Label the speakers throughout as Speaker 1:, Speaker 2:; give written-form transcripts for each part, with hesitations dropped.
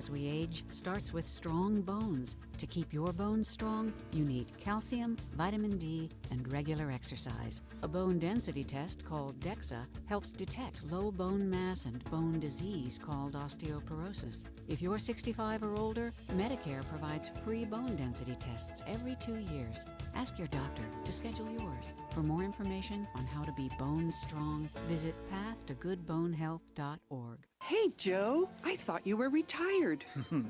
Speaker 1: as we age starts with strong bones. To keep your bones strong, you need calcium, vitamin D, and regular exercise. A bone density test called DEXA helps detect low bone mass and bone disease called osteoporosis. If you're 65 or older, Medicare provides free bone density tests every 2 years. Ask your doctor to schedule yours. For more information on how to be bone strong, visit pathtogoodbonehealth.org.
Speaker 2: Hey, Joe, I thought you were retired.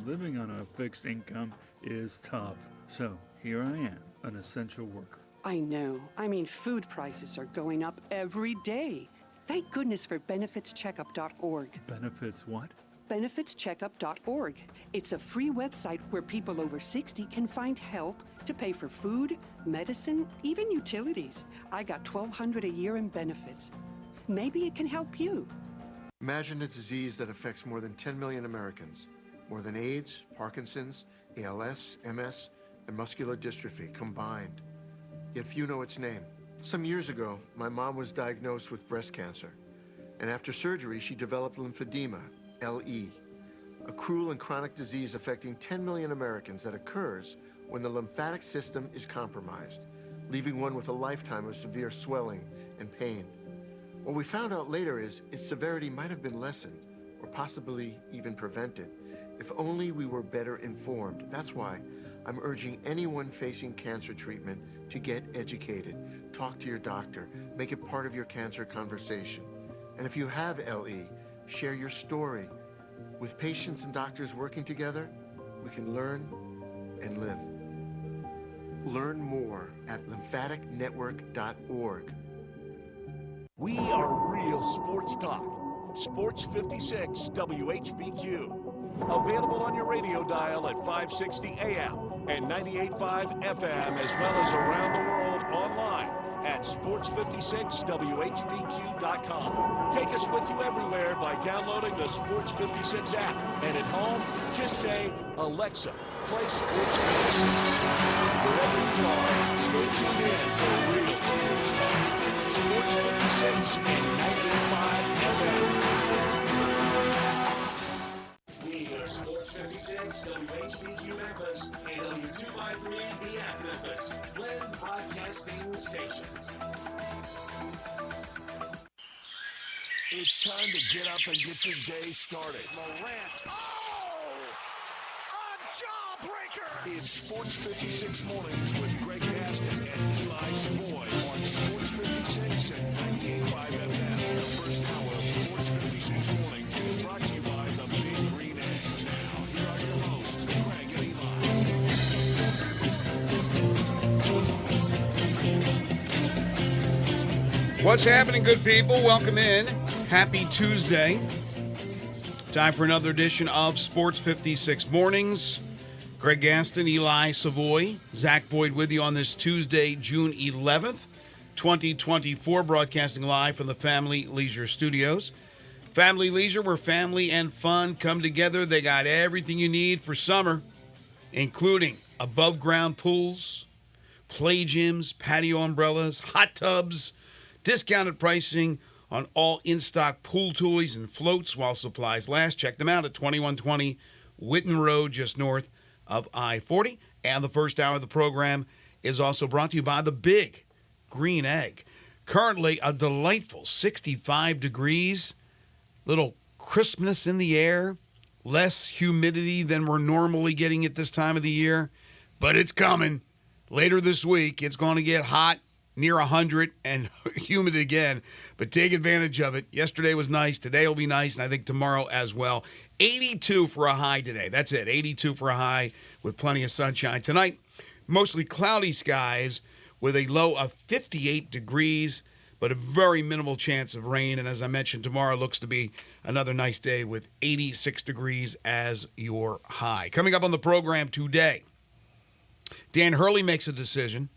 Speaker 3: Living on a fixed income is tough. So here I am, an essential worker.
Speaker 2: I know. I mean, food prices are going up every day. Thank goodness for benefitscheckup.org.
Speaker 3: Benefits what?
Speaker 2: benefitscheckup.org. It's a free website where people over 60 can find help to pay for food, medicine, even utilities. I got $1,200 a year in benefits. Maybe it can help you.
Speaker 4: Imagine a disease that affects more than 10 million Americans. More than AIDS, Parkinson's, ALS, MS, and muscular dystrophy combined. Yet few know its name. Some years ago, my mom was diagnosed with breast cancer. And after surgery, she developed lymphedema, LE, a cruel and chronic disease affecting 10 million Americans that occurs when the lymphatic system is compromised, leaving one with a lifetime of severe swelling and pain. What we found out later is its severity might have been lessened or possibly even prevented if only we were better informed. That's why I'm urging anyone facing cancer treatment to get educated. Talk to your doctor. Make it part of your cancer conversation. And if you have LE, share your story. With patients and doctors working together, we can learn and live. Learn more at lymphaticnetwork.org.
Speaker 5: We are real sports talk. Sports 56 WHBQ. Available on your radio dial at 560 AM and 98.5 FM, as well as around the world online at sports56whbq.com. Take us with you everywhere by downloading the Sports 56 app. And at home, just say, Alexa, play Sports 56. Wherever you are, stay tuned in to real sports talk. Sports 56 and 98.5 FM. We are Sports 56, WHBQ Memphis, and W253DF Memphis, Flynn Broadcasting Stations. It's time to get up and get your day started. Morant. Oh! A jawbreaker! It's Sports 56 Mornings with Greg Gaston and Eli Savoy on Sports 56 and 98.5 FM. The first hour of Sports 56 Mornings is brought to you by the Big Green Egg. Now, here are your hosts, Greg and Eli.
Speaker 6: What's happening, good people? Welcome in. Happy Tuesday. Time for another edition of Sports 56 Mornings. Greg Gaston, Eli Savoy, Zach Boyd with you on this Tuesday, June 11th, 2024, broadcasting live from the Family Leisure Studios. Family Leisure, where family and fun come together. They got everything you need for summer, including above-ground pools, play gyms, patio umbrellas, hot tubs, discounted pricing on all in-stock pool toys and floats while supplies last. Check them out at 2120 Whitten Road, just north of I-40. And the first hour of the program is also brought to you by the Big Green Egg. Currently a delightful 65 degrees, little crispness in the air, less humidity than we're normally getting at this time of the year, but it's coming. Later this week, it's going to get hot, near 100 and humid again, but take advantage of it. Yesterday was nice. Today will be nice, and I think tomorrow as well. 82 for a high today. That's it, 82 for a high with plenty of sunshine. Tonight, mostly cloudy skies with a low of 58 degrees, but a very minimal chance of rain. And as I mentioned, tomorrow looks to be another nice day with 86 degrees as your high. Coming up on the program today, Dan Hurley makes a decision.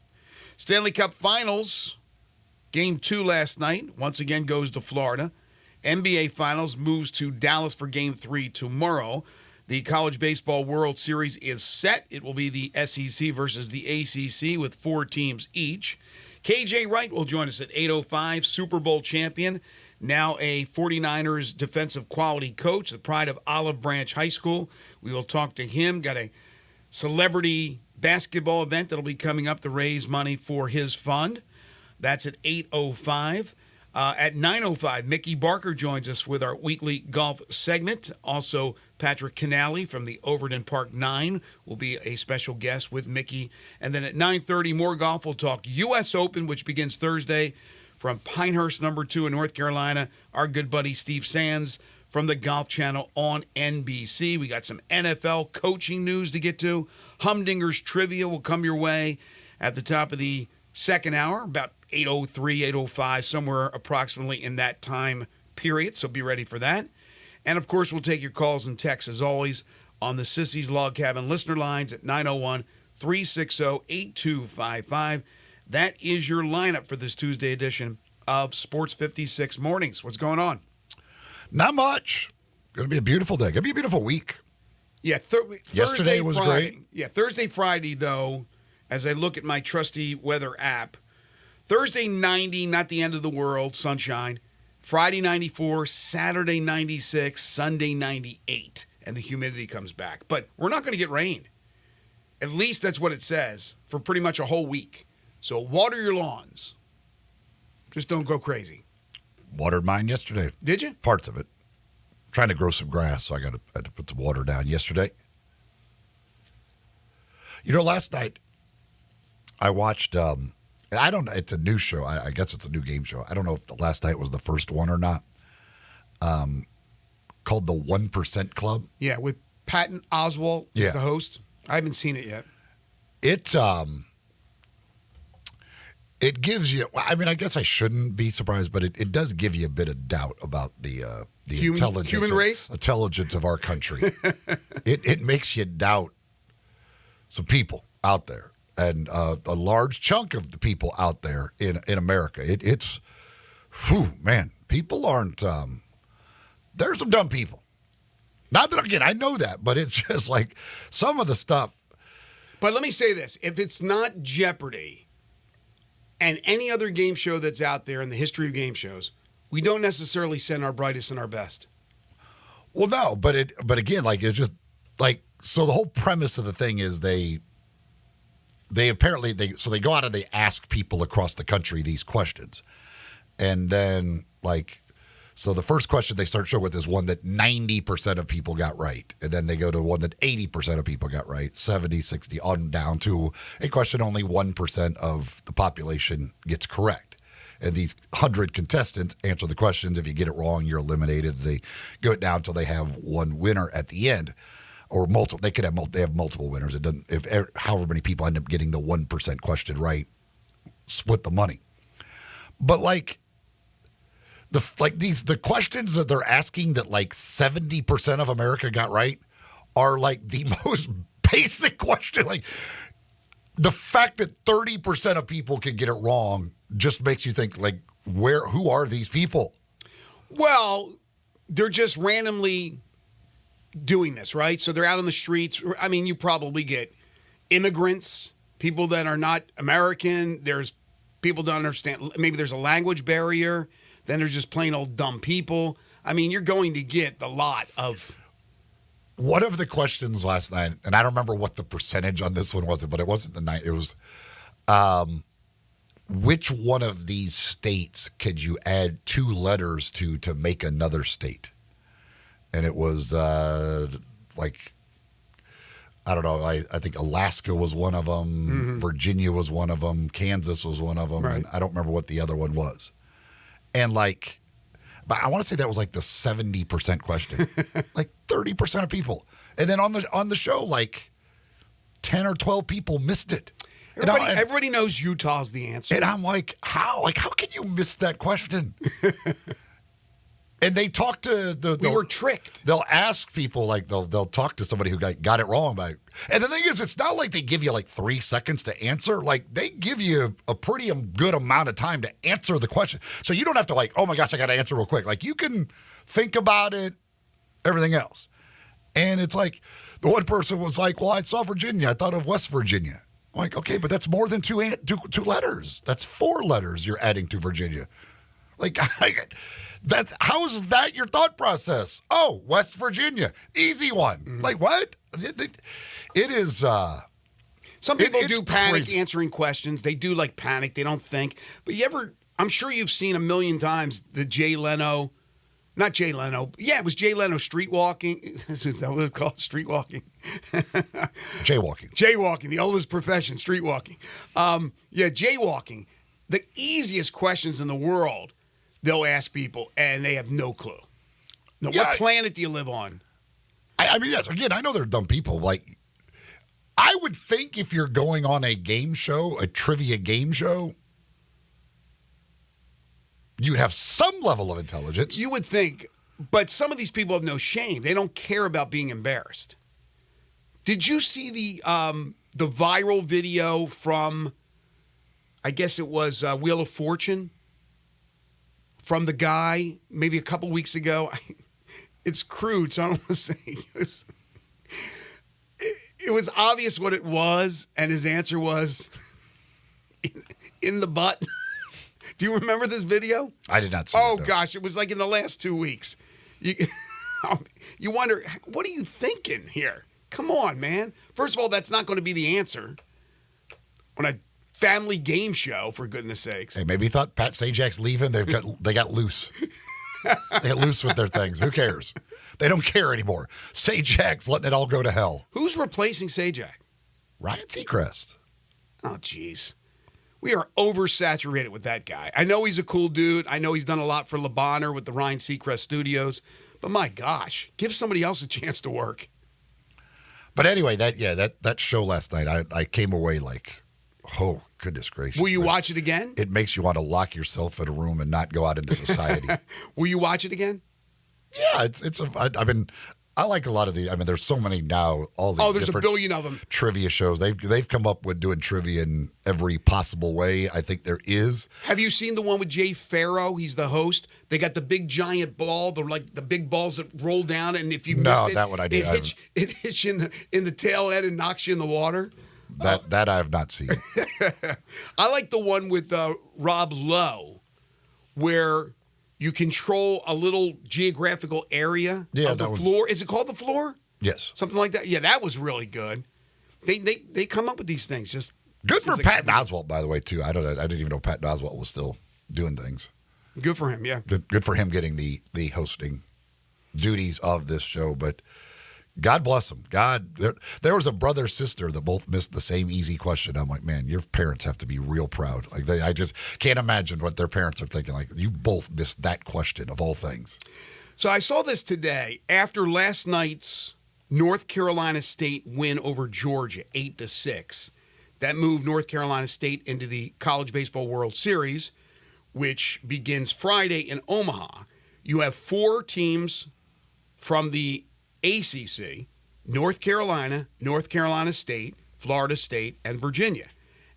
Speaker 6: Stanley Cup Finals, Game 2 last night, once again goes to Florida. NBA Finals moves to Dallas for Game 3 tomorrow. The College Baseball World Series is set. It will be the SEC versus the ACC with 4 teams each. KJ Wright will join us at 8:05, Super Bowl champion. now a 49ers defensive quality coach, the pride of Olive Branch High School. We will talk to him. Got a celebrity basketball event that'll be coming up to raise money for his fund. That's at 8:05. At 9:05, Mickey Barker joins us with our weekly golf segment. Also, Patrick Canali from the Overton Park 9 will be a special guest with Mickey. And then at 9:30, more golf. We'll talk U.S. Open, which begins Thursday from Pinehurst, number 2 in North Carolina. Our good buddy Steve Sands from the Golf Channel on NBC. We got some NFL coaching news to get to. Humdinger's Trivia will come your way at the top of the second hour, about 8:03, 8:05, somewhere approximately in that time period. So be ready for that. And, of course, we'll take your calls and texts, as always, on the Sissy's Log Cabin listener lines at 901-360-8255. That is your lineup for this Tuesday edition of Sports 56 Mornings. What's going on?
Speaker 7: Not much. Going to be a beautiful day. Going to be a beautiful week.
Speaker 6: Yeah,
Speaker 7: Yesterday was
Speaker 6: Friday.
Speaker 7: great.
Speaker 6: Yeah, Thursday, Friday, though, as I look at my trusty weather app, Thursday 90, not the end of the world, sunshine. Friday 94, Saturday 96, Sunday 98, and the humidity comes back. But we're not going to get rain. At least that's what it says for pretty much a whole week. So water your lawns. Just don't go crazy.
Speaker 7: Watered mine yesterday.
Speaker 6: Did you?
Speaker 7: Parts of it. Trying to grow some grass, so I had to put the water down yesterday. You know, last night I watched, I don't know, it's a new show. I guess it's a new game show. I don't know if the last night was the first one or not. Called the 1% Club.
Speaker 6: Yeah, with Patton Oswalt as the host. I haven't seen it yet.
Speaker 7: It gives you, I mean, I guess I shouldn't be surprised, but it does give you a bit of doubt about the
Speaker 6: human race?
Speaker 7: Intelligence of our country. It makes you doubt some people out there, and a large chunk of the people out there in America. It's, man, people aren't, there's some dumb people. Not that, again, I know that, but it's just like some of the stuff.
Speaker 6: But let me say this. If it's not Jeopardy and any other game show that's out there in the history of game shows, we don't necessarily send our brightest and our best.
Speaker 7: Well, no, but again, like, it's just like, so the whole premise of the thing is they apparently go out and they ask people across the country these questions. And then, like, so the first question they start showing with is one that 90% of people got right. And then they go to one that 80% of people got right, 70, 60, on down to a question only 1% of the population gets correct. And these 100 contestants answer the questions. If you get it wrong, you're eliminated. They go it down until they have one winner at the end, or multiple. They could have they have multiple winners. It doesn't. If however many people end up getting the 1% question right, split the money. But like the questions that they're asking that like 70% of America got right are like the most basic question. Like, the fact that 30% of people can get it wrong just makes you think, like, who are these people?
Speaker 6: Well, they're just randomly doing this, right? So they're out on the streets. I mean, you probably get immigrants, people that are not American. There's people that don't understand. Maybe there's a language barrier. Then there's just plain old dumb people. I mean, you're going to get the lot of.
Speaker 7: One of the questions last night, and I don't remember what the percentage on this one was, but it wasn't the night. It was, which one of these states could you add 2 letters to make another state? And it was like, I don't know. I think Alaska was one of them. Mm-hmm. Virginia was one of them. Kansas was one of them. Right. And I don't remember what the other one was. And like, but I want to say that was like the 70% question, like 30% of people. And then on the show, like 10 or 12 people missed it.
Speaker 6: Everybody knows Utah's the answer.
Speaker 7: And I'm like, how? Like, how can you miss that question? And they talk to
Speaker 6: we were tricked.
Speaker 7: They'll ask people, like, they'll talk to somebody who got it wrong. And the thing is, it's not like they give you like 3 seconds to answer. Like, they give you a pretty good amount of time to answer the question. So you don't have to like, oh my gosh, I got to answer real quick. Like, you can think about it, everything else. And it's like, the one person was like, well, I saw Virginia. I thought of West Virginia. I'm like, okay, but that's more than two letters. That's 4 letters you're adding to Virginia. Like, How is that your thought process? Oh, West Virginia, easy one.
Speaker 6: Mm-hmm.
Speaker 7: Like what? It is.
Speaker 6: Some people
Speaker 7: it's
Speaker 6: do panic
Speaker 7: crazy.
Speaker 6: answering questions. They do like panic. They don't think. But I'm sure you've seen a million times the Jay Leno. Not Jay Leno. Yeah, it was Jay Leno street walking. Is that what it's called? Street walking.
Speaker 7: Jaywalking.
Speaker 6: Jaywalking, the oldest profession, street walking. Jaywalking. The easiest questions in the world they'll ask people, and they have no clue. Now, what planet do you live on?
Speaker 7: I mean, yes, again, I know they're dumb people. Like, I would think if you're going on a game show, a trivia game show, you'd have some level of intelligence.
Speaker 6: You would think, but some of these people have no shame. They don't care about being embarrassed. Did you see the viral video from, I guess it was Wheel of Fortune, from the guy maybe a couple weeks ago? It's crude, so I don't want to say. It was obvious what it was, and his answer was in the butt. Do you remember this video?
Speaker 7: I did not see
Speaker 6: Oh,
Speaker 7: it, no.
Speaker 6: gosh. It was like in the last 2 weeks. You wonder, what are you thinking here? Come on, man. First of all, that's not going to be the answer on a family game show, for goodness sakes.
Speaker 7: Hey, maybe he thought Pat Sajak's leaving. They got loose. They got loose with their things. Who cares? They don't care anymore. Sajak's letting it all go to hell.
Speaker 6: Who's replacing Sajak?
Speaker 7: Ryan Seacrest.
Speaker 6: Oh, jeez. We are oversaturated with that guy. I know he's a cool dude. I know he's done a lot for LeBonner with the Ryan Seacrest Studios. But my gosh, give somebody else a chance to work.
Speaker 7: But anyway, that show last night, I came away like, oh, goodness gracious.
Speaker 6: Will you watch it again?
Speaker 7: It makes you want to lock yourself in a room and not go out into society.
Speaker 6: Will you watch it again?
Speaker 7: Yeah, I like a lot of there's so many now. All the
Speaker 6: there's a billion of them.
Speaker 7: Trivia shows. They've come up with doing trivia in every possible way. I think there is.
Speaker 6: Have you seen the one with Jay Farrow? He's the host. They got the big giant ball, the big balls that roll down, and if you missed it,
Speaker 7: that one I did.
Speaker 6: It hits you in the tail end and knocks you in the water.
Speaker 7: That I have not seen.
Speaker 6: I like the one with Rob Lowe, where you control a little geographical area of the floor. Is it called the floor?
Speaker 7: Yes.
Speaker 6: Something like that. Yeah, that was really good. They come up with these things. Just
Speaker 7: good for Patton Oswalt, by the way, too. I didn't even know Patton Oswalt was still doing things.
Speaker 6: Good for him, yeah.
Speaker 7: Good for him getting the hosting duties of this show, but God bless them. There was a brother sister that both missed the same easy question. I'm like, man, your parents have to be real proud. Like I just can't imagine what their parents are thinking. Like, you both missed that question of all things.
Speaker 6: So I saw this today after last night's North Carolina State win over Georgia, 8-6. That moved North Carolina State into the College Baseball World Series, which begins Friday in Omaha. You have 4 teams from the ACC, North Carolina, North Carolina State, Florida State, and Virginia.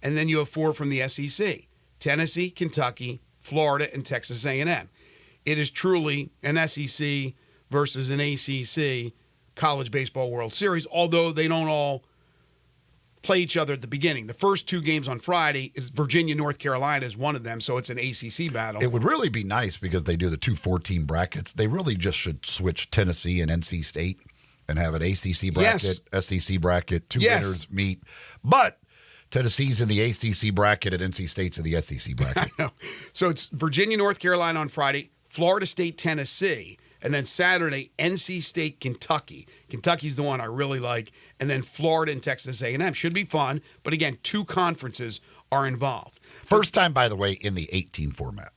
Speaker 6: And then you have 4 from the SEC, Tennessee, Kentucky, Florida, and Texas A&M. It is truly an SEC versus an ACC College Baseball World Series, although they don't all play each other at the beginning. The first 2 games on Friday is Virginia, North Carolina is one of them, so it's an ACC battle.
Speaker 7: It would really be nice because they do the 2 14 brackets. They really just should switch Tennessee and NC State and have an ACC bracket, SEC bracket, 2 winners meet. But Tennessee's in the ACC bracket and NC State's in the SEC bracket.
Speaker 6: I know. So it's Virginia, North Carolina on Friday, Florida State, Tennessee, and then Saturday, NC State, Kentucky. Kentucky's the one I really like. And then Florida and Texas A&M. Should be fun. But again, 2 conferences are involved.
Speaker 7: First time, by the way, in the 18 format.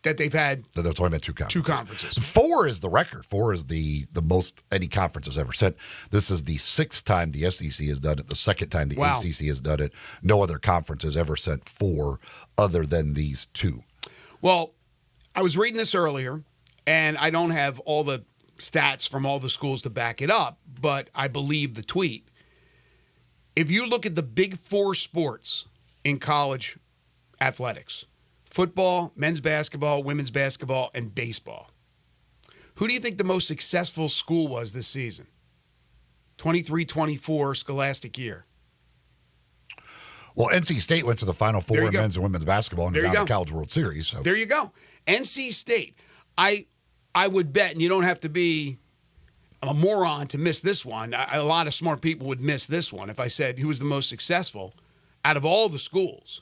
Speaker 6: That they've had.
Speaker 7: There's only been 2 conferences.
Speaker 6: 2 conferences.
Speaker 7: 4 is the record. 4 is the most any conference has ever sent. This is the 6th time the SEC has done it. The 2nd time the ACC has done it. No other conference has ever sent 4 other than these 2.
Speaker 6: Well, I was reading this earlier, and I don't have all the stats from all the schools to back it up, but I believe the tweet. If you look at the big 4 sports in college athletics, football, men's basketball, women's basketball, and baseball, who do you think the most successful school was this season? 23-24 scholastic year.
Speaker 7: Well, NC State went to the Final Four in men's and women's basketball and got the College World Series. So
Speaker 6: there you go. NC State. I would bet, and you don't have to be a moron to miss this one. A lot of smart people would miss this one if I said who was the most successful out of all the schools.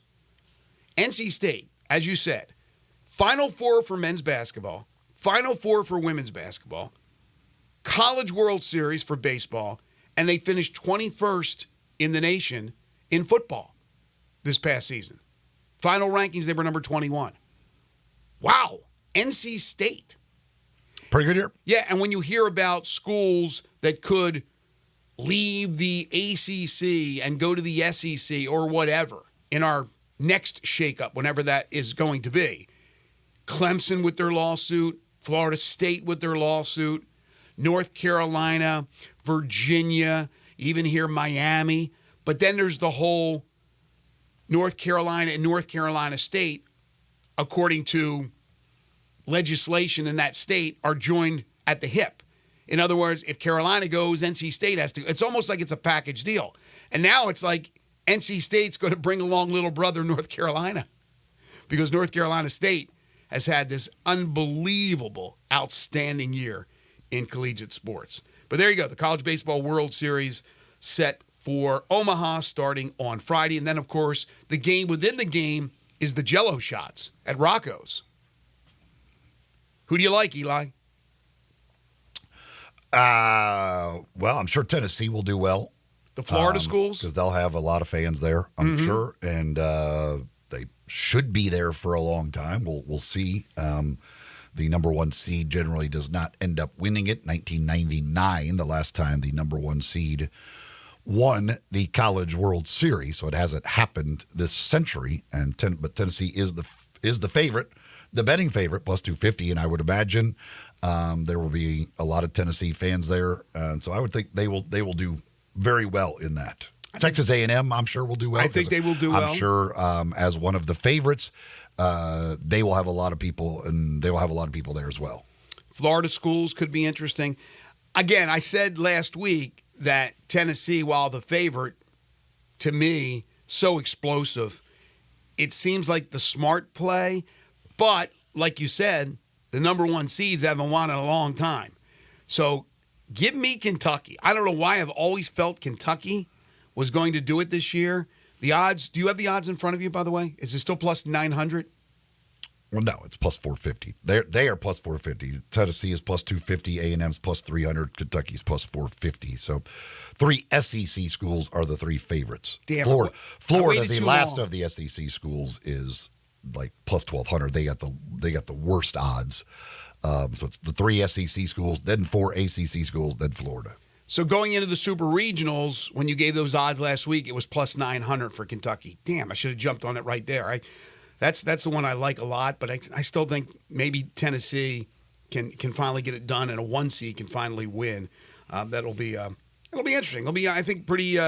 Speaker 6: NC State, as you said, Final Four for men's basketball, Final Four for women's basketball, College World Series for baseball, and they finished 21st in the nation in football this past season. Final rankings, they were number 21. Wow. NC State.
Speaker 7: Pretty good year.
Speaker 6: Yeah, and when you hear about schools that could leave the ACC and go to the SEC or whatever in our next shakeup, whenever that is going to be, Clemson with their lawsuit, Florida State with their lawsuit, North Carolina, Virginia, even here Miami. But then there's the whole North Carolina and North Carolina State, according to legislation in that state, are joined at the hip. In other words, if Carolina goes, NC State has to. It's almost like it's a package deal. And now it's like NC State's going to bring along little brother North Carolina, because North Carolina State has had this unbelievable, outstanding year in collegiate sports. But there you go. The College Baseball World Series set for Omaha starting on Friday. And then, of course, the game within the game is the Jell-O shots at Rocco's. Who do you like, Eli?
Speaker 7: Well, I'm sure Tennessee will do well.
Speaker 6: The Florida schools?
Speaker 7: Because they'll have a lot of fans there, I'm sure. And they should be there for a long time. We'll see. The number one seed generally does not end up winning it. 1999, the last time the number one seed won the College World Series. So it hasn't happened this century. But Tennessee is the favorite. The betting favorite, plus 250, and I would imagine there will be a lot of Tennessee fans there, and so I would think they will do very well in that. Texas A&M, I'm sure, will do well.
Speaker 6: I think they will do well.
Speaker 7: I'm sure, as one of the favorites, they will have a lot of people, and they will have a lot of people there as well.
Speaker 6: Florida schools could be interesting. Again, I said last week that Tennessee, while the favorite, to me, so explosive, it seems like the smart play. But, like you said, the number one seeds haven't won in a long time. So, give me Kentucky. I don't know why I've always felt Kentucky was going to do it this year. The odds, do you have the odds in front of you, by the way? Is it still plus 900?
Speaker 7: Well, no, it's plus 450. They are plus 450. Tennessee is plus 250. A&M's plus 300. Kentucky's plus 450. So, three SEC schools are the three favorites.
Speaker 6: Damn,
Speaker 7: Florida, the last of the SEC schools, is like plus 1,200. They got the worst odds. So it's the three SEC schools, then four ACC schools, then Florida.
Speaker 6: So going into the Super Regionals, when you gave those odds last week, it was plus 900 for Kentucky. Damn, I should have jumped on it right there. That's the one I like a lot, but I still think maybe Tennessee can finally get it done, and a 1 seed can finally win. It'll be interesting. It'll be, I think, pretty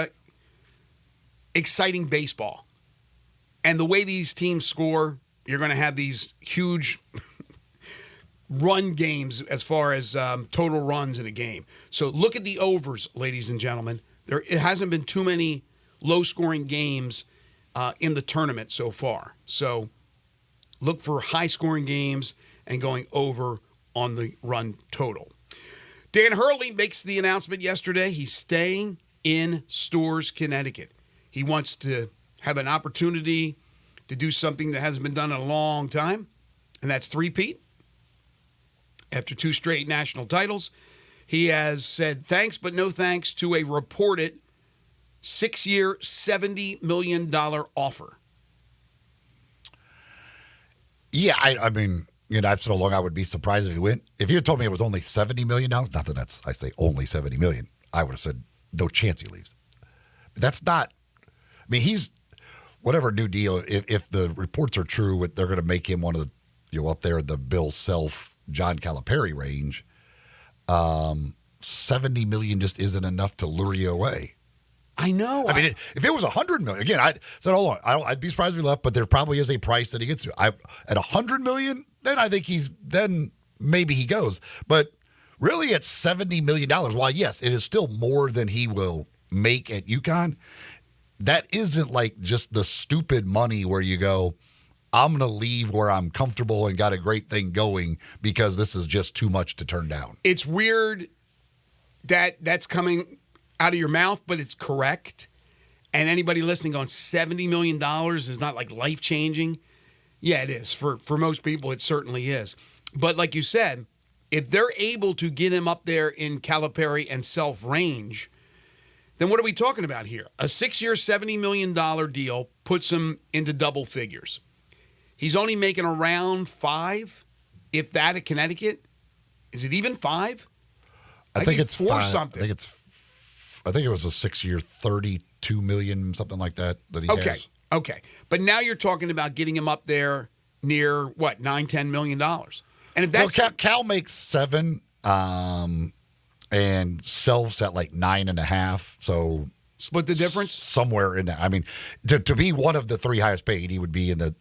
Speaker 6: exciting baseball. And the way these teams score, you're going to have these huge run games as far as total runs in a game. So look at the overs, ladies and gentlemen. It hasn't been too many low-scoring games in the tournament so far. So look for high-scoring games and going over on the run total. Dan Hurley makes the announcement yesterday. He's staying in Storrs, Connecticut. He wants to have an opportunity to do something that hasn't been done in a long time, and that's three-peat. After 2 straight national titles, he has said thanks but no thanks to a reported 6-year, $70 million offer.
Speaker 7: Yeah, I mean, I've said all along I would be surprised if he went. If you had told me it was only $70 million, not that I say only $70 million, I would have said no chance he leaves. That's not. I mean, he's whatever new deal. If the reports are true, they're going to make him one of the up there in the Bill Self, John Calipari range. $70 million just isn't enough to lure you away.
Speaker 6: I know.
Speaker 7: I mean, if it was $100 million, again, I said, hold on, I'd be surprised if he left, but there probably is a price that he gets to. At $100 million, then I think then maybe he goes. But really, at $70 million, while yes, it is still more than he will make at UConn, that isn't like just the stupid money where you go, I'm going to leave where I'm comfortable and got a great thing going because this is just too much to turn down.
Speaker 6: It's weird that that's coming out of your mouth, but it's correct. And anybody listening going, $70 million is not like life-changing. Yeah, it is. For most people, it certainly is. But like you said, if they're able to get him up there in Calipari and self-range, then what are we talking about here? A 6-year, $70 million deal puts him into double figures. He's only making around 5, if that, at Connecticut. Is it even 5?
Speaker 7: I think it's
Speaker 6: 4
Speaker 7: 5.
Speaker 6: something.
Speaker 7: I think it was a 6-year, $32 million, something like that he has.
Speaker 6: Okay. But now you're talking about getting him up there near, what, $9-10 million. And if that's...
Speaker 7: Cal makes 7, and Self's at like 9.5, so...
Speaker 6: Split the difference?
Speaker 7: Somewhere in there. I mean, to be one of the 3 highest paid, he would be in the...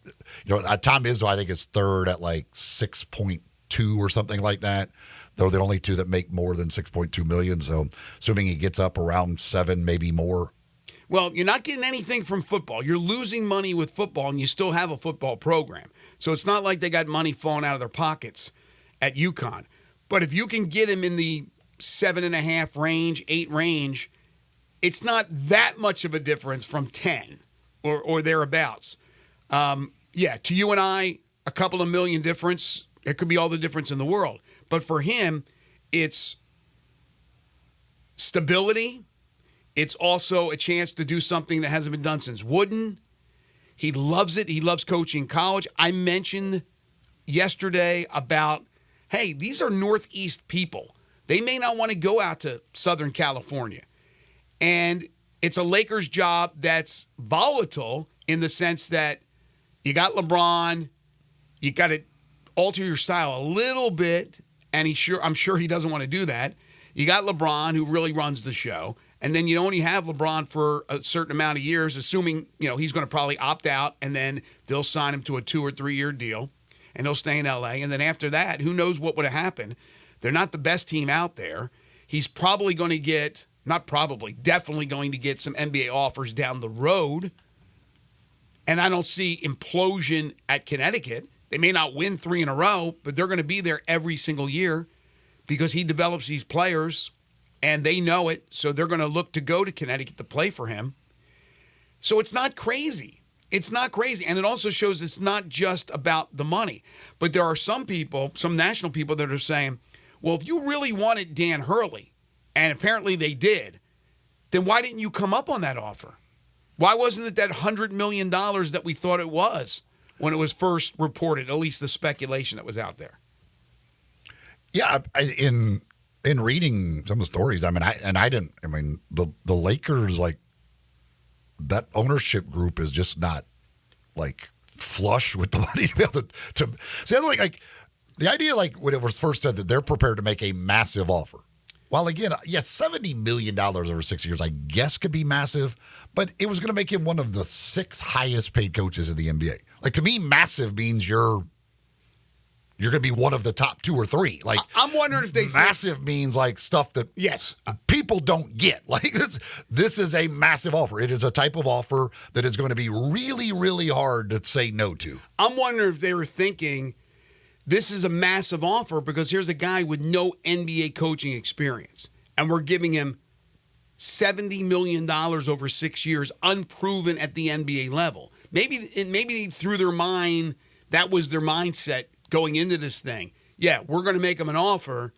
Speaker 7: Tom Izzo, I think, is third at like 6.2 or something like that. They're the only 2 that make more than $6.2 million, so assuming he gets up around 7, maybe more.
Speaker 6: Well, you're not getting anything from football. You're losing money with football, and you still have a football program. So it's not like they got money falling out of their pockets at UConn. But if you can get him in the 7.5 range, 8 range, it's not that much of a difference from 10 or thereabouts. Yeah, to you and I, a couple of million difference. It could be all the difference in the world. But for him, it's stability. It's also a chance to do something that hasn't been done since Wooden. He loves it. He loves coaching college. I mentioned yesterday about, hey, these are Northeast people. They may not want to go out to Southern California. And it's a Lakers job that's volatile in the sense that you got LeBron, you got to alter your style a little bit, and I'm sure he doesn't want to do that. You got LeBron, who really runs the show, and then you only have LeBron for a certain amount of years, assuming he's going to probably opt out, and then they'll sign him to a 2 or 3 year deal, and he'll stay in L.A. And then after that, who knows what would have happened? They're not the best team out there. He's probably going to get, not probably, definitely going to get some NBA offers down the road. And I don't see implosion at Connecticut. They may not win 3 in a row, but they're going to be there every single year because he develops these players and they know it. So they're going to look to go to Connecticut to play for him. So it's not crazy. It's not crazy. And it also shows it's not just about the money. But there are some people, some national people that are saying, well, if you really wanted Dan Hurley, and apparently they did, then why didn't you come up on that offer? Why wasn't it that $100 million that we thought it was when it was first reported, at least the speculation that was out there?
Speaker 7: Yeah, in reading some of the stories, the Lakers, like, that ownership group is just not, like, flush with the money to be able to see, like the idea, like, when it was first said that they're prepared to make a massive offer. Well, again, yes, $70 million over 6 years, I guess, could be massive, but it was going to make him one of the 6 highest paid coaches in the NBA. Like, to me, massive means you're going to be one of the top 2 or 3. Like,
Speaker 6: I'm wondering if they
Speaker 7: massive means like stuff that people don't get. Like, this is a massive offer. It is a type of offer that is going to be really, really hard to say no to.
Speaker 6: I'm wondering if they were thinking, this is a massive offer because here's a guy with no NBA coaching experience, and we're giving him $70 million over 6 years, unproven at the NBA level. Maybe through their mind, that was their mindset going into this thing. Yeah, we're going to make him an offer,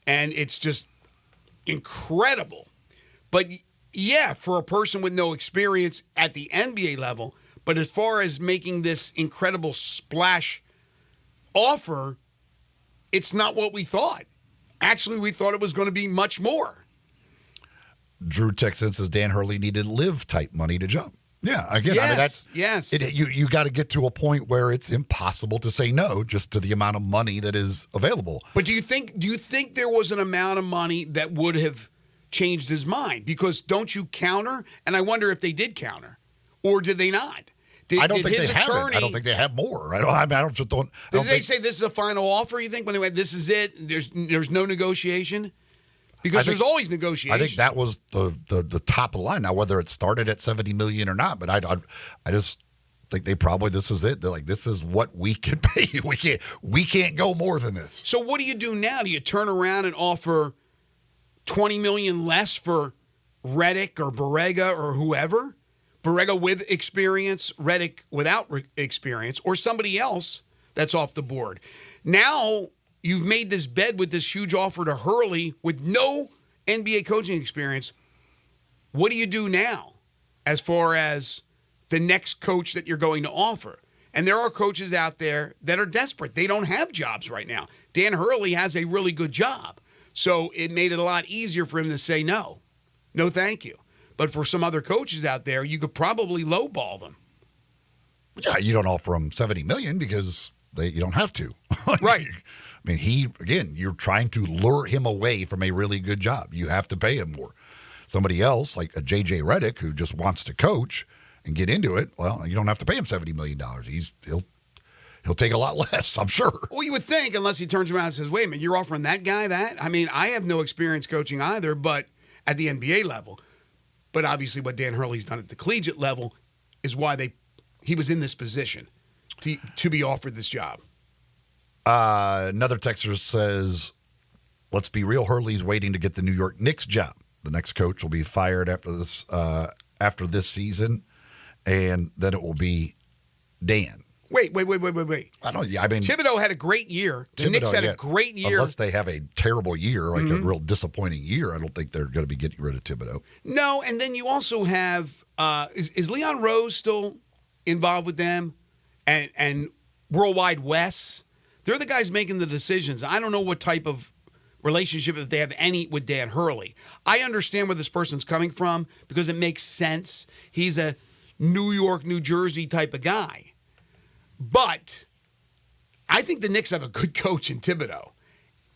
Speaker 6: and it's just incredible. But yeah, for a person with no experience at the NBA level, but as far as making this incredible splash offer, it's not what we thought. Actually, we thought it was going to be much more.
Speaker 7: Drew Texan says Dan Hurley needed live-type money to jump. Yeah, again,
Speaker 6: yes.
Speaker 7: You got to get to a point where it's impossible to say no just to the amount of money that is available.
Speaker 6: But do you think there was an amount of money that would have changed his mind? Because don't you counter? And I wonder if they did counter, or did they not?
Speaker 7: I don't think they have it. I don't think they have more.
Speaker 6: Did they say this is a final offer? You think when they went, this is it? There's no negotiation. Because there's always negotiation.
Speaker 7: I think that was the top of the line. Now, whether it started at $70 million or not, but I just think this is it. They're like, this is what we can pay you. We can't go more than this.
Speaker 6: So what do you do now? Do you turn around and offer $20 million less for Reddick or Borrega or whoever? Borrega with experience, Reddick without experience, or somebody else that's off the board. Now you've made this bed with this huge offer to Hurley with no NBA coaching experience. What do you do now as far as the next coach that you're going to offer? And there are coaches out there that are desperate. They don't have jobs right now. Dan Hurley has a really good job. So it made it a lot easier for him to say no. No, thank you. But for some other coaches out there, you could probably lowball them.
Speaker 7: Yeah, you don't offer them $70 million because you don't have to.
Speaker 6: Right.
Speaker 7: I mean, you're trying to lure him away from a really good job. You have to pay him more. Somebody else, like a J.J. Reddick, who just wants to coach and get into it, well, you don't have to pay him $70 million. He'll take a lot less, I'm sure.
Speaker 6: Well, you would think, unless he turns around and says, wait a minute, you're offering that guy that? I mean, I have no experience coaching either, but at the NBA level. But obviously what Dan Hurley's done at the collegiate level is why he was in this position to be offered this job.
Speaker 7: Another texter says, let's be real, Hurley's waiting to get the New York Knicks job. The next coach will be fired after this season, and then it will be Dan.
Speaker 6: Wait.
Speaker 7: I don't. I mean,
Speaker 6: Thibodeau had a great year. The Knicks had a great year.
Speaker 7: Unless they have a terrible year, like a real disappointing year, I don't think they're going to be getting rid of Thibodeau.
Speaker 6: No, and then you also have is Leon Rose still involved with them, and Worldwide Wes? They're the guys making the decisions. I don't know what type of relationship, if they have any, with Dan Hurley. I understand where this person's coming from because it makes sense. He's a New York, New Jersey type of guy. But I think the Knicks have a good coach in Thibodeau,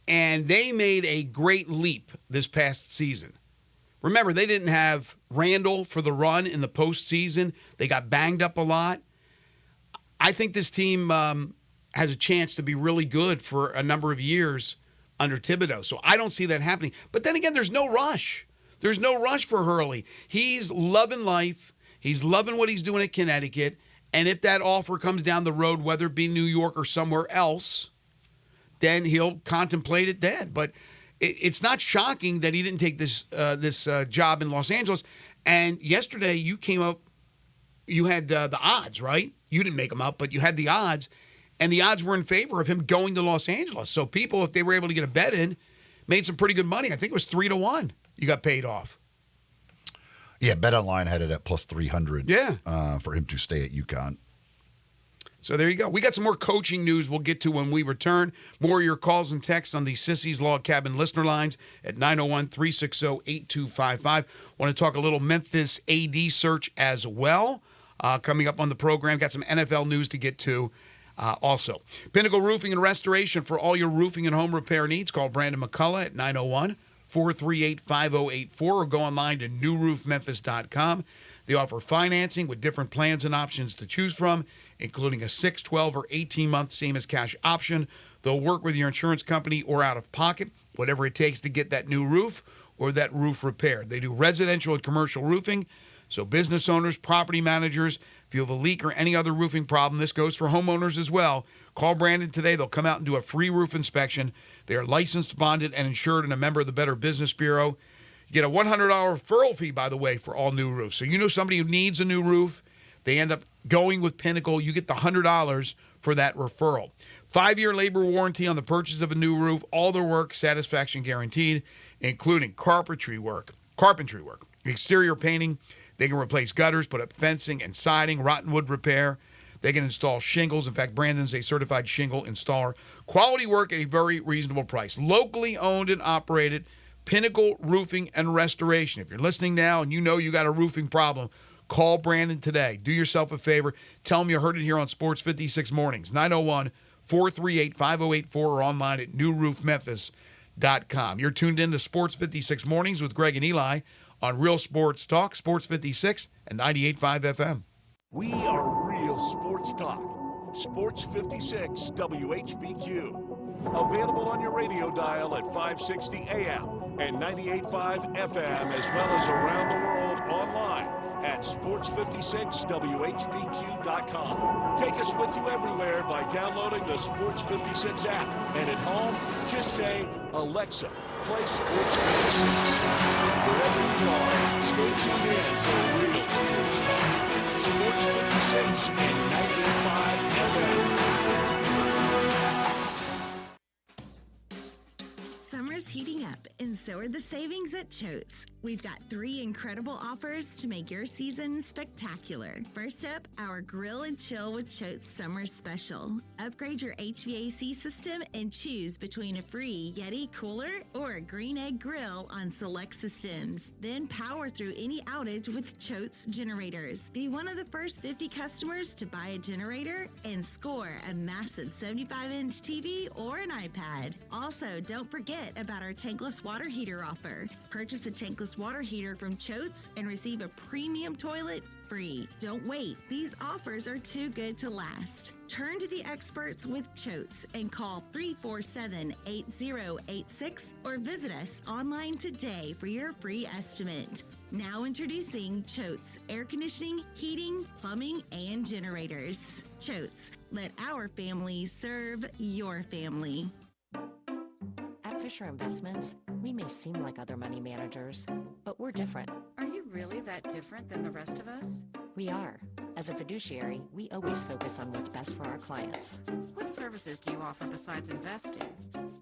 Speaker 6: and they made a great leap this past season. Remember, they didn't have Randall for the run in the postseason. They got banged up a lot. I think this team has a chance to be really good for a number of years under Thibodeau. So I don't see that happening. But then again, there's no rush. There's no rush for Hurley. He's loving life. He's loving what he's doing at Connecticut. And if that offer comes down the road, whether it be New York or somewhere else, then he'll contemplate it then. But it's not shocking that he didn't take this job in Los Angeles. And yesterday you came up, you had the odds, right? You didn't make them up, but you had the odds. And the odds were in favor of him going to Los Angeles. So people, if they were able to get a bet in, made some pretty good money. I think it was 3-1 you got paid off.
Speaker 7: Yeah, BetOnline had it at plus 300
Speaker 6: Yeah.
Speaker 7: For him to stay at UConn.
Speaker 6: So there you go. We got some more coaching news we'll get to when we return. More of your calls and texts on the Sissy's Log Cabin listener lines at 901-360-8255. Want to talk a little Memphis AD search as well. Coming up on the program. Got some NFL news to get to. Also, Pinnacle Roofing and Restoration for all your roofing and home repair needs. Call Brandon McCullough at 901-438-5084 or go online to newroofmemphis.com. They offer financing with different plans and options to choose from, including a 6, 12, or 18-month same-as cash option. They'll work with your insurance company or out of pocket, whatever it takes to get that new roof or that roof repaired. They do residential and commercial roofing, so business owners, property managers, if you have a leak or any other roofing problem, this goes for homeowners as well. Call Brandon today. They'll come out and do a free roof inspection. They are licensed, bonded, and insured, and a member of the Better Business Bureau. You get a $100 referral fee, by the way, for all new roofs. So you know somebody who needs a new roof, they end up going with Pinnacle. You get the $100 for that referral. 5-year labor warranty on the purchase of a new roof. All their work, satisfaction guaranteed, including carpentry work, exterior painting. They can replace gutters, put up fencing and siding, rotten wood repair. They can install shingles. In fact, Brandon's a certified shingle installer. Quality work at a very reasonable price. Locally owned and operated, Pinnacle Roofing and Restoration. If you're listening now and you know you got a roofing problem, call Brandon today. Do yourself a favor. Tell him you heard it here on Sports 56 Mornings. 901-438-5084 or online at newroofmemphis.com. You're tuned in to Sports 56 Mornings with Greg and Eli on Real Sports Talk, Sports 56 and 98.5 FM.
Speaker 5: We are Real Sports Talk. Sports 56 WHBQ. Available on your radio dial at 560 AM and 98.5 FM, as well as around the world online at sports56whbq.com. Take us with you everywhere by downloading the Sports 56 app. And at home, just say, Alexa, play Sports 56. Wherever you are, stay tuned in to real sports talk. Sports 56 and 98.5 FM.
Speaker 8: Summer's heating up, and so are the savings at Choate's. We've got 3 incredible offers to make your season spectacular. First up, our Grill and Chill with Choate's Summer Special. Upgrade your HVAC system and choose between a free Yeti cooler or a Green Egg grill on select systems. Then power through any outage with Choate's generators. Be one of the first 50 customers to buy a generator and score a massive 75-inch TV or an iPad. Also, don't forget about our tankless water heater offer. Purchase a tankless water heater from Choate's and receive a premium toilet free. Don't wait. These offers are too good to last. Turn to the experts with Choate's and call 347-8086 or visit us online today for your free estimate. Now introducing Choate's Air Conditioning, Heating, Plumbing, and Generators. Choate's. Let our family serve your family.
Speaker 9: At Fisher Investments, we may seem like other money managers, but we're different.
Speaker 1: Are you really that different than the rest of us?
Speaker 9: We are. As a fiduciary, we always focus on what's best for our clients.
Speaker 1: What services do you offer besides investing?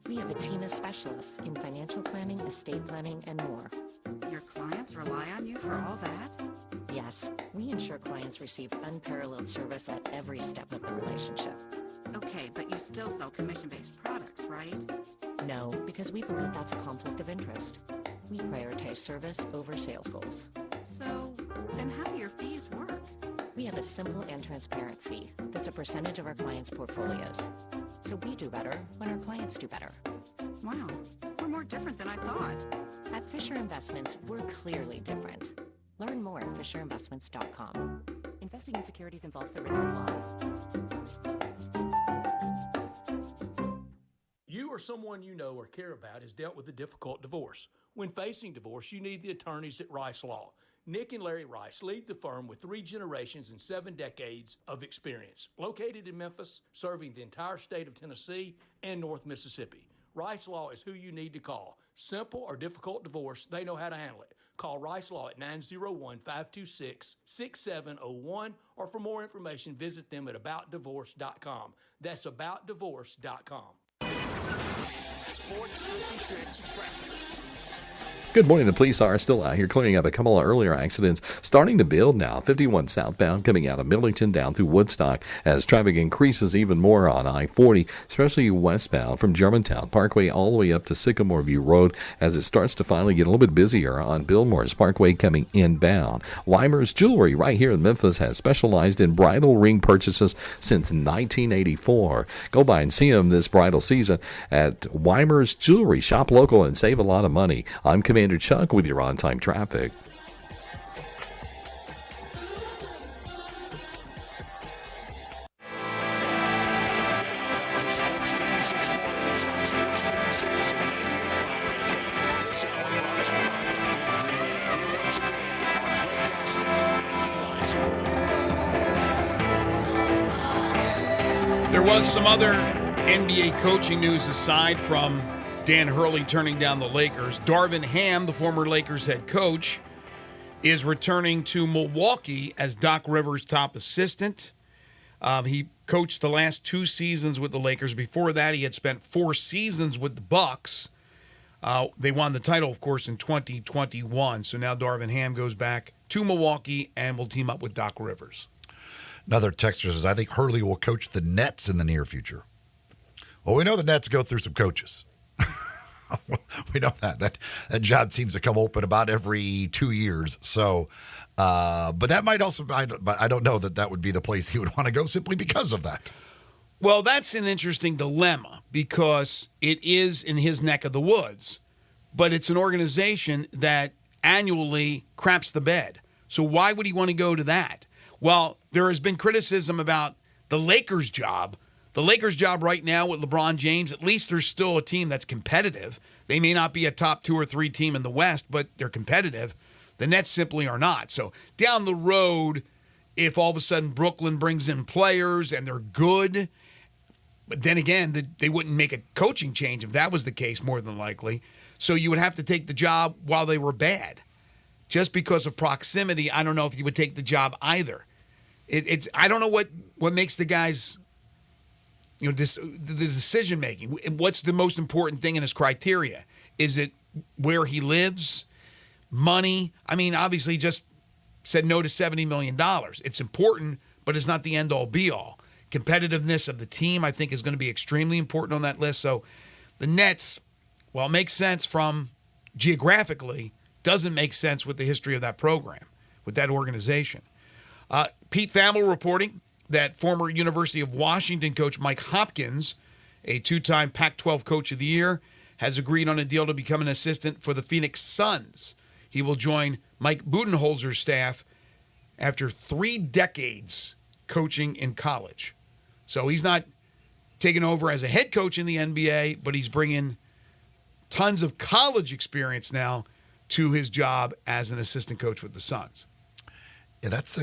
Speaker 9: We have a team of specialists in financial planning, estate planning, and more.
Speaker 1: Your clients rely on you for all that?
Speaker 9: Yes, we ensure clients receive unparalleled service at every step of the relationship.
Speaker 1: Okay, but you still sell commission-based products, right?
Speaker 9: No, because we believe that's a conflict of interest. We prioritize service over sales goals.
Speaker 1: So, then how do your fees work?
Speaker 9: We have a simple and transparent fee that's a percentage of our clients' portfolios. So we do better when our clients do better.
Speaker 1: Wow, we're more different than I thought.
Speaker 9: At Fisher Investments, we're clearly different. Learn more at FisherInvestments.com. Investing in securities involves the risk of loss.
Speaker 10: You or someone you know or care about has dealt with a difficult divorce. When facing divorce, you need the attorneys at Rice Law. Nick and Larry Rice lead the firm with 3 generations and 7 decades of experience. Located in Memphis, serving the entire state of Tennessee and North Mississippi. Rice Law is who you need to call. Simple or difficult divorce, they know how to handle it. Call Rice Law at 901-526-6701, or for more information, visit them at aboutdivorce.com. That's aboutdivorce.com.
Speaker 5: Sports 56 traffic.
Speaker 11: Good morning. The police are still out here clearing up a couple of earlier accidents starting to build now. 51 southbound coming out of Millington down through Woodstock as traffic increases even more on I-40, especially westbound from Germantown Parkway all the way up to Sycamore View Road as it starts to finally get a little bit busier on Billmore's Parkway coming inbound. Weimer's Jewelry right here in Memphis has specialized in bridal ring purchases since 1984. Go by and see them this bridal season at Weimer's Jewelry. Shop local and save a lot of money. I'm Commander Chuck with your on-time traffic.
Speaker 6: There was some other NBA coaching news aside from Dan Hurley turning down the Lakers. Darvin Ham, the former Lakers head coach, is returning to Milwaukee as Doc Rivers' top assistant. He coached the last 2 seasons with the Lakers. Before that, he had spent 4 seasons with the Bucks. They won the title, of course, in 2021. So now Darvin Ham goes back to Milwaukee and will team up with Doc Rivers.
Speaker 7: Another texter says, I think Hurley will coach the Nets in the near future. Well, we know the Nets go through some coaches. We know that job seems to come open about every 2 years. So, but that might also, but I don't know that would be the place he would want to go simply because of that.
Speaker 6: Well, that's an interesting dilemma because it is in his neck of the woods, but it's an organization that annually craps the bed. So why would he want to go to that? Well, there has been criticism about the Lakers' job The Lakers' job right now with LeBron James, at least there's still a team that's competitive. They may not be a top 2 or 3 team in the West, but they're competitive. The Nets simply are not. So down the road, if all of a sudden Brooklyn brings in players and they're good, but then again, they wouldn't make a coaching change if that was the case, more than likely. So you would have to take the job while they were bad. Just because of proximity, I don't know if you would take the job either. I don't know what makes the guys, the decision making. What's the most important thing in his criteria? Is it where he lives? Money? I mean, obviously, he just said no to $70 million. It's important, but it's not the end all be all. Competitiveness of the team, I think, is going to be extremely important on that list. So the Nets, well, it makes sense from geographically, doesn't make sense with the history of that program, with that organization. Pete Thamel reporting that former University of Washington coach Mike Hopkins, a 2-time Pac-12 Coach of the Year, has agreed on a deal to become an assistant for the Phoenix Suns. He will join Mike Budenholzer's staff after 3 decades coaching in college. So he's not taking over as a head coach in the NBA, but he's bringing tons of college experience now to his job as an assistant coach with the Suns.
Speaker 7: Yeah, that's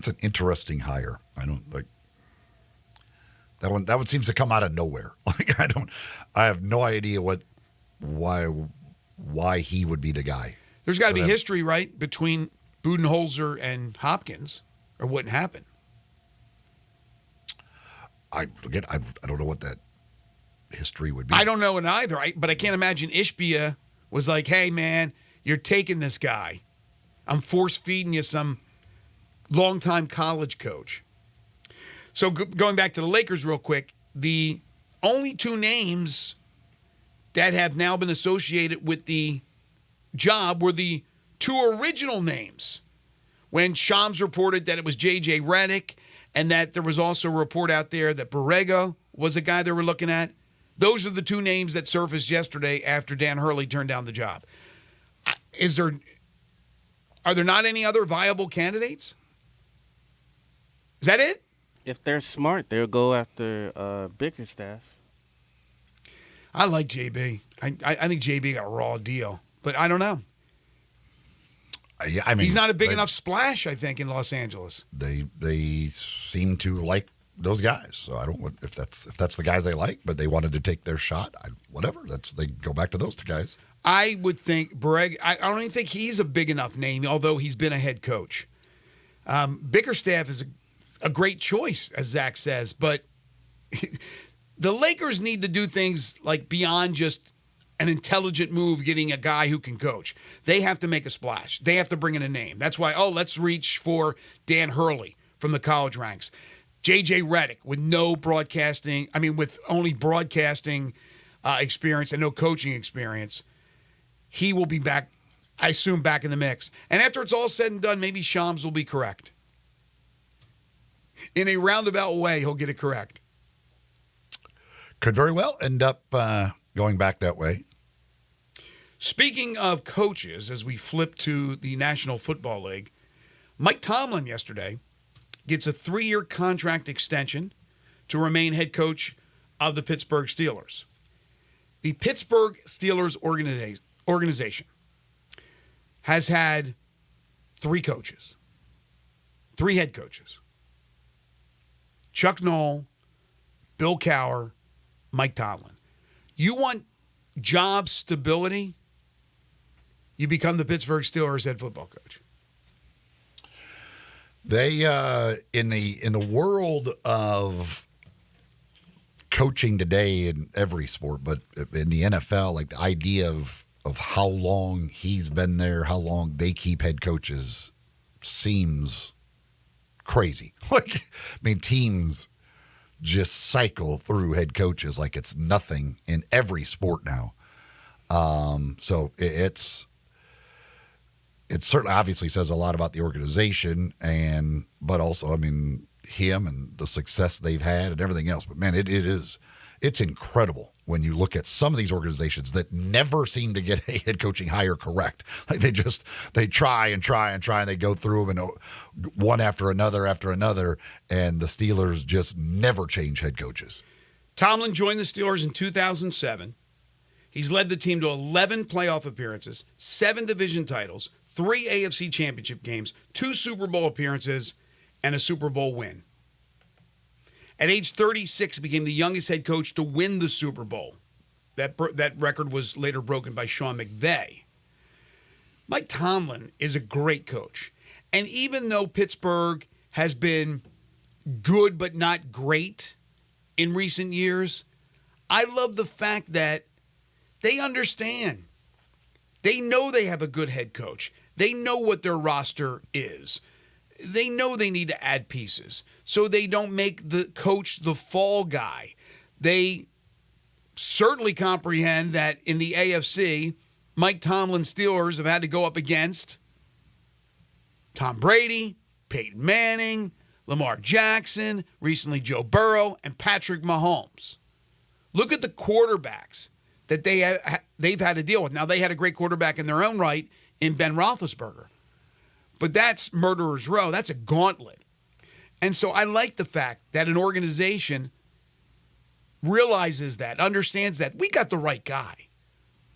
Speaker 7: an interesting hire. I don't like that one. That one seems to come out of nowhere. Like I have no idea why he would be the guy.
Speaker 6: There's got to be history, right, between Budenholzer and Hopkins, or wouldn't happen.
Speaker 7: I don't know what that history would be.
Speaker 6: I don't know it either, but I can't imagine Ishbia was like, hey, man, you're taking this guy. I'm force-feeding you some longtime college coach. So going back to the Lakers real quick, the only 2 names that have now been associated with the job were the 2 original names. When Shams reported that it was J.J. Redick and that there was also a report out there that Borrego was a guy they were looking at, those are the 2 names that surfaced yesterday after Dan Hurley turned down the job. Are there not any other viable candidates? Is that it?
Speaker 12: If they're smart, they'll go after Bickerstaff.
Speaker 6: I like JB. I think JB got a raw deal, but I don't know.
Speaker 7: Yeah, I mean,
Speaker 6: he's not a big enough splash, I think, in Los Angeles.
Speaker 7: They seem to like those guys, so I don't know if that's the guys they like, but they wanted to take their shot. Whatever, they go back to those 2 guys.
Speaker 6: I would think Borrego. I don't even think he's a big enough name, although he's been a head coach. Bickerstaff is a great choice, as Zach says, but the Lakers need to do things like beyond just an intelligent move, getting a guy who can coach. They have to make a splash. They have to bring in a name. That's why, let's reach for Dan Hurley from the college ranks. J.J. Redick with with only broadcasting experience and no coaching experience. He will be back, I assume, back in the mix. And after it's all said and done, maybe Shams will be correct. In a roundabout way, he'll get it correct.
Speaker 7: Could very well end up going back that way.
Speaker 6: Speaking of coaches, as we flip to the National Football League, Mike Tomlin yesterday gets a 3-year contract extension to remain head coach of the Pittsburgh Steelers. The Pittsburgh Steelers organization has had 3 coaches, 3 head coaches. Chuck Noll, Bill Cowher, Mike Tomlin. You want job stability, you become the Pittsburgh Steelers head football coach.
Speaker 7: They in the world of coaching today in every sport, but in the NFL, like the idea of how long he's been there, how long they keep head coaches seems crazy. Teams just cycle through head coaches like it's nothing in every sport now. So it certainly obviously says a lot about the organization, but also, him and the success they've had and everything else. But man, it is it's incredible when you look at some of these organizations that never seem to get a head coaching hire correct. Like they try and try and try, and they go through them and one after another, and the Steelers just never change head coaches.
Speaker 6: Tomlin joined the Steelers in 2007. He's led the team to 11 playoff appearances, 7 division titles, 3 AFC championship games, 2 Super Bowl appearances, and a Super Bowl win. At age 36, he became the youngest head coach to win the Super Bowl. That record was later broken by Sean McVay. Mike Tomlin is a great coach. And even though Pittsburgh has been good but not great in recent years, I love the fact that they understand. They know they have a good head coach. They know what their roster is. They know they need to add pieces, so they don't make the coach the fall guy. They certainly comprehend that in the AFC, Mike Tomlin's Steelers have had to go up against Tom Brady, Peyton Manning, Lamar Jackson, recently Joe Burrow, and Patrick Mahomes. Look at the quarterbacks that they've had to deal with. Now, they had a great quarterback in their own right in Ben Roethlisberger. But that's murderer's row. That's a gauntlet. And so I like the fact that an organization realizes that, understands that we got the right guy.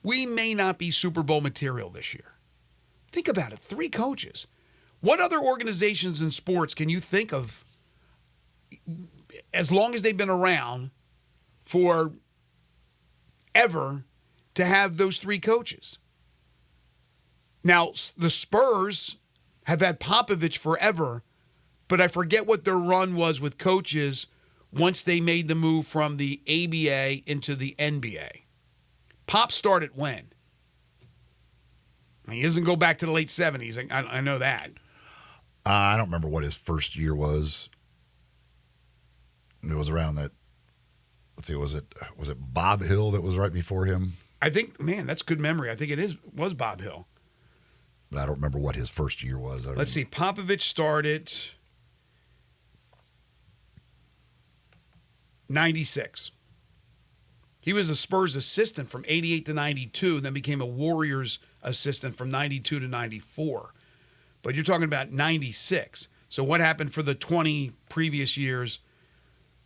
Speaker 6: We may not be Super Bowl material this year. Think about it, 3 coaches. What other organizations in sports can you think of, as long as they've been around for ever, to have those 3 coaches? Now, the Spurs have had Popovich forever, but I forget what their run was with coaches once they made the move from the ABA into the NBA. Pop started when? I mean, he doesn't go back to the late 70s. I know that.
Speaker 7: I don't remember what his first year was. It was around that. Let's see, was it Bob Hill that was right before him?
Speaker 6: I think, man, that's good memory. I think was Bob Hill.
Speaker 7: But I don't remember what his first year was.
Speaker 6: Let's see. Popovich started 96. He was a Spurs assistant from 88 to 92, then became a Warriors assistant from 92 to 94. But you're talking about 96. So what happened for the 20 previous years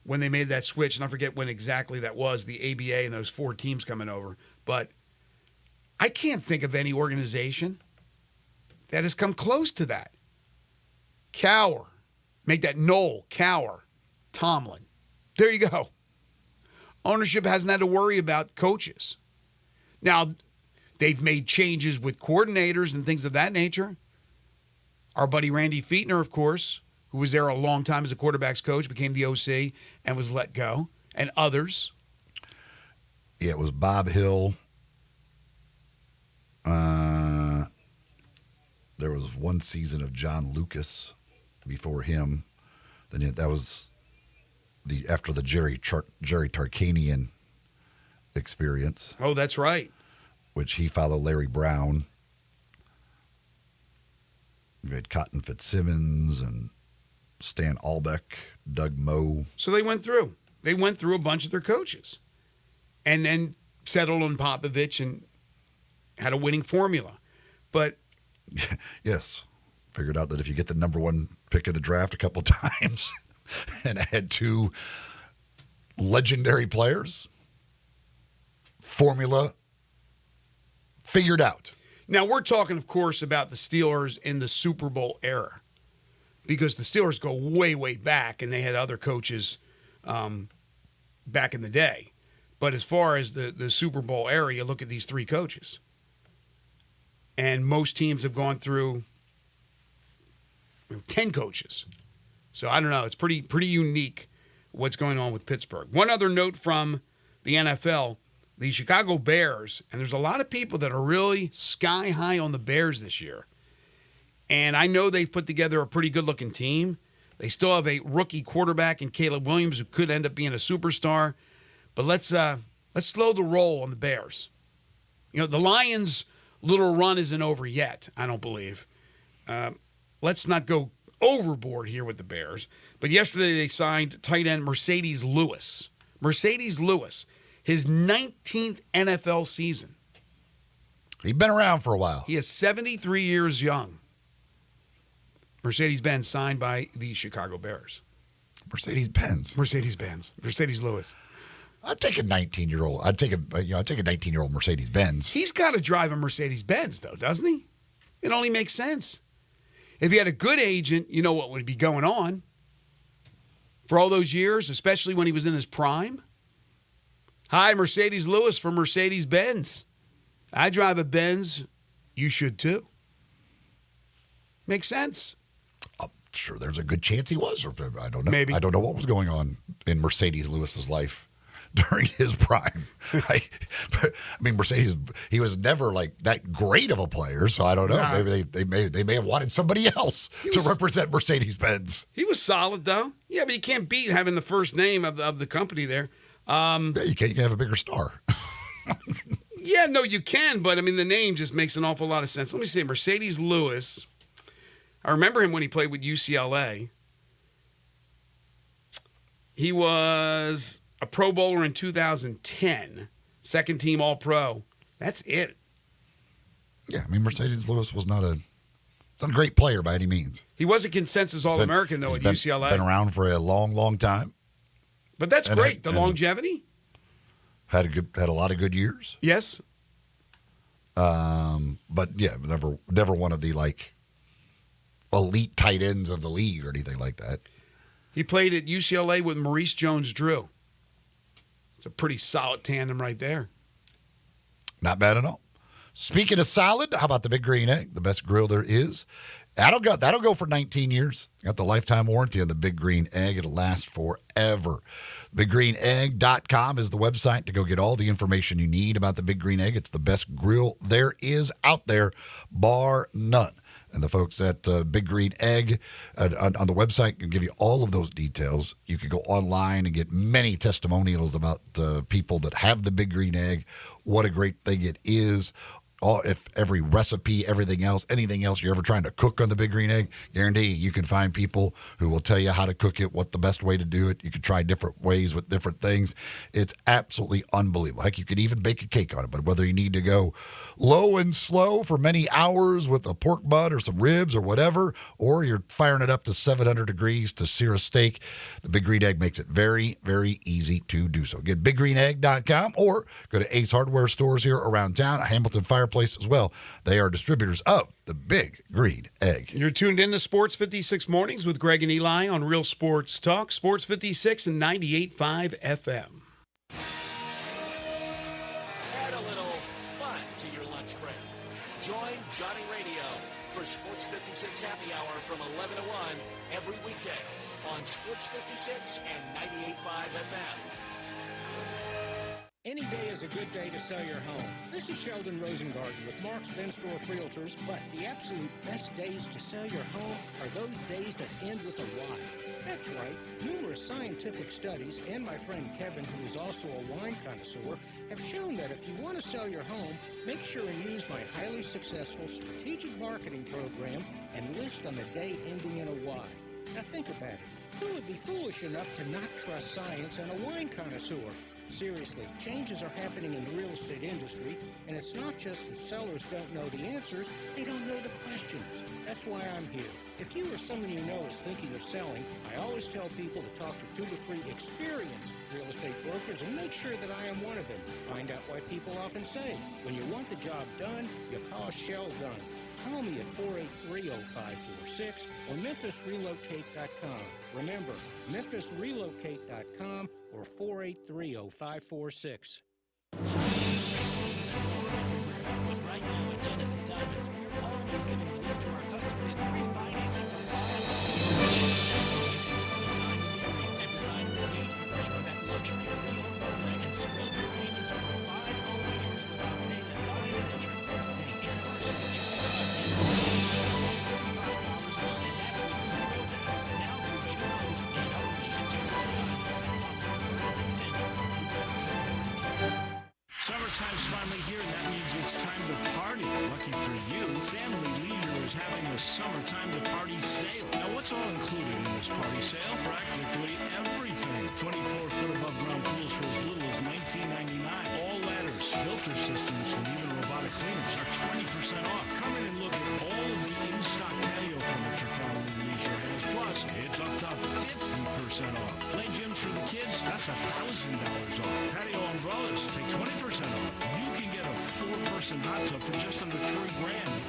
Speaker 6: when they made that switch? And I forget when exactly that was, the ABA and those 4 teams coming over. But I can't think of any organization that has come close to that. Cowher. Make that Knoll, Cowher, Tomlin. There you go. Ownership hasn't had to worry about coaches. Now, they've made changes with coordinators and things of that nature. Our buddy Randy Fichtner, of course, who was there a long time as a quarterback's coach, became the OC and was let go, and others.
Speaker 7: Yeah, it was Bob Hill. There was one season of John Lucas before him. Then that was after the Jerry Tarkanian experience.
Speaker 6: Oh, that's right.
Speaker 7: Which he followed Larry Brown. You had Cotton Fitzsimmons and Stan Albeck, Doug Moe.
Speaker 6: So they went through. They went through a bunch of their coaches and then settled on Popovich and had a winning formula. But
Speaker 7: yes, figured out that if you get the number 1 pick of the draft a couple times and had 2 legendary players, formula figured out.
Speaker 6: Now, we're talking, of course, about the Steelers in the Super Bowl era, because the Steelers go way, way back, and they had other coaches back in the day. But as far as the Super Bowl era, you look at these 3 coaches. And most teams have gone through 10 coaches. So I don't know. It's pretty unique what's going on with Pittsburgh. One other note from the NFL, the Chicago Bears, and there's a lot of people that are really sky high on the Bears this year. And I know they've put together a pretty good-looking team. They still have a rookie quarterback in Caleb Williams who could end up being a superstar. But let's slow the roll on the Bears. You know, the Lions' little run isn't over yet, I don't believe. Let's not go overboard here with the Bears. But yesterday they signed tight end Mercedes Lewis. Mercedes Lewis, his 19th NFL season.
Speaker 7: He's been around for a while.
Speaker 6: He is 73 years young. Mercedes-Benz signed by the Chicago Bears.
Speaker 7: Mercedes-Benz.
Speaker 6: Mercedes Lewis.
Speaker 7: I'd take a 19-year-old. I'd take a 19-year-old Mercedes-Benz.
Speaker 6: He's got to drive a Mercedes-Benz, though, doesn't he? It only makes sense. If he had a good agent, you know what would be going on for all those years, especially when he was in his prime. Hi, Mercedes Lewis from Mercedes-Benz. I drive a Benz. You should too. Makes sense.
Speaker 7: I'm sure there's a good chance he was. Or I don't know.
Speaker 6: Maybe.
Speaker 7: I don't know what was going on in Mercedes Lewis's life during his prime. Right? But, I mean, Mercedes, he was never like that great of a player, so I don't know.
Speaker 6: Nah.
Speaker 7: Maybe they may have wanted somebody else to represent Mercedes-Benz.
Speaker 6: He was solid, though. Yeah, but you can't beat having the first name of the company there.
Speaker 7: Yeah, you can have a bigger star.
Speaker 6: Yeah, no, you can, but I mean, the name just makes an awful lot of sense. Let me see, Mercedes Lewis. I remember him when he played with UCLA. He was a Pro Bowler in 2010, second team All-Pro. That's it.
Speaker 7: Yeah, I mean, Mercedes Lewis was not a great player by any means.
Speaker 6: He was a consensus All-American, though, at UCLA.
Speaker 7: Been around for a long, long time.
Speaker 6: But that's great, the longevity.
Speaker 7: Had a lot of good years.
Speaker 6: Yes.
Speaker 7: But yeah, never one of the like elite tight ends of the league or anything like that.
Speaker 6: He played at UCLA with Maurice Jones-Drew. It's a pretty solid tandem right there.
Speaker 7: Not bad at all. Speaking of solid, how about the Big Green Egg, the best grill there is? That'll go for 19 years. Got the lifetime warranty on the Big Green Egg. It'll last forever. BigGreenEgg.com is the website to go get all the information you need about the Big Green Egg. It's the best grill there is out there, bar none. And the folks at Big Green Egg on the website can give you all of those details. You can go online and get many testimonials about people that have the Big Green Egg, what a great thing it is. If every recipe, everything else, anything else you're ever trying to cook on the Big Green Egg, guarantee you can find people who will tell you how to cook it, what the best way to do it. You can try different ways with different things. It's absolutely unbelievable. Heck, you could even bake a cake on it. But whether you need to go low and slow for many hours with a pork butt or some ribs or whatever, or you're firing it up to 700 degrees to sear a steak, the Big Green Egg makes it very, very easy to do so. Get BigGreenEgg.com or go to Ace Hardware stores here around town, Hamilton Fireplace as well. They are distributors of the Big Green Egg.
Speaker 6: You're tuned in to Sports 56 Mornings with Greg and Eli on Real Sports Talk, Sports 56 and 98.5 FM.
Speaker 5: Add a little fun to your lunch break. Join Johnny Radio for Sports 56 Happy Hour from 11 to 1 every weekday on Sports 56 and 98.5 FM.
Speaker 13: Any day is a good day to sell your home. This is Sheldon Rosengarten with Mark's Ben Store Realtors, but the absolute best days to sell your home are those days that end with a Y. That's right. Numerous scientific studies and my friend Kevin, who is also a wine connoisseur, have shown that if you want to sell your home, make sure and use my highly successful strategic marketing program and list on the day ending in a Y. Now think about it. Who would be foolish enough to not trust science and a wine connoisseur? Seriously, changes are happening in the real estate industry, and it's not just that sellers don't know the answers, they don't know the questions. That's why I'm here. If you or someone you know is thinking of selling, I always tell people to talk to 2 to 3 experienced real estate brokers and make sure that I am one of them. Find out why people often say, when you want the job done, you call Sheldon. Call me at 483-0546 or MemphisRelocate.com. Remember, MemphisRelocate.com or 483-0546.
Speaker 14: Right now at Genesis Diamonds, we're always giving relief to our customers with free financing or diamond earrings and designer engagement ring with that luxury pre-owned Rolex and spread your payments over 5 whole years without paying a dime in interest. It's dangerous. Just because $45 off, and that's with zero down. Now for June only and only at Genesis Diamonds.
Speaker 15: Summertime's finally here, and that means it's time to party. Lucky for you, Family Leisure is
Speaker 14: a summertime to party sale. Now, what's all included in this party sale? Practically everything. 24-foot above ground pools for as little as $19.99. All ladders, filter systems, and even robotic cleaners are 20% off. Come in and look at all of the in-stock patio furniture Family Leisure has. Plus, it's up to 50% off. Play gyms for the kids, that's $1,000 off. Patio umbrellas, take 20% off. You can get a 4-person hot tub for just under $3,000.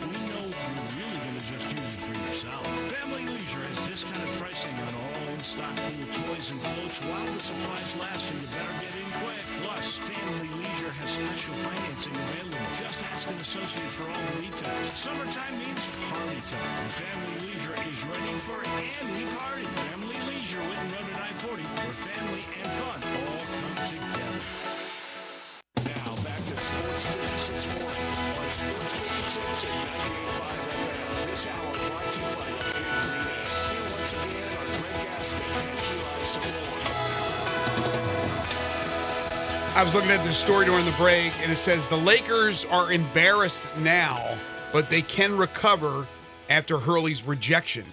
Speaker 14: We know you're really going to just use it for yourself. Family Leisure has discounted pricing on all in-stock pool toys and floats while the supplies last, so you better get in quick. Plus, Family Leisure has special financing available. Just ask an associate for all the details. Summertime means party time, and Family Leisure is ready for any party. Family Leisure, Whitten Road at I-40, where family and fun all come together. Now, back to Sports 56 Mornings on Sports 56 and 98.5 FM. This hour brought to you by the Big Green Egg. Here once again are Greg Gaston and Eli Savoy.
Speaker 6: I was looking at this story during the break, and it says the Lakers are embarrassed now, but they can recover after Hurley's rejection.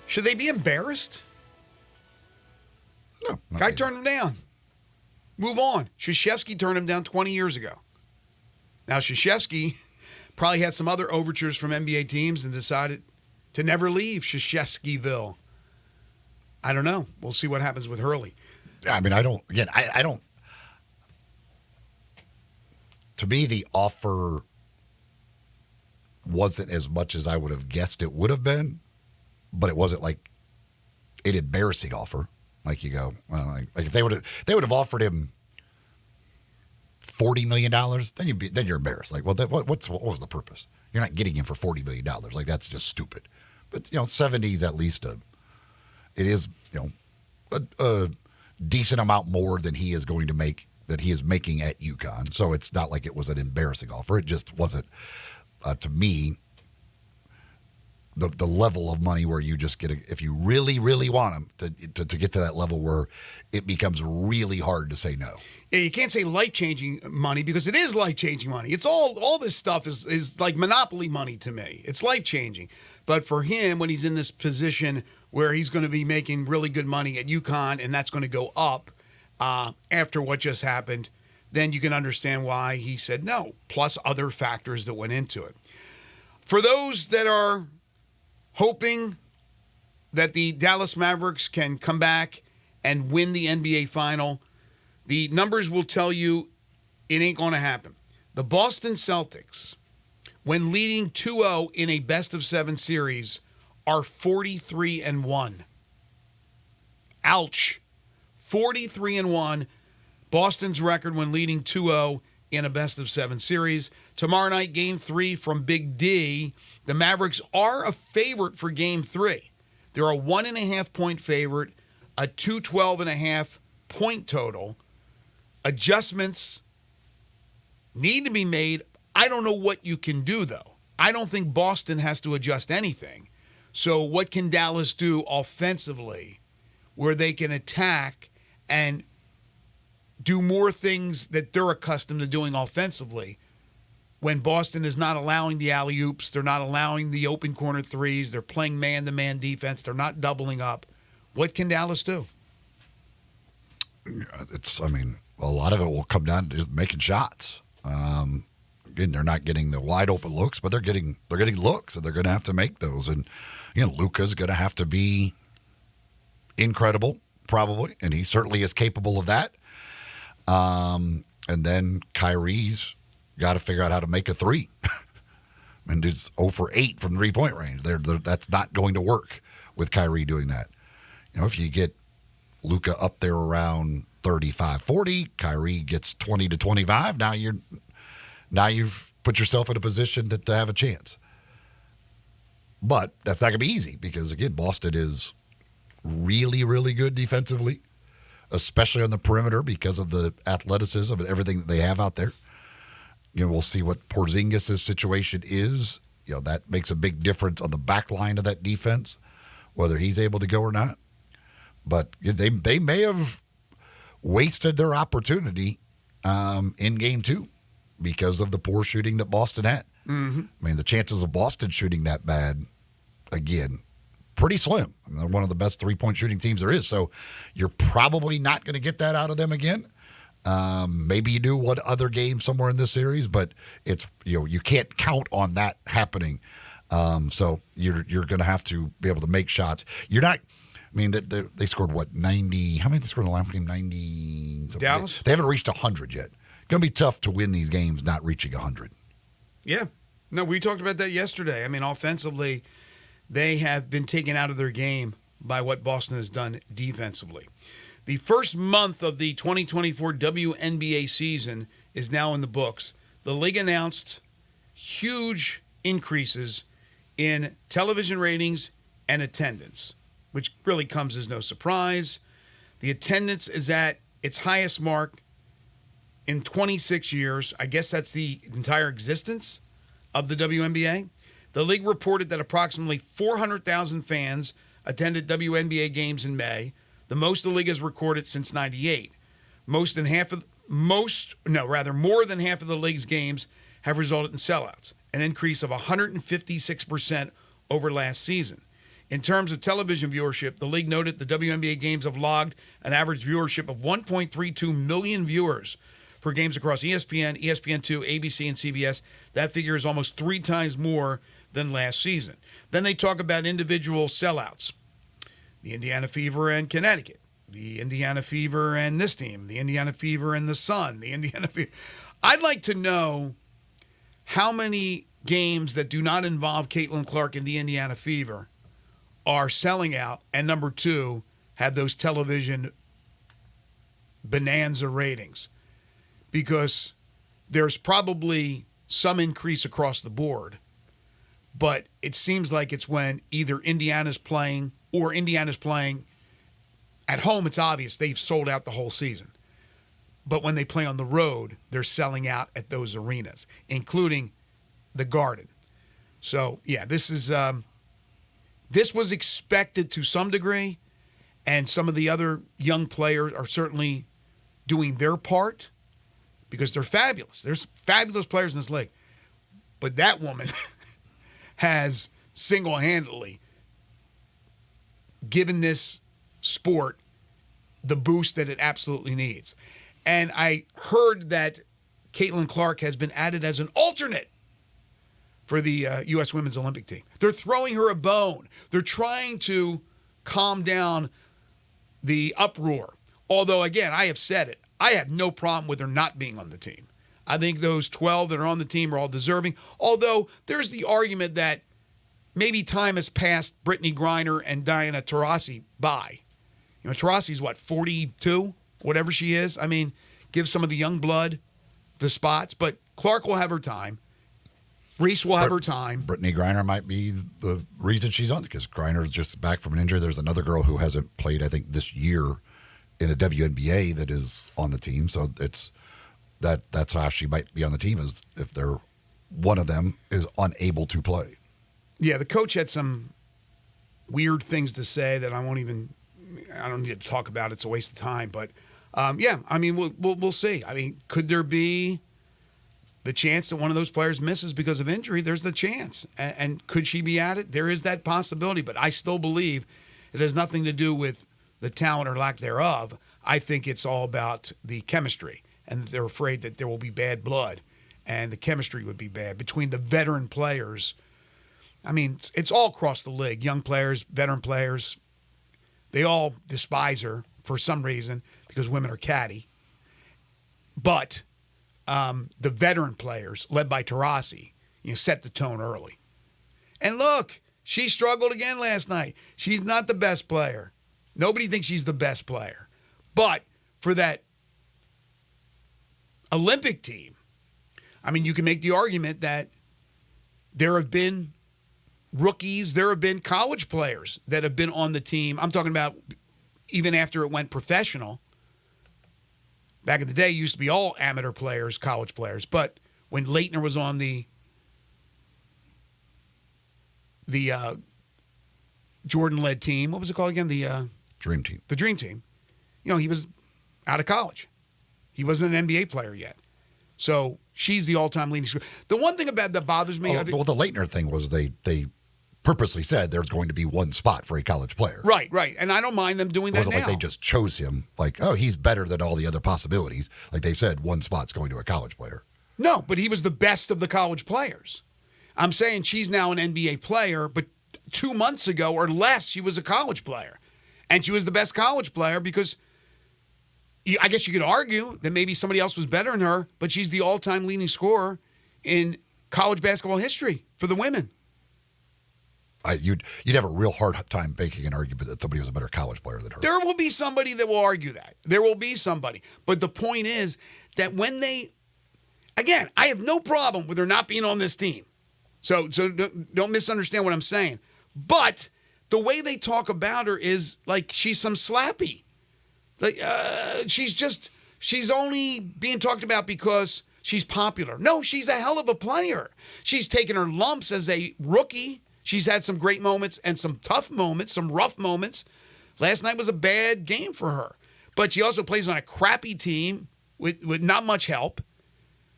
Speaker 6: Should they be embarrassed?
Speaker 7: No.
Speaker 6: Guy turned him down. Move on. Krzyzewski turned him down 20 years ago. Now, Krzyzewski probably had some other overtures from NBA teams and decided to never leave Krzyzewskiville. I don't know. We'll see what happens with Hurley.
Speaker 7: I mean, I don't. To me, the offer wasn't as much as I would have guessed it would have been, but it wasn't like an embarrassing offer. Like you go, well, like if they would have offered him $40 million, then you're embarrassed. Like, well, what was the purpose? You're not getting him for $40 million. Like, that's just stupid. But 70 is at least it is a decent amount more than he is going to make, that he is making at UConn. So it's not like it was an embarrassing offer. It just wasn't, to me, the level of money where you just get if you really, really want him to get to that level where it becomes really hard to say no.
Speaker 6: Yeah, you can't say life-changing money because it is life-changing money. It's all this stuff is like monopoly money to me. It's life-changing. But for him, when he's in this position where he's going to be making really good money at UConn and that's going to go up after what just happened, then you can understand why he said no, plus other factors that went into it. For those that are hoping that the Dallas Mavericks can come back and win the NBA final, the numbers will tell you it ain't going to happen. The Boston Celtics, when leading 2-0 in a best-of-7 series, are 43-1. Ouch. 43-1. Boston's record when leading 2-0 in a best-of-7 series. Tomorrow night, Game 3 from Big D. The Mavericks are a favorite for Game 3. They're a 1.5-point favorite, a 212.5 point total. Adjustments need to be made. I don't know what you can do, though. I don't think Boston has to adjust anything. So what can Dallas do offensively where they can attack and do more things that they're accustomed to doing offensively when Boston is not allowing the alley-oops, they're not allowing the open corner threes, they're playing man-to-man defense, they're not doubling up. What can Dallas do?
Speaker 7: A lot of it will come down to just making shots. Again, they're not getting the wide open looks, but they're getting looks, and they're going to have to make those. And Luka's going to have to be incredible, probably, and he certainly is capable of that. And then Kyrie's got to figure out how to make a three. And it's 0 for 8 from 3-point range. That's not going to work with Kyrie doing that. If you get Luka up there around 35, 40, Kyrie gets 20 to 25. Now you've put yourself in a position to have a chance. But that's not going to be easy because, again, Boston is really, really good defensively, especially on the perimeter because of the athleticism and everything that they have out there. We'll see what Porzingis' situation is. That makes a big difference on the back line of that defense, whether he's able to go or not. But they may have wasted their opportunity in Game 2 because of the poor shooting that Boston had. Mm-hmm. The chances of Boston shooting that bad again, pretty slim. I mean, they're one of the best three-point shooting teams there is, so you're probably not going to get that out of them again. Maybe you do one other game somewhere in this series, but it's you can't count on that happening. So you're going to have to be able to make shots. You're not. I mean, they scored what 90? How many did they score in the last game? 90.
Speaker 6: Dallas.
Speaker 7: They haven't reached 100 yet. Going to be tough to win these games not reaching 100.
Speaker 6: Yeah. No, we talked about that yesterday. I mean, offensively, they have been taken out of their game by what Boston has done defensively. The first month of the 2024 WNBA season is now in the books. The league announced huge increases in television ratings and attendance, which really comes as no surprise. The attendance is at its highest mark in 26 years. I guess that's the entire existence of the WNBA. The league reported that approximately 400,000 fans attended WNBA games in May, the most the league has recorded since '98. More than half of the league's games have resulted in sellouts, an increase of 156% over last season. In terms of television viewership, the league noted the WNBA games have logged an average viewership of 1.32 million viewers for games across ESPN, ESPN2, ABC, and CBS. That figure is almost 3 times more than last season. Then they talk about individual sellouts. The Indiana Fever and Connecticut, the Indiana Fever and this team, the Indiana Fever and the Sun, the Indiana Fever. I'd like to know how many games that do not involve Caitlin Clark and the Indiana Fever are selling out, and number 2, have those television bonanza ratings. Because there's probably some increase across the board, but it seems like it's when either Indiana's playing or Indiana's playing at home. It's obvious they've sold out the whole season. But when they play on the road, they're selling out at those arenas, including the Garden. So, yeah, this was expected to some degree, and some of the other young players are certainly doing their part because they're fabulous. There's fabulous players in this league. But that woman has single-handedly given this sport the boost that it absolutely needs. And I heard that Caitlin Clark has been added as an alternate for the U.S. Women's Olympic team. They're throwing her a bone. They're trying to calm down the uproar. Although, again, I have said it. I have no problem with her not being on the team. I think those 12 that are on the team are all deserving. Although there's the argument that maybe time has passed Brittany Griner and Diana Taurasi by. Taurasi's, 42? Whatever she is. I mean, give some of the young blood the spots. But Clark will have her time. Reese will have her time.
Speaker 7: Brittany Griner might be the reason she's on, because Griner's just back from an injury. There's another girl who hasn't played, I think, this year in the WNBA that is on the team. So that's how she might be on the team, is if one of them is unable to play.
Speaker 6: Yeah, the coach had some weird things to say that I don't need to talk about. It's a waste of time. But, we'll see. I mean, could there be the chance that one of those players misses because of injury? There's the chance. And could she be added? There is that possibility. But I still believe it has nothing to do with the talent or lack thereof. I think it's all about the chemistry. And they're afraid that there will be bad blood. And the chemistry would be bad between the veteran players. I mean, it's all across the league. Young players, veteran players, they all despise her for some reason because women are catty. But the veteran players, led by Taurasi, set the tone early. And look, she struggled again last night. She's not the best player. Nobody thinks she's the best player. But for that Olympic team, I mean, you can make the argument that there have been rookies, there have been college players that have been on the team. I'm talking about even after it went professional. Back in the day, it used to be all amateur players, college players. But when Leitner was on the Jordan-led team, what was it called again? The
Speaker 7: Dream Team.
Speaker 6: The Dream Team. He was out of college. He wasn't an NBA player yet. So she's the all-time leading scorer. The one thing about that bothers me...
Speaker 7: the Leitner thing was they purposely said there's going to be one spot for a college player.
Speaker 6: Right. And I don't mind them doing
Speaker 7: It
Speaker 6: that
Speaker 7: wasn't
Speaker 6: now.
Speaker 7: like they just chose him, like, oh, he's better than all the other possibilities. Like they said, one spot's going to a college player.
Speaker 6: No, but he was the best of the college players. I'm saying she's now an NBA player, but 2 months ago or less, she was a college player. And she was the best college player because I guess you could argue that maybe somebody else was better than her, but she's the all-time leading scorer in college basketball history for the women.
Speaker 7: You'd have a real hard time making an argument that somebody was a better college player than her.
Speaker 6: There will be somebody that will argue that. There will be somebody. But the point is that when they, again, I have no problem with her not being on this team. So don't misunderstand what I'm saying. But the way they talk about her is like she's some slappy. Like she's only being talked about because she's popular. No, she's a hell of a player. She's taken her lumps as a rookie. She's had some great moments and some tough moments, some rough moments. Last night was a bad game for her. But she also plays on a crappy team with not much help.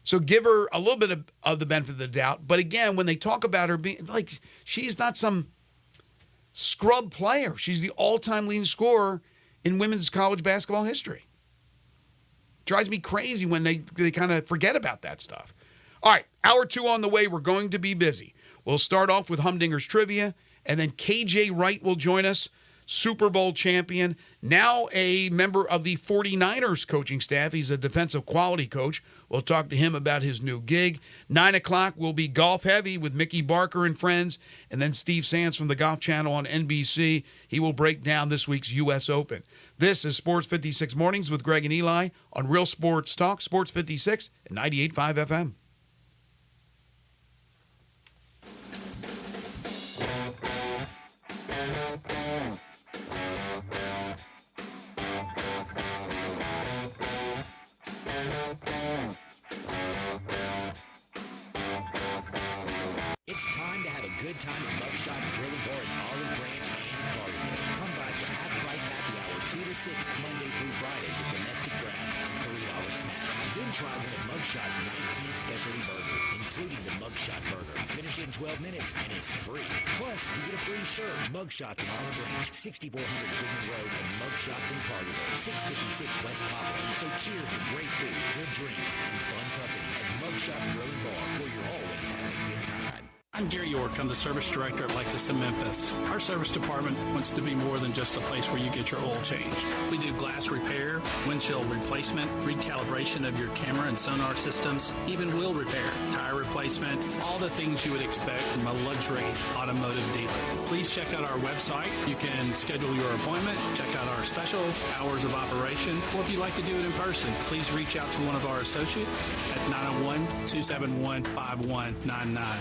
Speaker 6: So give her a little bit of the benefit of the doubt. But again, when they talk about her being like, she's not some scrub player. She's the all-time leading scorer in women's college basketball history. Drives me crazy when they kind of forget about that stuff. All right, hour 2 on the way. We're going to be busy. We'll start off with Humdinger's Trivia, and then KJ Wright will join us, Super Bowl champion, now a member of the 49ers coaching staff. He's a defensive quality coach. We'll talk to him about his new gig. 9 o'clock will be Golf Heavy with Mickey Barker and friends, and then Steve Sands from the Golf Channel on NBC. He will break down this week's U.S. Open. This is Sports 56 Mornings with Greg and Eli on Real Sports Talk, Sports 56 and 98.5 FM.
Speaker 14: It's time to have a good time at Mugshots Grill and Bar in Olive Branch and Carterville. Come by for half-price happy hour 2 to 6 Monday through Friday with domestic drafts and $3 snacks. Then try one of Mugshots 19 specialty burgers, including the Mugshot Burger. Finish it in 12 minutes and it's free. Plus, you get a free shirt. Mugshots in Olive Branch, 6400 Goodman Road, and Mugshots in Carterville, 656 West Poplar. So cheers to great food, good drinks, and fun company at Mugshots Grill and Bar, where you're always having a good time.
Speaker 15: I'm Gary York. I'm the service director at Lexus in Memphis. Our service department wants to be more than just a place where you get your oil changed. We do glass repair, windshield replacement, recalibration of your camera and sonar systems, even wheel repair, tire replacement, all the things you would expect from a luxury automotive dealer. Please check out our website. You can schedule your appointment, check out our specials, hours of operation, or if you'd like to do it in person, please reach out to one of our associates at 901-271-5199.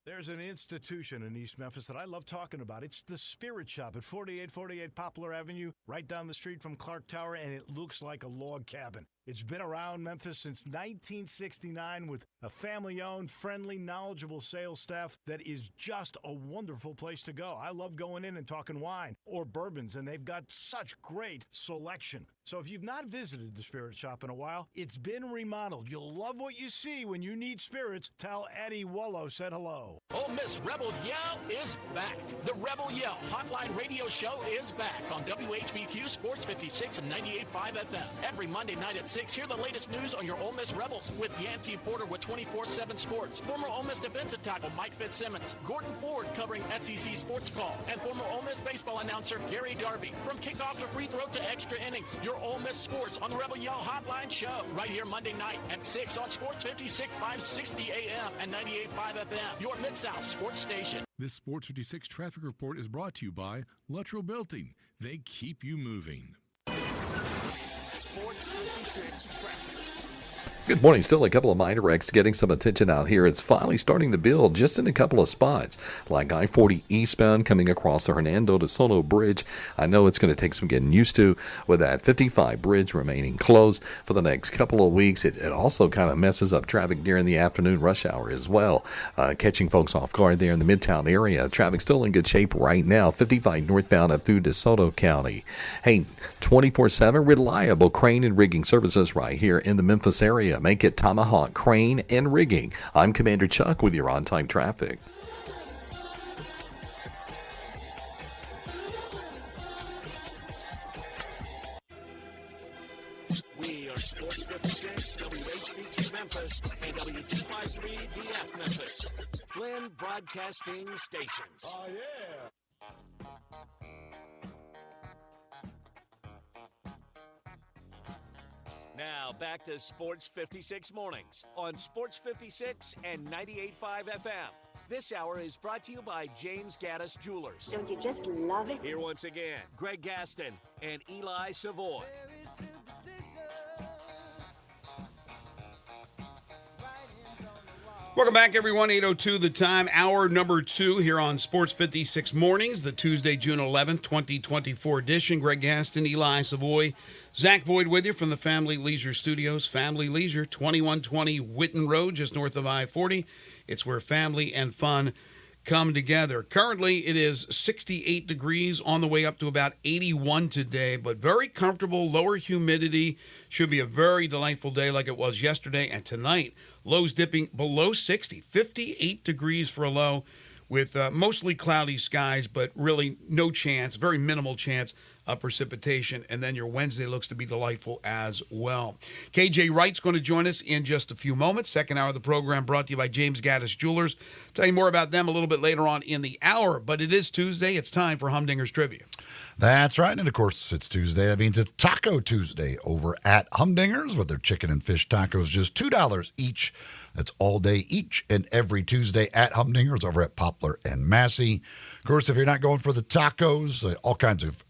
Speaker 5: There's an institution in East Memphis that I love talking about. It's the Spirit Shop at 4848 Poplar Avenue, right down the street from Clark Tower, and it looks like a log cabin. It's been around Memphis since 1969 with a family-owned, friendly, knowledgeable sales staff that is just a wonderful place to go. I love going in and talking wine or bourbons, and they've got such great selection. So if you've not visited the Spirit Shop in a while, it's been remodeled. You'll love what you see when you need spirits. Tell Eddie Wallow said hello.
Speaker 10: Ole Miss Rebel Yell is back. The Rebel Yell Hotline Radio Show is back on WHBQ Sports 56 and 98.5 FM. Every Monday night at 6, hear the latest news on your Ole Miss Rebels with Yancey Porter with 24/7 Sports, former Ole Miss defensive tackle Mike Fitzsimmons, Gordon Ford covering SEC Sports Call, and former Ole Miss baseball announcer Gary Darby. From kickoff to free throw to extra innings, your Ole Miss Sports on the Rebel Yell Hotline Show, right here Monday night at 6 on Sports 56, 560 AM and 98.5 FM, your Mid-South Sports Station.
Speaker 16: This Sports 56 traffic report is brought to you by Luttrell Belting. They keep you moving.
Speaker 5: Sports 56 traffic.
Speaker 11: Good morning. Still a couple of minor wrecks getting some attention out here. It's finally starting to build just in a couple of spots, like I-40 eastbound coming across the Hernando de Soto Bridge. I know it's going to take some getting used to with that 55 bridge remaining closed for the next couple of weeks. It also kind of messes up traffic during the afternoon rush hour as well, catching folks off guard there in the Midtown area. Traffic still in good shape right now, 55 northbound up through DeSoto County. Hey, 24/7 reliable crane and rigging services right here in the Memphis area. Make it Tomahawk Crane and Rigging. I'm Commander Chuck with your on-time traffic.
Speaker 5: W253DF Memphis. Flynn Broadcasting Stations. Oh, yeah. Now back to Sports 56 Mornings on Sports 56 and 98.5 FM. This hour is brought to you by James Gaddis Jewelers.
Speaker 17: Don't you just love it?
Speaker 5: Here once again, Greg Gaston and Eli Savoy.
Speaker 6: Welcome back, everyone. 8:02 the time, hour number 2 here on Sports 56 Mornings, the Tuesday, June 11th, 2024 edition. Greg Gaston, Eli Savoy, Zach Boyd with you from the Family Leisure Studios. Family Leisure, 2120 Whitten Road, just north of I-40. It's where family and fun come together. Currently, it is 68 degrees, on the way up to about 81 today, but very comfortable, lower humidity. Should be a very delightful day like it was yesterday. And tonight, lows dipping below 60, 58 degrees for a low, with mostly cloudy skies, but really no chance, very minimal chance of precipitation. And then your Wednesday looks to be delightful as well. KJ Wright's going to join us in just a few moments. Second hour of the program brought to you by James Gaddis Jewelers. Tell you more about them a little bit later on in the hour, but it is Tuesday. It's time for Humdinger's Trivia.
Speaker 7: That's right. And of course, it's Tuesday. That means it's Taco Tuesday over at Humdinger's with their chicken and fish tacos, just $2 each. That's all day, each and every Tuesday at Humdinger's over at Poplar and Massey. Of course, if you're not going for the tacos, all kinds of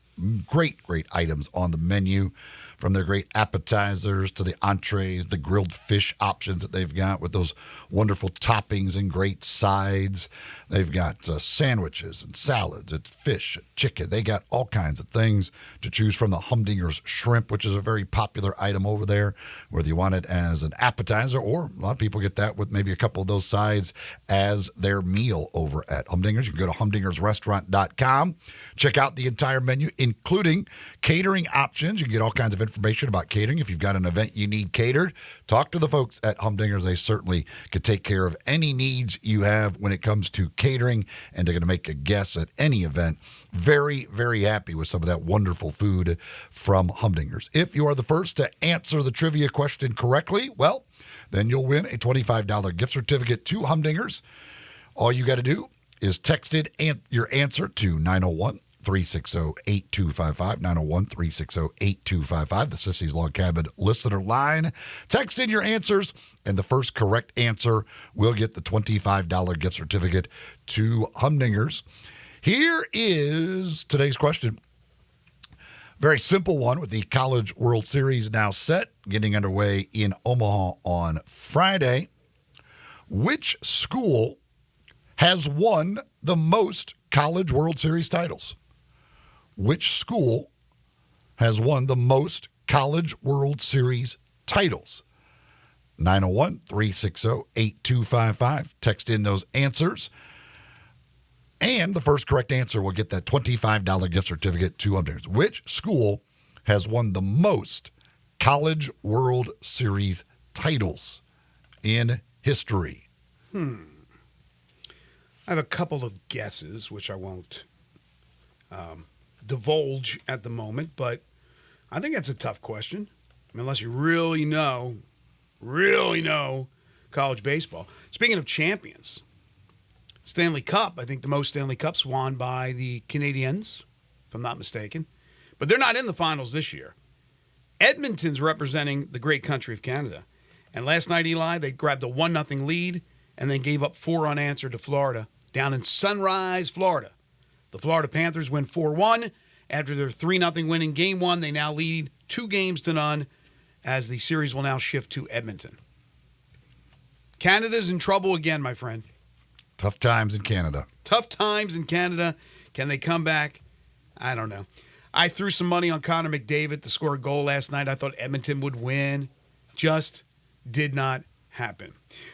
Speaker 7: great items on the menu, from their great appetizers to the entrees, the grilled fish options that they've got with those wonderful toppings and great sides. They've got sandwiches and salads. It's fish, chicken. They got all kinds of things to choose from. The Humdinger's shrimp, which is a very popular item over there, whether you want it as an appetizer or a lot of people get that with maybe a couple of those sides as their meal over at Humdinger's. You can go to humdingersrestaurant.com. Check out the entire menu, including catering options. You can get all kinds of information about catering. If you've got an event you need catered, talk to the folks at Humdinger's. They certainly could take care of any needs you have when it comes to catering, and they're going to make a guess at any event. Very, very happy with some of that wonderful food from Humdinger's. If you are the first to answer the trivia question correctly, well, then you'll win a $25 gift certificate to Humdinger's. All you got to do is text it and your answer to 901-360-8255, 901-360-8255, the Sissy's Log Cabin listener line. Text in your answers, and the first correct answer will get the $25 gift certificate to Humdinger's. Here is today's question. Very simple one with the College World Series now set, getting underway in Omaha on Friday. Which school has won the most College World Series titles? Which school has won the most College World Series titles? 901-360-8255. Text in those answers. And the first correct answer will get that $25 gift certificate to Humdinger's. Which school has won the most College World Series titles in history?
Speaker 6: I have a couple of guesses, which I won't divulge at the moment, but I think that's a tough question. I mean, unless you really know college baseball. Speaking of champions, Stanley Cup, I think the most Stanley Cups won by the Canadiens, if I'm not mistaken. But they're not in the finals this year. Edmonton's representing the great country of Canada. And last night, Eli, they grabbed a 1-0 lead and then gave up 4 unanswered to Florida down in Sunrise, Florida. The Florida Panthers win 4-1. After their 3-0 win in Game 1, they now lead 2-0 as the series will now shift to Edmonton. Canada's in trouble again, my friend.
Speaker 7: Tough times in Canada.
Speaker 6: Tough times in Canada. Can they come back? I don't know. I threw some money on Connor McDavid to score a goal last night. I thought Edmonton would win. Just did not happen.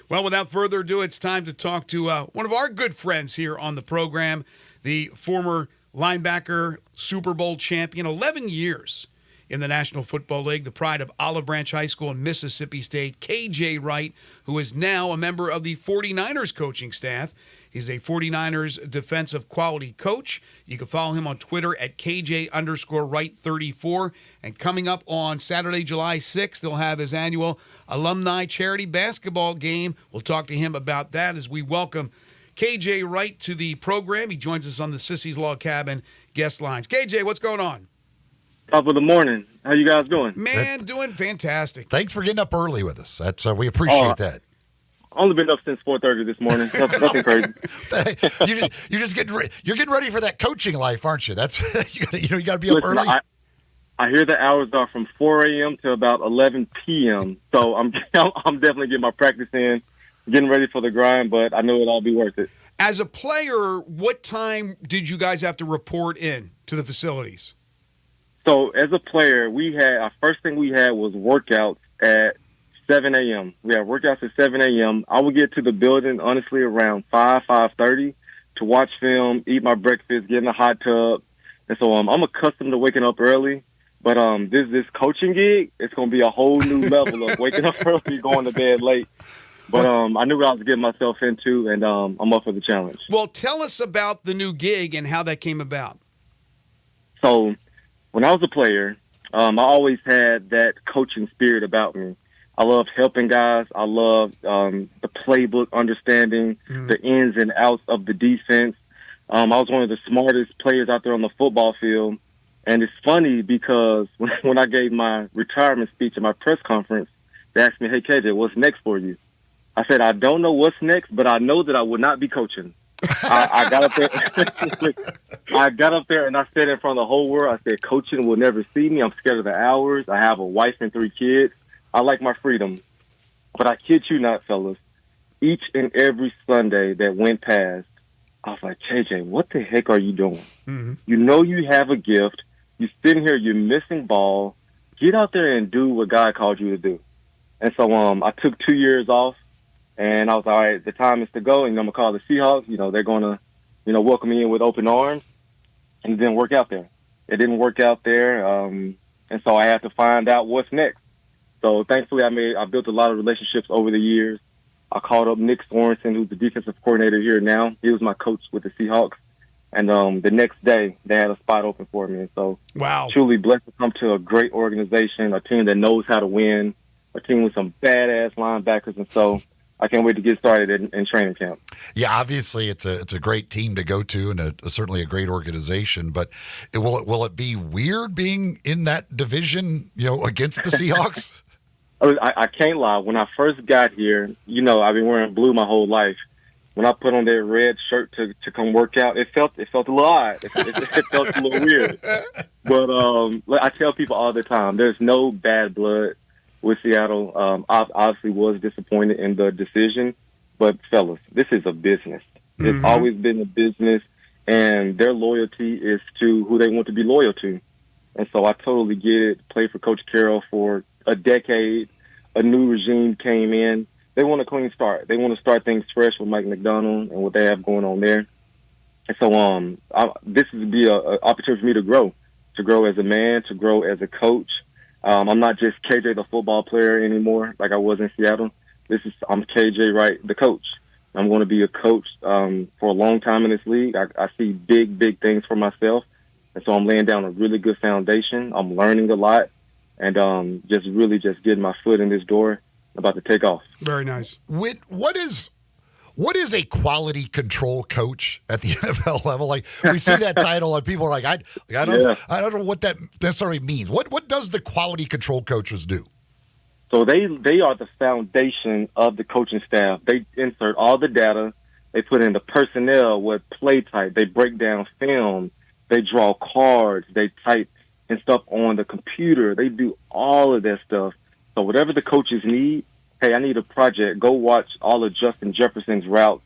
Speaker 6: Well, without further ado, it's time to talk to one of our good friends here on the program, the former linebacker, Super Bowl champion, 11 years in the National Football League, the pride of Olive Branch High School in Mississippi State, KJ Wright, who is now a member of the 49ers coaching staff. He's a 49ers defensive quality coach. You can follow him on Twitter at KJ_Wright34. And coming up on Saturday, July 6th, they'll have his annual alumni charity basketball game. We'll talk to him about that as we welcome KJ Wright to the program. He joins us on the Sissy's Log Cabin guest lines. KJ, what's going on?
Speaker 17: Top of the morning. How you guys doing?
Speaker 6: Man, doing fantastic.
Speaker 7: Thanks for getting up early with us. That's we appreciate that.
Speaker 17: Only been up since 4:30 this morning. Nothing crazy.
Speaker 7: You're just getting ready. You're getting ready for that coaching life, aren't you? That's you got to be up early.
Speaker 17: I hear the hours are from 4 a.m. to about 11 p.m. So I'm definitely getting my practice in, getting ready for the grind. But I know it'll all be worth it.
Speaker 6: As a player, what time did you guys have to report in to the facilities?
Speaker 17: So as a player, our first thing we had was workouts at 7 a.m. We had workouts at 7 a.m. I would get to the building, honestly, around 5:30 to watch film, eat my breakfast, get in a hot tub. And so I'm accustomed to waking up early. But this coaching gig, it's going to be a whole new level of waking up early, going to bed late. But I knew what I was getting myself into, and I'm up for the challenge.
Speaker 6: Well, tell us about the new gig and how that came about.
Speaker 17: So when I was a player, I always had that coaching spirit about me. I loved helping guys. I loved the playbook understanding, the ins and outs of the defense. I was one of the smartest players out there on the football field. And it's funny because when I gave my retirement speech at my press conference, they asked me, "Hey, KJ, what's next for you?" I said, "I don't know what's next, but I know that I would not be coaching." I got up there. I got up there and I said in front of the whole world, I said, "Coaching will never see me. I'm scared of the hours. I have a wife and 3 kids. I like my freedom." But I kid you not, fellas, each and every Sunday that went past, I was like, "KJ, what the heck are you doing?
Speaker 6: Mm-hmm.
Speaker 17: You know you have a gift. You're sitting here, you're missing ball. Get out there and do what God called you to do." And so I took 2 years off, and I was like, all right, the time is to go, and I'm going to call the Seahawks. They're going to, welcome me in with open arms. And it didn't work out there. It didn't work out there, and so I had to find out what's next. So thankfully, I built a lot of relationships over the years. I called up Nick Sorensen, who's the defensive coordinator here now. He was my coach with the Seahawks. And the next day, they had a spot open for me. And so, truly blessed to come to a great organization, a team that knows how to win, a team with some badass linebackers. And so, I can't wait to get started in training camp.
Speaker 7: Yeah, obviously, it's a great team to go to and certainly a great organization. But will it be weird being in that division, against the Seahawks?
Speaker 17: I can't lie. When I first got here, I've been wearing blue my whole life. When I put on that red shirt to come work out, it felt a little odd. It felt a little weird. But I tell people all the time, there's no bad blood with Seattle. I obviously was disappointed in the decision. But, fellas, this is a business. It's always been a business, and their loyalty is to who they want to be loyal to. And so I totally get it. Played for Coach Carroll for a decade. A new regime came in. They want a clean start. They want to start things fresh with Mike McDonald and what they have going on there. And so this would be an opportunity for me to grow as a man, to grow as a coach. I'm not just KJ the football player anymore like I was in Seattle. I'm KJ Wright, the coach. I'm going to be a coach for a long time in this league. I see big things for myself. And so I'm laying down a really good foundation. I'm learning a lot and just getting my foot in this door. About to take off.
Speaker 6: Very nice.
Speaker 7: What is a quality control coach at the NFL level? Like we see that title and people are like, I don't know what that necessarily means. What does the quality control coaches do?
Speaker 17: So they are the foundation of the coaching staff. They insert all the data. They put in the personnel, what play type. They break down film. They draw cards. They type and stuff on the computer. They do all of that stuff. So whatever the coaches need, hey, I need a project. Go watch all of Justin Jefferson's routes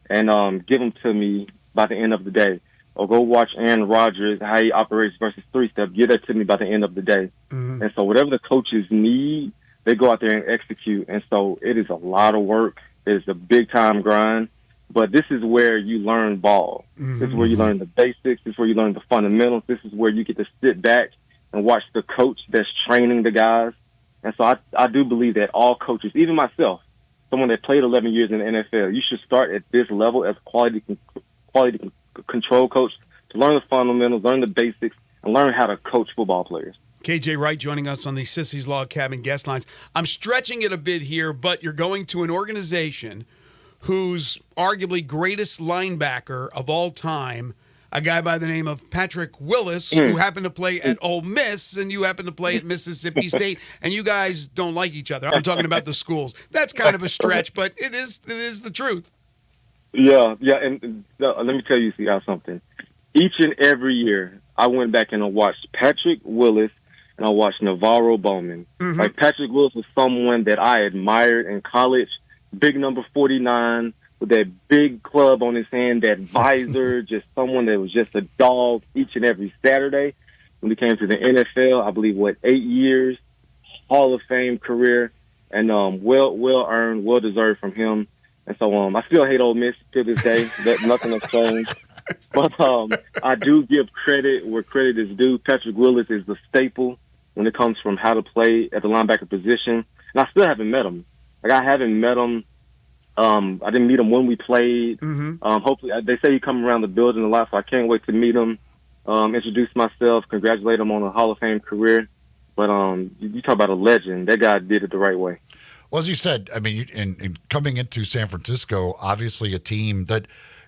Speaker 17: and give them to me by the end of the day. Or go watch Aaron Rodgers, how he operates versus three-step. Give that to me by the end of the day. Mm-hmm. And so whatever the coaches need, they go out there and execute. And so it is a lot of work. It's a big-time grind. But this is where you learn ball. Mm-hmm. This is where you learn the basics. This is where you learn the fundamentals. This is where you get to sit back and watch the coach that's training the guys. And so I do believe that all coaches, even myself, someone that played 11 years in the NFL. You should start at this level as a quality control coach to learn the fundamentals, learn the basics, and learn how to coach football players.
Speaker 6: KJ Wright joining us on the Sissy's Log Cabin guest lines. I'm stretching it a bit here, but you're going to an organization whose arguably greatest linebacker of all time, a guy by the name of Patrick Willis, who happened to play at Ole Miss, and you happen to play at Mississippi State, and you guys don't like each other. I'm talking about the schools. That's kind of a stretch, but it is the truth.
Speaker 17: Yeah, and let me tell you something. Each and every year, I went back and I watched Patrick Willis and I watched Navarro Bowman. Like, Patrick Willis was someone that I admired in college. Big number 49 with that big club on his hand, that visor, just someone that was just a dog each and every Saturday. When he came to the NFL, I believe, 8 years, Hall of Fame career, and well earned, well deserved from him. And so I still hate Ole Miss to this day. That nothing has changed. But I do give credit where credit is due. Patrick Willis is the staple when it comes from how to play at the linebacker position. And I still haven't met him. Like, I haven't met him. I didn't meet him when we played. Hopefully, they say he come around the building a lot, so I can't wait to meet him, introduce myself, congratulate him on a Hall of Fame career. But you talk about a legend. That guy did it the right way.
Speaker 7: Well, as you said, I mean, in coming into San Francisco, obviously a team that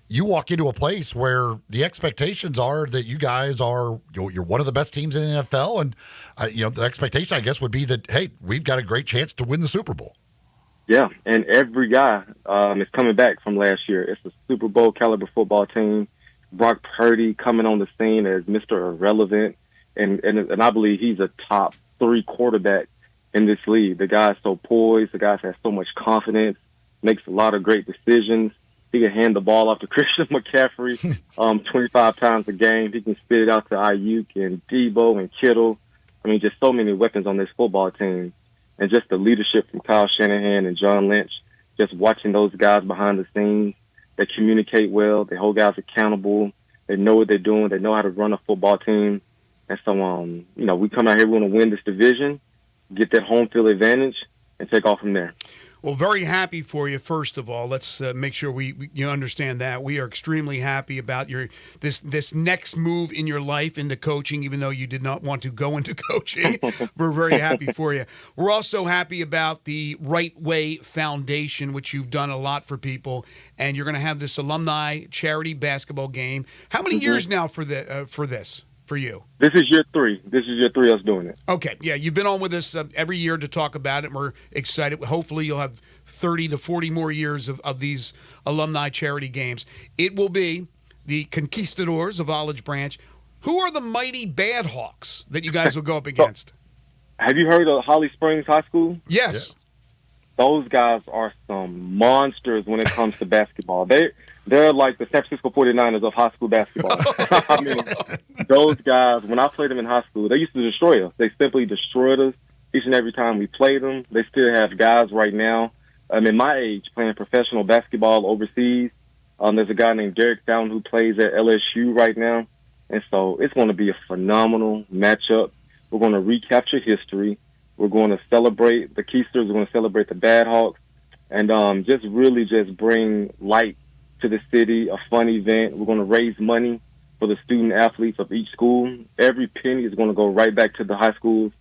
Speaker 7: you walk into a place where the expectations are that you guys are, you're one of the best teams in the NFL. And, the expectation, I guess, would be that, hey, we've got a great chance to win the Super Bowl.
Speaker 17: Yeah, and every guy is coming back from last year. It's a Super Bowl caliber football team. Brock Purdy coming on the scene as Mr. Irrelevant, and I believe he's a top 3 quarterback in this league. The guy's so poised. The guy has so much confidence, makes a lot of great decisions. He can hand the ball off to Christian McCaffrey 25 times a game. He can spit it out to Ayuk and Debo and Kittle. I mean, just so many weapons on this football team. And just the leadership from Kyle Shanahan and John Lynch, just watching those guys behind the scenes. They communicate well. They hold guys accountable. They know what they're doing. They know how to run a football team. And so, we come out here, we want to win this division, get that home field advantage, and take off from there.
Speaker 6: Well, very happy for you, first of all. Let's make sure you understand that. We are extremely happy about this next move in your life into coaching, even though you did not want to go into coaching. We're very happy for you. We're also happy about the Right Way Foundation, which you've done a lot for people, and you're going to have this alumni charity basketball game. How many years now for this? For you?
Speaker 17: This is year 3. This is year 3 us doing it.
Speaker 6: Okay, yeah, you've been on with us every year to talk about it, and we're excited. Hopefully you'll have 30 to 40 more years of these alumni charity games. It will be the Conquistadors of Olive Branch. Who are the mighty Bad Hawks that you guys will go up against?
Speaker 17: Have you heard of Holly Springs High School?
Speaker 6: Yes.
Speaker 17: Yeah. Those guys are some monsters when it comes to basketball. They're like the San Francisco 49ers of high school basketball. I mean, those guys, when I played them in high school, they used to destroy us. They simply destroyed us each and every time we played them. They still have guys right now, in my age, playing professional basketball overseas. There's a guy named Derek Fountain who plays at LSU right now. And so it's going to be a phenomenal matchup. We're going to recapture history. We're going to celebrate the Keisters. We're going to celebrate the Bad Hawks. And just really just bring light to the city, a fun event. We're going to raise money for the student athletes of each school. Every penny is going to go right back to the high schools.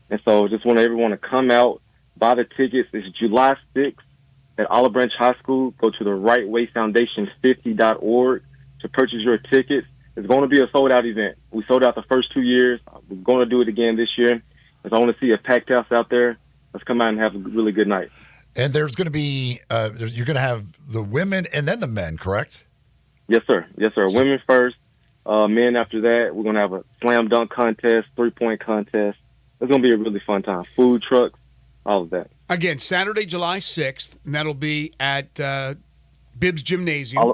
Speaker 17: And so just want everyone to come out, buy the tickets. It's July 6th at Olive Branch High School. Go to the rightwayfoundation50.org to purchase your tickets. It's going to be a sold-out event. We sold out the first 2 years. We're going to do it again this year. Because I want to see a packed house out there. Let's come out and have a really good night.
Speaker 7: And there's going to be, you're going to have the women and then the men, correct?
Speaker 17: Yes, sir. Yes, sir. Women first, men after that. We're going to have a slam dunk contest, 3-point contest. It's going to be a really fun time. Food trucks, all of that.
Speaker 6: Again, Saturday, July 6th, and that'll be at Bibbs Gymnasium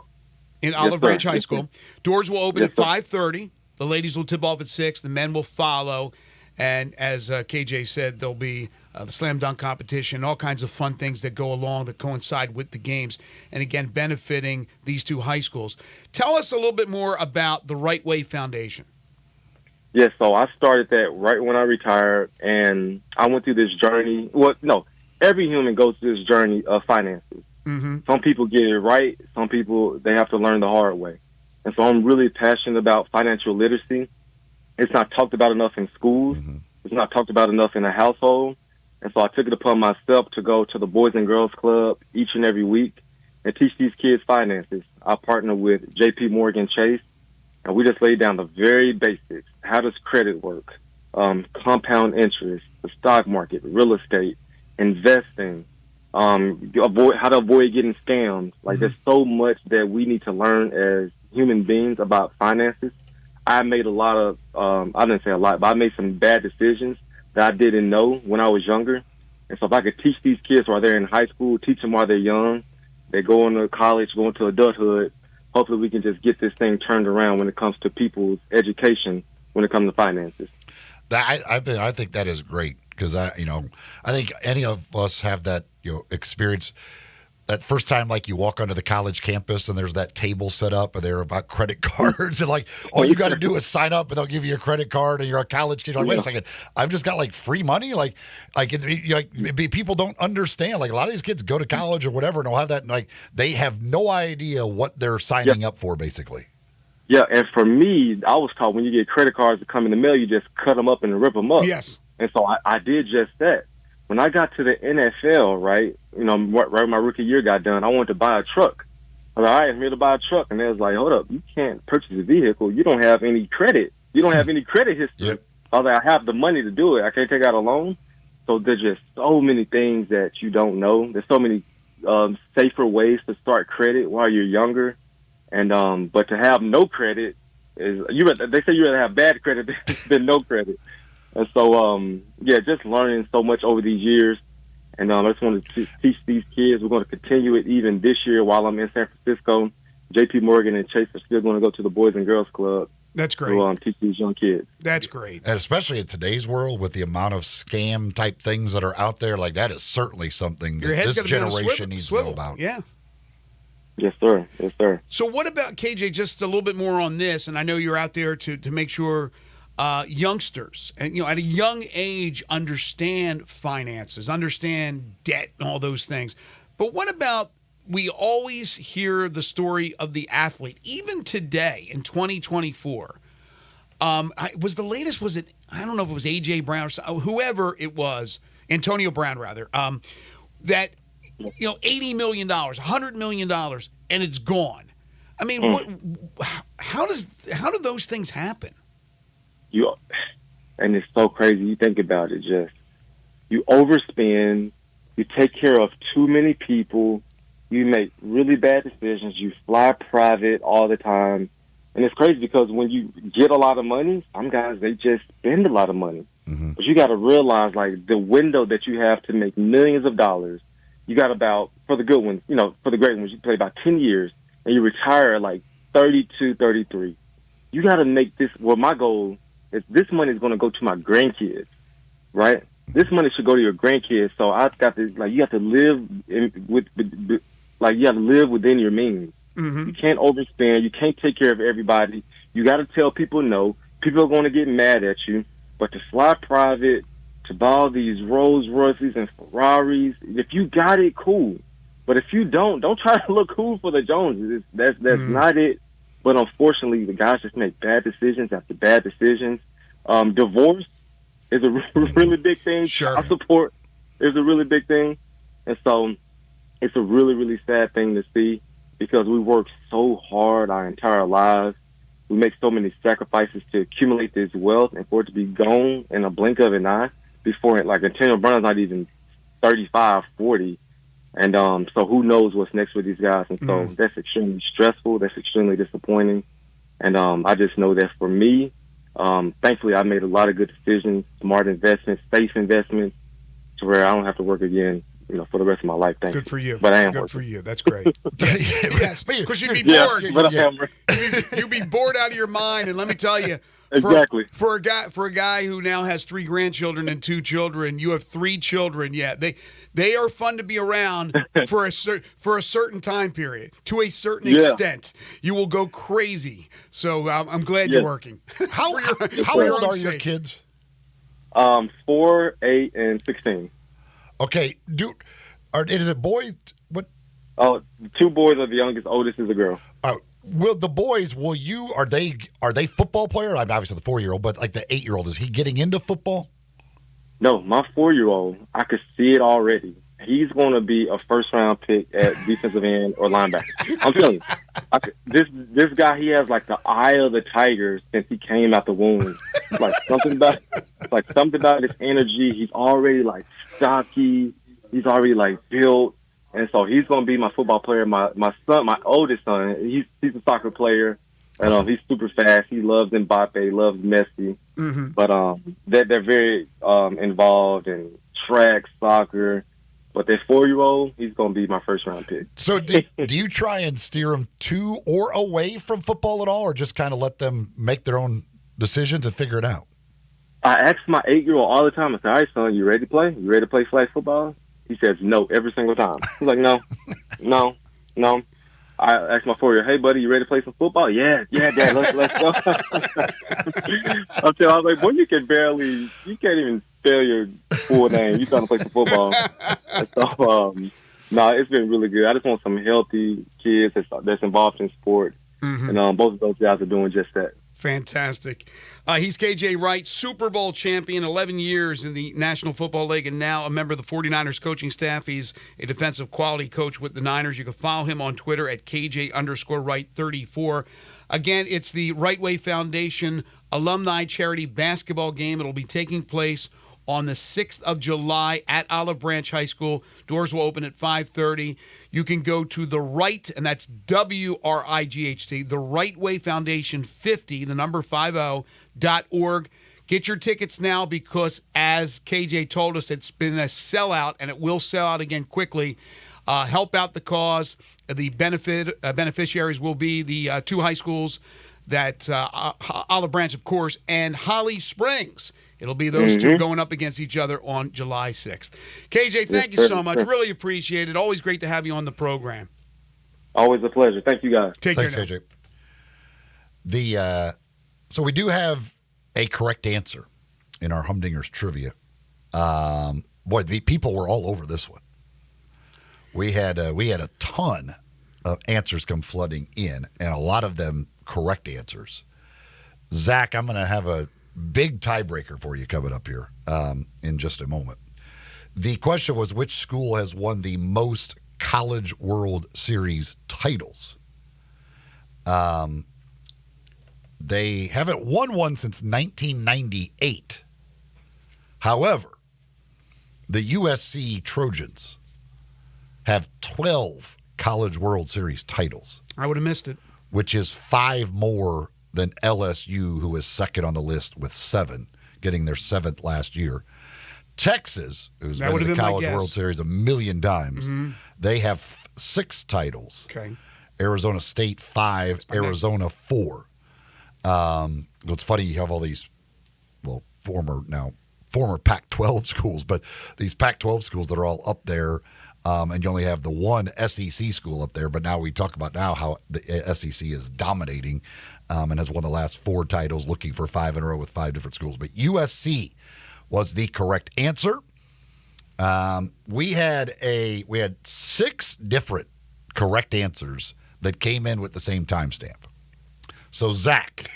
Speaker 6: in Olive Branch High School. Doors will open at 5:30. The ladies will tip off at 6. The men will follow. And as KJ said, there'll be the slam dunk competition, all kinds of fun things that go along that coincide with the games, and again, benefiting these two high schools. Tell us a little bit more about the Right Way Foundation. Yes,
Speaker 17: so I started that right when I retired, and I went through this journey. Well, no, every human goes through this journey of finances.
Speaker 6: Mm-hmm.
Speaker 17: Some people get it right. Some people, they have to learn the hard way. And so I'm really passionate about financial literacy. It's not talked about enough in schools. It's not talked about enough in a household. And so I took it upon myself to go to the Boys and Girls Club each and every week and teach these kids finances. I partner with JP Morgan Chase, and we just laid down the very basics. How does credit work? Compound interest, the stock market, real estate, investing, how to avoid getting scammed. Like, there's so much that we need to learn as human beings about finances. I made a lot of, I didn't say a lot, but I made some bad decisions that I didn't know when I was younger. And so if I could teach these kids while they're in high school, teach them while they're young, they go into college, go into adulthood, hopefully we can just get this thing turned around when it comes to people's education, when it comes to finances.
Speaker 7: I think that is great because I think any of us have that experience. That first time, like, you walk onto the college campus and there's that table set up and they're about credit cards and like, all you got to do is sign up and they'll give you a credit card and you're a college kid. You're like, wait a second, I've just got like free money. People don't understand. Like, a lot of these kids go to college or whatever and they'll have that. And like, they have no idea what they're signing up for, basically.
Speaker 17: Yeah, and for me, I was taught when you get credit cards that come in the mail, you just cut them up and rip them up.
Speaker 6: Yes.
Speaker 17: And so I did just that. When I got to the NFL, right when my rookie year got done, I wanted to buy a truck. I was like, all right, I'm here to buy a truck. And they was like, hold up, you can't purchase a vehicle. You don't have any credit. You don't have any credit history.
Speaker 7: Yep.
Speaker 17: I was like, I have the money to do it. I can't take out a loan. So there's just so many things that you don't know. There's so many safer ways to start credit while you're younger. And but to have no credit is they say you rather have bad credit than no credit. And so just learning so much over these years. And I just want to teach these kids. We're going to continue it even this year while I'm in San Francisco. JP Morgan and Chase are still going to go to the Boys and Girls Club.
Speaker 6: That's great.
Speaker 17: To teach these young kids.
Speaker 6: That's great.
Speaker 7: And especially in today's world with the amount of scam type things that are out there, like, that is certainly something that this generation needs to know about.
Speaker 6: Yeah.
Speaker 17: Yes, sir. Yes, sir.
Speaker 6: So what about, KJ, just a little bit more on this, and I know you're out there to make sure youngsters, and at a young age, understand finances, understand debt and all those things. But what about, we always hear the story of the athlete, even today in 2024. I don't know if it was A.J. Brown or whoever it was, Antonio Brown rather, that $80 million, $100 million, and it's gone. I mean, how do those things happen?
Speaker 17: And it's so crazy. You think about it, you overspend, you take care of too many people, you make really bad decisions, you fly private all the time. And it's crazy because when you get a lot of money, some guys, they just spend a lot of money. Mm-hmm. But you got to realize, like, the window that you have to make millions of dollars, you got about, for the good ones, for the great ones, you play about 10 years and you retire at like 32, 33. You got to make this, my goal is this money is going to go to my grandkids, right? This money should go to your grandkids. So I've got to, you have to live you have to live within your means. Mm-hmm. You can't overspend. You can't take care of everybody. You got to tell people no. People are going to get mad at you. But to fly private, to buy all these Rolls Royces and Ferraris, if you got it, cool. But if you don't try to look cool for the Joneses. That's not it. But unfortunately, the guys just make bad decisions after bad decisions. Divorce is a really big thing.
Speaker 6: Sure.
Speaker 17: Child support is a really big thing. And so it's a really, really sad thing to see because we work so hard our entire lives. We make so many sacrifices to accumulate this wealth and for it to be gone in a blink of an eye before it. Like, Antonio Brown's not even 35, 40. And so who knows what's next with these guys. And so that's extremely stressful. That's extremely disappointing. And I just know that for me, thankfully, I made a lot of good decisions, smart investments, safe investments, to where I don't have to work again, for the rest of my life.
Speaker 6: Good for you.
Speaker 17: But I am
Speaker 6: good
Speaker 17: working.
Speaker 6: for you. That's great. Yes, because you'd be bored. You'd be bored out of your mind. And let me tell you,
Speaker 17: exactly.
Speaker 6: For a guy who now has 3 grandchildren and 2 children, you have 3 children. Yeah, they are fun to be around for a certain time period. To a certain extent, you will go crazy. So I'm glad you're working.
Speaker 7: How old are your kids?
Speaker 17: 4, 8, and 16.
Speaker 7: Okay, is it boys? What?
Speaker 17: Oh, 2 boys are the youngest. Oldest is a girl.
Speaker 7: Will the boys? Are they football player? I'm obviously the 4-year-old, but like the 8-year-old, is he getting into football?
Speaker 17: No, my 4-year-old, I could see it already. He's going to be a first-round pick at defensive end or linebacker. I'm telling you, this guy, he has like the eye of the tiger since he came out the womb. It's like something about his energy. He's already like stocky. He's already like built, and so he's going to be my football player. My son, my oldest son, he's a soccer player, and he's super fast. He loves Mbappe, loves Messi, but they're very involved in track, soccer. But that 4-year-old, he's going to be my first-round pick.
Speaker 7: So do you try and steer them to or away from football at all, or just kind of let them make their own decisions and figure it out?
Speaker 17: I ask my 8-year-old all the time, I say, all right, son, you ready to play? You ready to play flag football? He says no every single time. He's like, no. I asked my 4-year-old, hey, buddy, you ready to play some football? Yeah, Dad, let's go. I was like, boy, you can't even spell your full name. You trying to play some football. So, it's been really good. I just want some healthy kids that's involved in sport. And both of those guys are doing just that.
Speaker 6: Fantastic. He's KJ Wright, Super Bowl champion, 11 years in the National Football League, and now a member of the 49ers coaching staff. He's a defensive quality coach with the Niners. You can follow him on Twitter at KJ_Wright34. Again, it's the Right Way Foundation Alumni Charity Basketball Game. It'll be taking place on the 6th of July at Olive Branch High School. Doors will open at 5:30. You can go to the Right, and that's WRIGHT, the Right Way Foundation 50, the number 50.org. Get your tickets now because, as KJ told us, it's been a sellout, and it will sell out again quickly. Help out the cause. The beneficiaries will be the 2 high schools, that Olive Branch, of course, and Holly Springs. It'll be those two going up against each other on July 6th. KJ, thank you so much. Really appreciate it. Always great to have you on the program.
Speaker 17: Always a pleasure. Thank you, guys.
Speaker 7: Thanks, KJ. So we do have a correct answer in our Humdingers trivia. The people were all over this one. We had a ton of answers come flooding in, and a lot of them correct answers. Zach, I'm going to have a big tiebreaker for you coming up here in just a moment. The question was, which school has won the most College World Series titles? They haven't won one since 1998. However, the USC Trojans have 12 College World Series titles.
Speaker 6: I would have missed it.
Speaker 7: Which is 5 more than LSU, who is second on the list with 7, getting their 7th last year. Texas, who's been in the College World Series a million times, they have 6 titles.
Speaker 6: Okay.
Speaker 7: Arizona State 5, Arizona 4. It's funny you have all these, former Pac-12 schools, but these Pac-12 schools that are all up there, and you only have the one SEC school up there. But now we talk about how the SEC is dominating and has won the last 4 titles, looking for 5 in a row with 5 different schools. But USC was the correct answer. We had 6 different correct answers that came in with the same timestamp. So, Zach,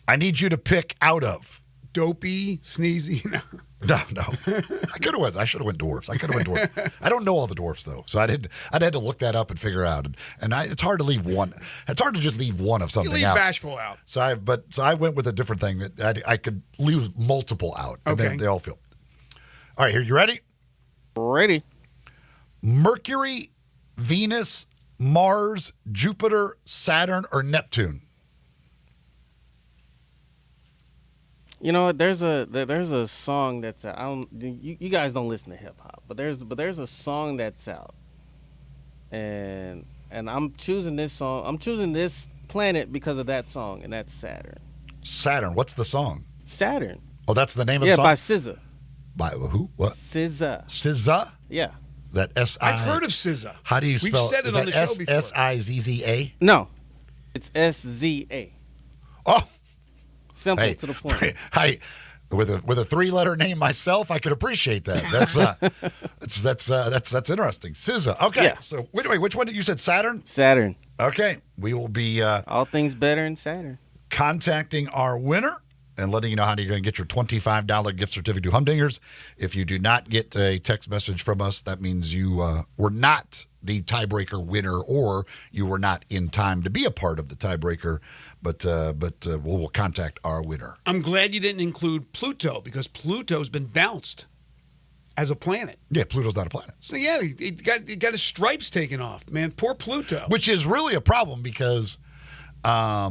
Speaker 7: I need you to pick out of
Speaker 6: Dopey, Sneezy.
Speaker 7: No. I should have went dwarfs. I don't know all the dwarfs though, so I'd had to look that up and figure out. It's hard to leave one. It's hard to just leave one of something out.
Speaker 6: You leave Bashful out.
Speaker 7: So I went with a different thing that I could leave multiple out. And
Speaker 6: okay.
Speaker 7: Then they all feel. All right, here you ready?
Speaker 12: Ready.
Speaker 7: Mercury, Venus, Mars, Jupiter, Saturn, or Neptune?
Speaker 12: You know, there's a song that's out. You guys don't listen to hip hop, but there's a song that's out, and I'm choosing this song. I'm choosing this planet because of that song, and that's Saturn.
Speaker 7: Saturn. What's the song?
Speaker 12: Saturn.
Speaker 7: Oh, that's the name of the song.
Speaker 12: Yeah, by SZA.
Speaker 7: By who? What?
Speaker 12: SZA.
Speaker 7: SZA.
Speaker 12: Yeah.
Speaker 7: That S-I.
Speaker 6: I've heard of SZA.
Speaker 7: How do you spell?
Speaker 6: We've said it on the show before.
Speaker 7: SIZZA?
Speaker 12: No, it's SZA.
Speaker 7: Oh.
Speaker 12: Simple to the point.
Speaker 7: with a 3-letter name myself, I could appreciate that. That's interesting. SZA. Okay.
Speaker 12: Yeah.
Speaker 7: So which one did you said? Saturn?
Speaker 12: Saturn.
Speaker 7: Okay. We will be
Speaker 12: all things better in Saturn.
Speaker 7: Contacting our winner and letting you know how you're going to get your $25 gift certificate to Humdingers. If you do not get a text message from us, that means you were not the tiebreaker winner, or you were not in time to be a part of the tiebreaker. But we'll contact our winner.
Speaker 6: I'm glad you didn't include Pluto, because Pluto's been bounced as a planet.
Speaker 7: Yeah, Pluto's not a planet.
Speaker 6: So yeah, he got his stripes taken off, man. Poor Pluto.
Speaker 7: Which is really a problem because I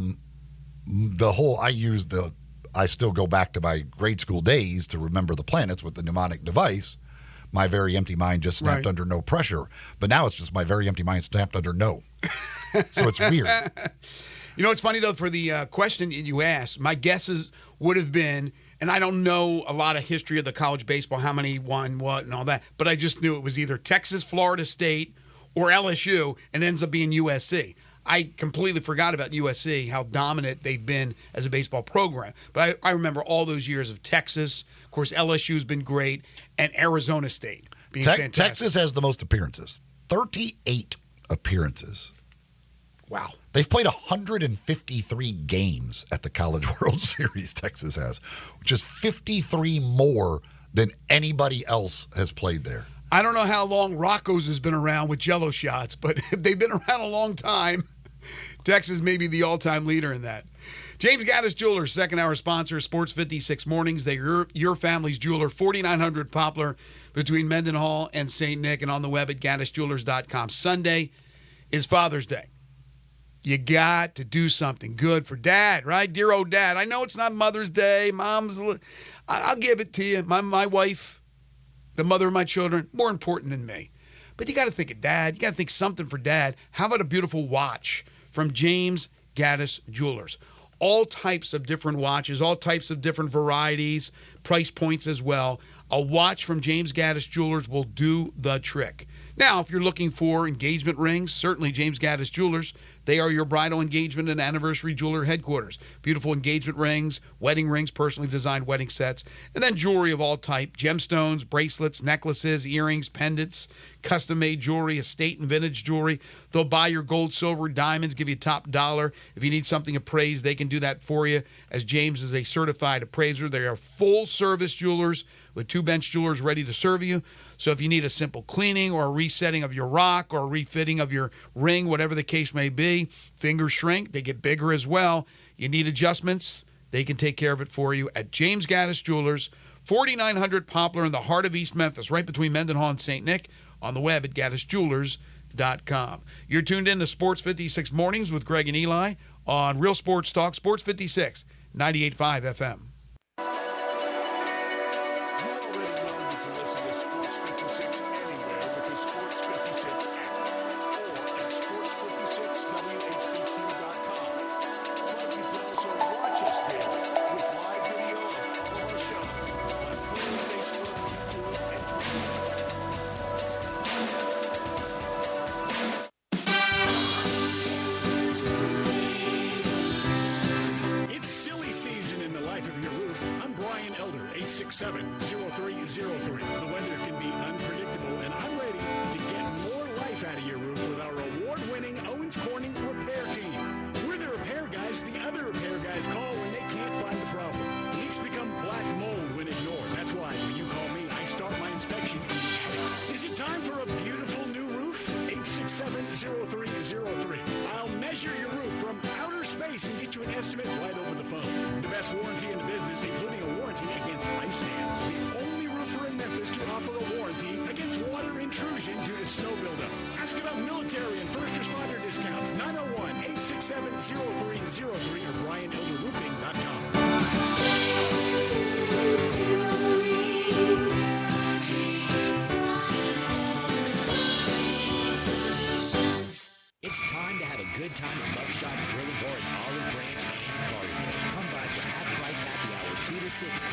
Speaker 7: still go back to my grade school days to remember the planets with the mnemonic device. My very empty mind just snapped under no pressure. But now it's just my very empty mind snapped under no. So it's weird.
Speaker 6: You know, it's funny, though, for the question that you asked, my guesses would have been, and I don't know a lot of history of the college baseball, how many won what and all that, but I just knew it was either Texas, Florida State, or LSU, and it ends up being USC. I completely forgot about USC, how dominant they've been as a baseball program. But I remember all those years of Texas. Of course, LSU's been great, and Arizona State being fantastic.
Speaker 7: Texas has the most appearances, 38 appearances.
Speaker 6: Wow.
Speaker 7: They've played 153 games at the College World Series, Texas has, which is 53 more than anybody else has played there.
Speaker 6: I don't know how long Rocco's has been around with Jello shots, but if they've been around a long time, Texas may be the all-time leader in that. James Gaddis Jewelers, second-hour sponsor, Sports 56 Mornings. They're your family's jeweler, 4900 Poplar between Mendenhall and St. Nick, and on the web at gaddisjewelers.com. Sunday is Father's Day. You got to do something good for Dad, right? Dear old Dad. I know it's not Mother's Day. I'll give it to you. My wife, the mother of my children, more important than me. But you got to think of Dad. You got to think something for Dad. How about a beautiful watch from James Gaddis Jewelers? All types of different watches, all types of different varieties, price points as well. A watch from James Gaddis Jewelers will do the trick. Now, if you're looking for engagement rings, certainly James Gaddis Jewelers. They are your bridal engagement and anniversary jeweler headquarters. Beautiful engagement rings, wedding rings, personally designed wedding sets, and then jewelry of all type, gemstones, bracelets, necklaces, earrings, pendants, custom-made jewelry, estate and vintage jewelry. They'll buy your gold, silver, diamonds, give you top dollar. If you need something appraised, they can do that for you, as James is a certified appraiser. They are full-service jewelers with 2 bench jewelers ready to serve you. So if you need a simple cleaning or a resetting of your rock or a refitting of your ring, whatever the case may be, fingers shrink, they get bigger as well. You need adjustments, they can take care of it for you at James Gaddis Jewelers, 4900 Poplar in the heart of East Memphis, right between Mendenhall and St. Nick, on the web at gaddisjewelers.com. You're tuned in to Sports 56 Mornings with Greg and Eli on Real Sports Talk, Sports 56, 98.5 FM.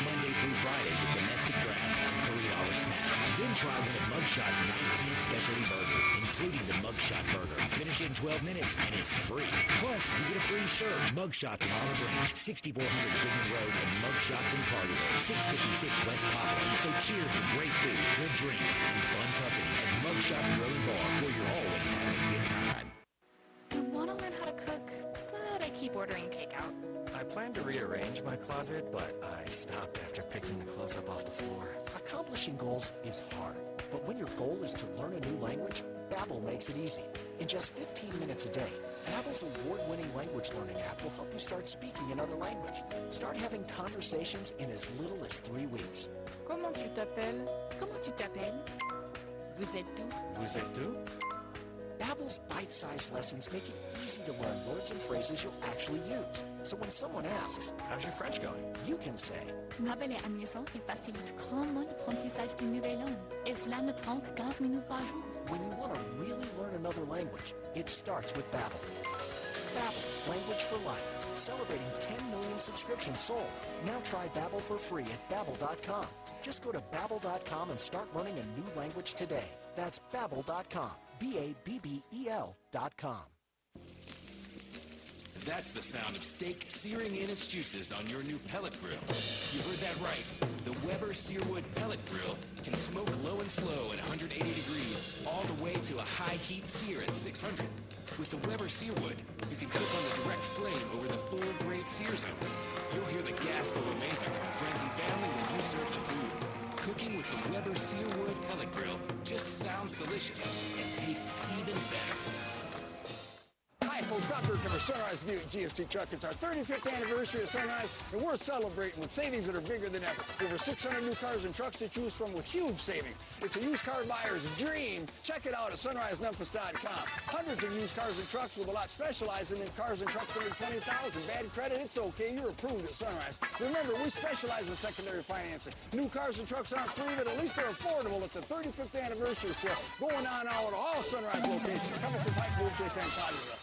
Speaker 18: Monday through Friday with domestic drafts and $3
Speaker 14: snacks. Then try one of Mugshot's 19 specialty burgers, including the Mugshot Burger. Finish in 12 minutes, and it's free. Plus, you get a free shirt. Mugshots in Olive Branch, 6400 Goodman Road, and Mugshots in Carterville, 656 West Poplar. So cheers to great food, good drinks, and fun company at Mugshots Grilling Bar, where you're always having a good time.
Speaker 18: I want to learn how to cook, but I keep ordering takeout.
Speaker 19: I plan to rearrange my closet, but I stopped after picking the clothes up off the floor.
Speaker 20: Accomplishing goals is hard, but when your goal is to learn a new language, Babbel makes it easy. In just 15 minutes a day, Babbel's award-winning language learning app will help you start speaking another language. Start having conversations in as little as 3 weeks.
Speaker 18: Comment tu t'appelles? Comment tu t'appelles? Vous êtes d'où?
Speaker 19: Vous êtes d'où?
Speaker 20: Babbel's bite-sized lessons make it easy to learn words and phrases you'll actually use. So when someone asks,
Speaker 19: "How's your French going?"
Speaker 20: you can say,
Speaker 18: Babbel est amusant et facilite grandement l'apprentissage d'une nouvelle langue. Et cela ne prend que 15 minutes par jour.
Speaker 20: when you want to really learn another language, it starts with Babbel. Babbel, language for life. Celebrating 10 million subscriptions sold. Now try Babbel for free at Babbel.com. Just go to Babbel.com and start learning a new language today. That's Babbel.com. Babbel.com.
Speaker 21: That's the sound of steak searing in its juices on your new pellet grill. You heard that right. The Weber Searwood Pellet Grill can smoke low and slow at 180 degrees all the way to a high heat sear at 600. With the Weber Searwood, you can cook on the direct flame over the full grade sear zone. You'll hear the gasp of amazement from friends and family when you serve the food. Cooking with the Weber Searwood Pellet Grill just sounds delicious and tastes even better.
Speaker 22: Hi, folks. Bob Burke for Sunrise Buick GMC Truck. It's our 35th anniversary of Sunrise, and we're celebrating with savings that are bigger than ever. Over 600 new cars and trucks to choose from with huge savings. It's a used car buyer's dream. Check it out at sunrisememphis.com. Hundreds of used cars and trucks with a lot specializing in cars and trucks under 20,000. Bad credit? It's okay. You're approved at Sunrise. Remember, we specialize in secondary financing. New cars and trucks aren't free, but at least they're affordable at the 35th anniversary sale going on now at all Sunrise locations. Coming from Pike, Blue Chase, and Collierville.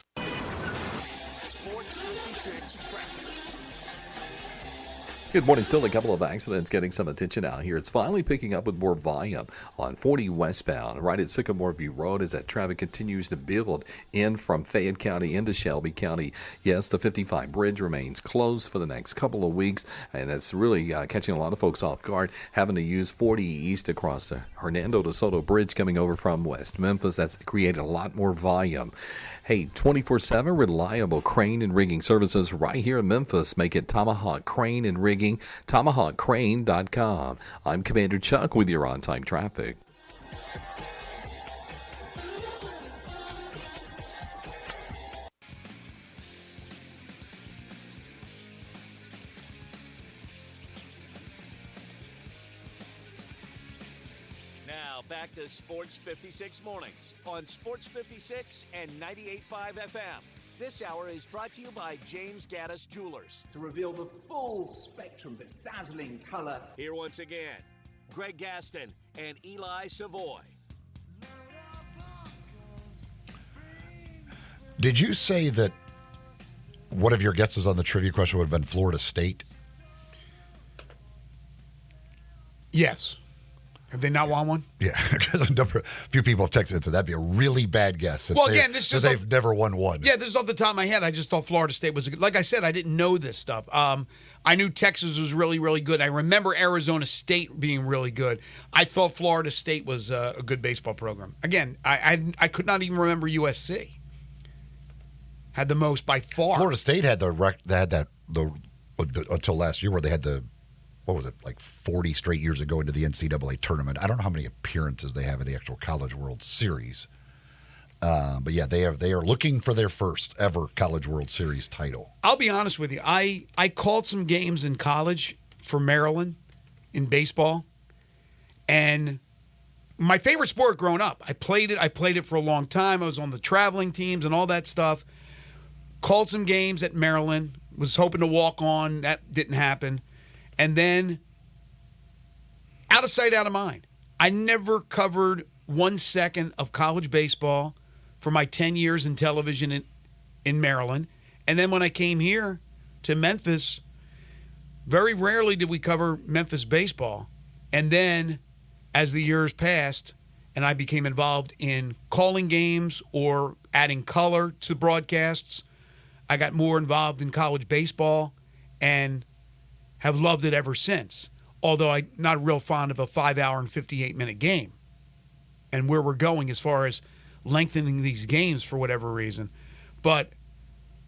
Speaker 5: Sports 56 traffic.
Speaker 11: Good morning. Still a couple of accidents getting some attention out here. It's finally picking up with more volume on 40 westbound right at Sycamore View Road as that traffic continues to build in from Fayette County into Shelby County. Yes, the 55 bridge remains closed for the next couple of weeks, and it's really catching a lot of folks off guard, having to use 40 east across the Hernando de Soto Bridge coming over from West Memphis. That's created a lot more volume. Hey, 24/7 reliable crane and rigging services right here in Memphis. Make it Tomahawk Crane and Rigging, TomahawkCrane.com. I'm Commander Chuck with your on-time traffic.
Speaker 23: Now back to Sports 56 Mornings on Sports 56 and 98.5 FM. This hour is brought to you by James Gaddis Jewelers.
Speaker 24: To reveal the full spectrum of its dazzling color.
Speaker 23: Here once again, Greg Gaston and Eli Savoy.
Speaker 7: Did you say that one of your guesses on the trivia question would have been Florida State?
Speaker 6: Yes. Have they not won one?
Speaker 7: Yeah, because a few people have texted and said that'd be a really bad guess.
Speaker 6: Well, again, this just
Speaker 7: they've never won one.
Speaker 6: Yeah, this is off the top of my head. I just thought Florida State was like I said. I didn't know this stuff. I knew Texas was really, really good. I remember Arizona State being really good. I thought Florida State was a good baseball program. Again, I could not even remember USC had the most by far.
Speaker 7: Florida State had until last year where they had what was it, like 40 straight years ago into the NCAA tournament. I don't know how many appearances they have in the actual College World Series. But yeah, they are looking for their first ever College World Series title.
Speaker 6: I'll be honest with you. I called some games in college for Maryland in baseball. And my favorite sport growing up, I played it for a long time. I was on the traveling teams and all that stuff. Called some games at Maryland. Was hoping to walk on. That didn't happen. And then, out of sight, out of mind. I never covered 1 second of college baseball for my 10 years in television in Maryland. And then when I came here to Memphis, very rarely did we cover Memphis baseball. And then as the years passed and I became involved in calling games or adding color to broadcasts, I got more involved in college baseball and have loved it ever since. Although I'm not real fond of a 5-hour and 58-minute game and where we're going as far as lengthening these games for whatever reason. But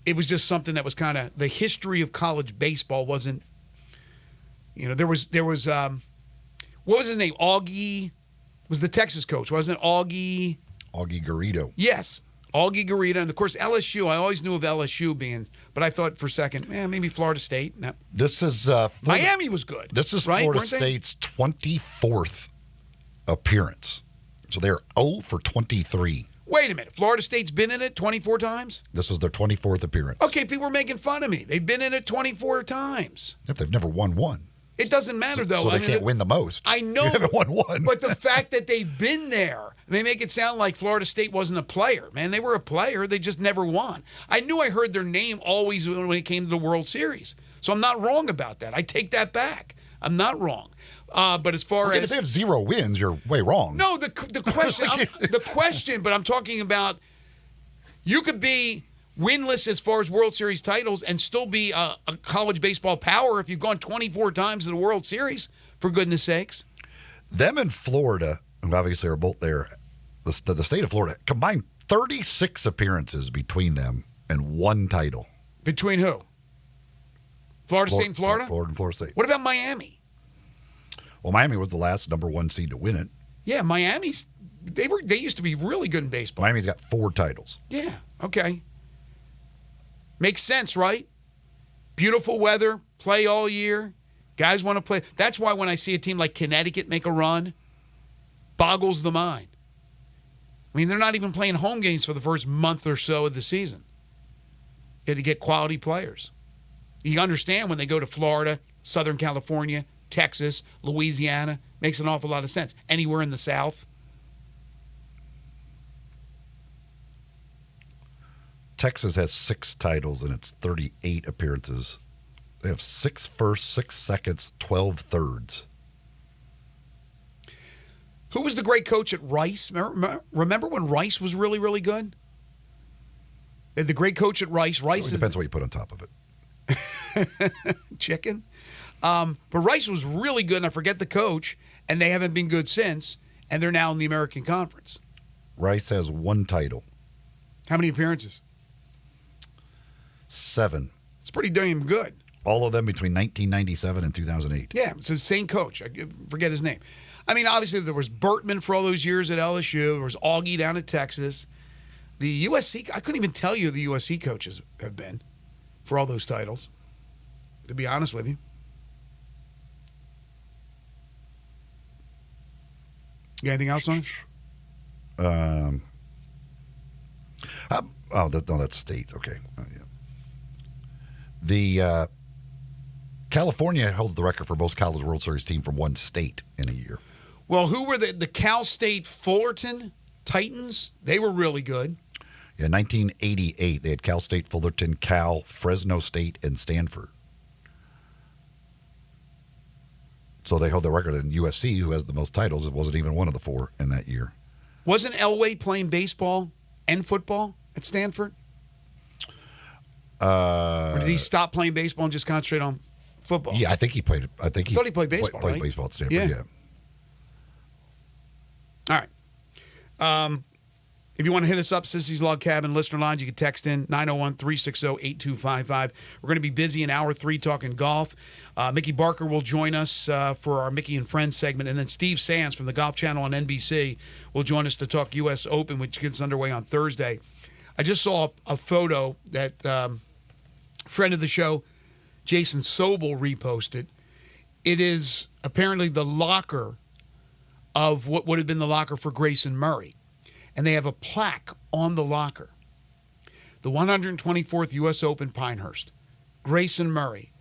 Speaker 6: it was just something that was kind of the history of college baseball wasn't, there was what was his name? Augie was the Texas coach, wasn't it? Augie
Speaker 7: Garrido.
Speaker 6: Yes. Augie Garrido. And of course, LSU, I always knew of LSU being, but I thought for a second, maybe Florida State. No.
Speaker 7: This is
Speaker 6: Miami was good.
Speaker 7: This is
Speaker 6: right?
Speaker 7: Florida
Speaker 6: Weren't they?
Speaker 7: State's 24th appearance. So they're 0 for 23.
Speaker 6: Wait a minute. Florida State's been in it 24 times?
Speaker 7: This was their 24th appearance.
Speaker 6: Okay, people were making fun of me. They've been in it 24 times.
Speaker 7: If they've never won one.
Speaker 6: It doesn't matter, though.
Speaker 7: So they can't win the most.
Speaker 6: I know.
Speaker 7: You haven't won one.
Speaker 6: But the fact that they've been there, they make it sound like Florida State wasn't a player. Man, they were a player. They just never won. I knew I heard their name always when it came to the World Series. So I'm not wrong about that. I take that back. I'm not wrong. But as far as
Speaker 7: if they have 0 wins, you're way wrong.
Speaker 6: No, the question, but I'm talking about you could be winless as far as World Series titles and still be a college baseball power if you've gone 24 times to the World Series, for goodness sakes.
Speaker 7: Them and Florida, who obviously are both there, the state of Florida, combined 36 appearances between them and 1 title.
Speaker 6: Between who? Florida State and Florida?
Speaker 7: Florida and Florida State.
Speaker 6: What about Miami?
Speaker 7: Well, Miami was the last number 1 seed to win it.
Speaker 6: Yeah, Miami's they used to be really good in baseball.
Speaker 7: Miami's got 4 titles.
Speaker 6: Yeah, okay. Makes sense, right? Beautiful weather, play all year. Guys want to play. That's why when I see a team like Connecticut make a run, boggles the mind. I mean, they're not even playing home games for the first month or so of the season. You had to get quality players. You understand when they go to Florida, Southern California, Texas, Louisiana, makes an awful lot of sense. Anywhere in the South.
Speaker 7: Texas has 6 titles and it's 38 appearances. They have 6 firsts, 6 seconds, 12 thirds.
Speaker 6: Who was the great coach at Rice? Remember when Rice was really, really good? The great coach at Rice.
Speaker 7: It depends what you put on top of
Speaker 6: it. Chicken. But Rice was really good, and I forget the coach, and they haven't been good since, and they're now in the American Conference.
Speaker 7: Rice has 1 title.
Speaker 6: How many appearances?
Speaker 7: 7.
Speaker 6: It's pretty damn good.
Speaker 7: All of them between 1997 and 2008.
Speaker 6: Yeah, it's the same coach. I forget his name. I mean, obviously, there was Bertman for all those years at LSU. There was Augie down at Texas. The USC, I couldn't even tell you who the USC coaches have been for all those titles, to be honest with you. You got anything else on it?
Speaker 7: That's states. Okay. Yeah. The California holds the record for most college World Series team from one state in a year.
Speaker 6: Well, who were the Cal State Fullerton Titans? They were really good.
Speaker 7: Yeah, 1988, they had Cal State, Fullerton, Cal, Fresno State, and Stanford. So they hold the record in USC, who has the most titles. It wasn't even one of the 4 in that year.
Speaker 6: Wasn't Elway playing baseball and football at Stanford? Or did he stop playing baseball and just concentrate on football?
Speaker 7: Yeah, I think he played. I thought he played baseball. Played
Speaker 6: right?
Speaker 7: baseball at Stanford. Yeah.
Speaker 6: All right. If you want to hit us up, Sissy's Log Cabin listener lines, you can text in 901-360-8255. We're going to be busy in hour 3 talking golf. Mickey Barker will join us for our Mickey and Friends segment, and then Steve Sands from the Golf Channel on NBC will join us to talk U.S. Open, which gets underway on Thursday. I just saw a photo that friend of the show, Jason Sobel, reposted. It is apparently the locker of what would have been the locker for Grayson Murray. And they have a plaque on the locker. The 124th U.S. Open, Pinehurst. Grayson Murray.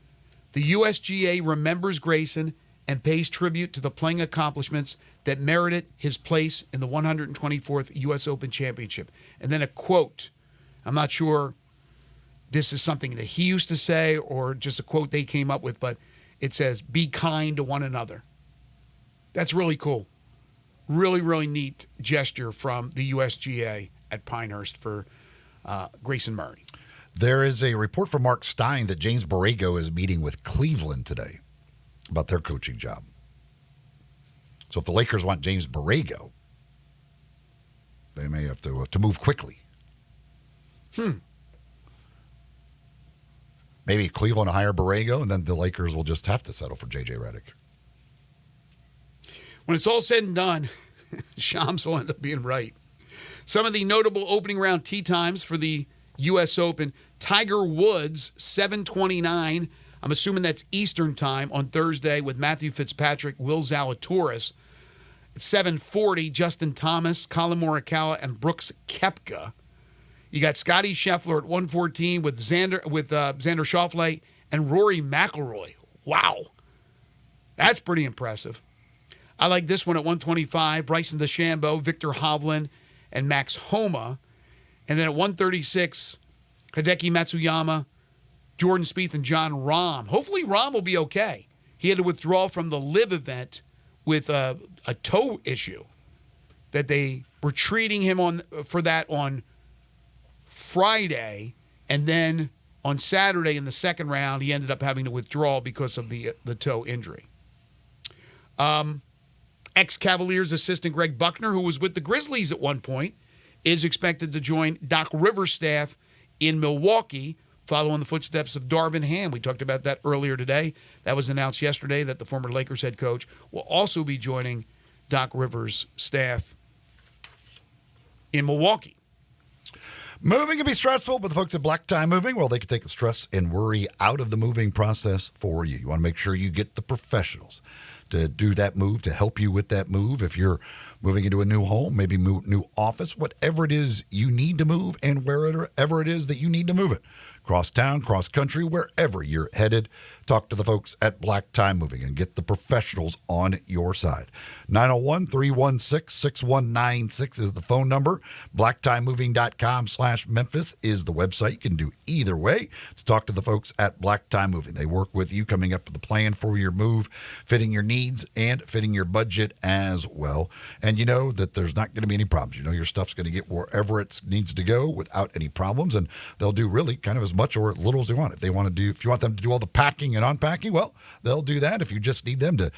Speaker 6: The USGA remembers Grayson and pays tribute to the playing accomplishments that merited his place in the 124th U.S. Open Championship. And then a quote. I'm not sure this is something that he used to say or just a quote they came up with, but it says, "Be kind to one another." That's really cool. Really, really neat gesture from the USGA at Pinehurst for Grayson Murray.
Speaker 7: There is a report from Mark Stein that James Borrego is meeting with Cleveland today about their coaching job. So if the Lakers want James Borrego, they may have to move quickly. Maybe Cleveland will hire Borrego, and then the Lakers will just have to settle for J.J. Redick.
Speaker 6: When it's all said and done, Shams will end up being right. Some of the notable opening round tee times for the U.S. Open. Tiger Woods, 7:29. I'm assuming that's Eastern time on Thursday with Matthew Fitzpatrick, Will Zalatoris. At 7:40, Justin Thomas, Colin Morikawa, and Brooks Koepka. You got Scotty Scheffler at 1:14 with Xander Schauffele and Rory McIlroy. Wow. That's pretty impressive. I like this one at 1:25, Bryson DeChambeau, Victor Hovland, and Max Homa. And then at 1:36, Hideki Matsuyama, Jordan Spieth, and John Rahm. Hopefully Rahm will be okay. He had to withdraw from the LIV event with a toe issue that they were treating him for that on Friday, and then on Saturday in the second round, he ended up having to withdraw because of the toe injury. Ex-Cavaliers assistant Greg Buckner, who was with the Grizzlies at one point, is expected to join Doc Rivers' staff in Milwaukee, following the footsteps of Darvin Ham. We talked about that earlier today. That was announced yesterday that the former Lakers head coach will also be joining Doc Rivers' staff in Milwaukee.
Speaker 7: Moving can be stressful, but the folks at Black Tie Moving, well, they can take the stress and worry out of the moving process for you. You want to make sure you get the professionals to do that move, to help you with that move. If you're moving into a new home, maybe new office, whatever it is you need to move and wherever it is that you need to move it. Cross town, cross country, wherever you're headed, talk to the folks at Black Tie Moving and get the professionals on your side. 901-316-6196 is the phone number. BlackTieMoving.com/Memphis is the website. You can do either way to talk to the folks at Black Tie Moving. They work with you, coming up with a plan for your move, fitting your needs and fitting your budget as well. And you know that there's not going to be any problems. You know your stuff's going to get wherever it needs to go without any problems, and they'll do really kind of as much or little as they want. If you want them to do all the packing and unpacking, well, they'll do that. If you just need them to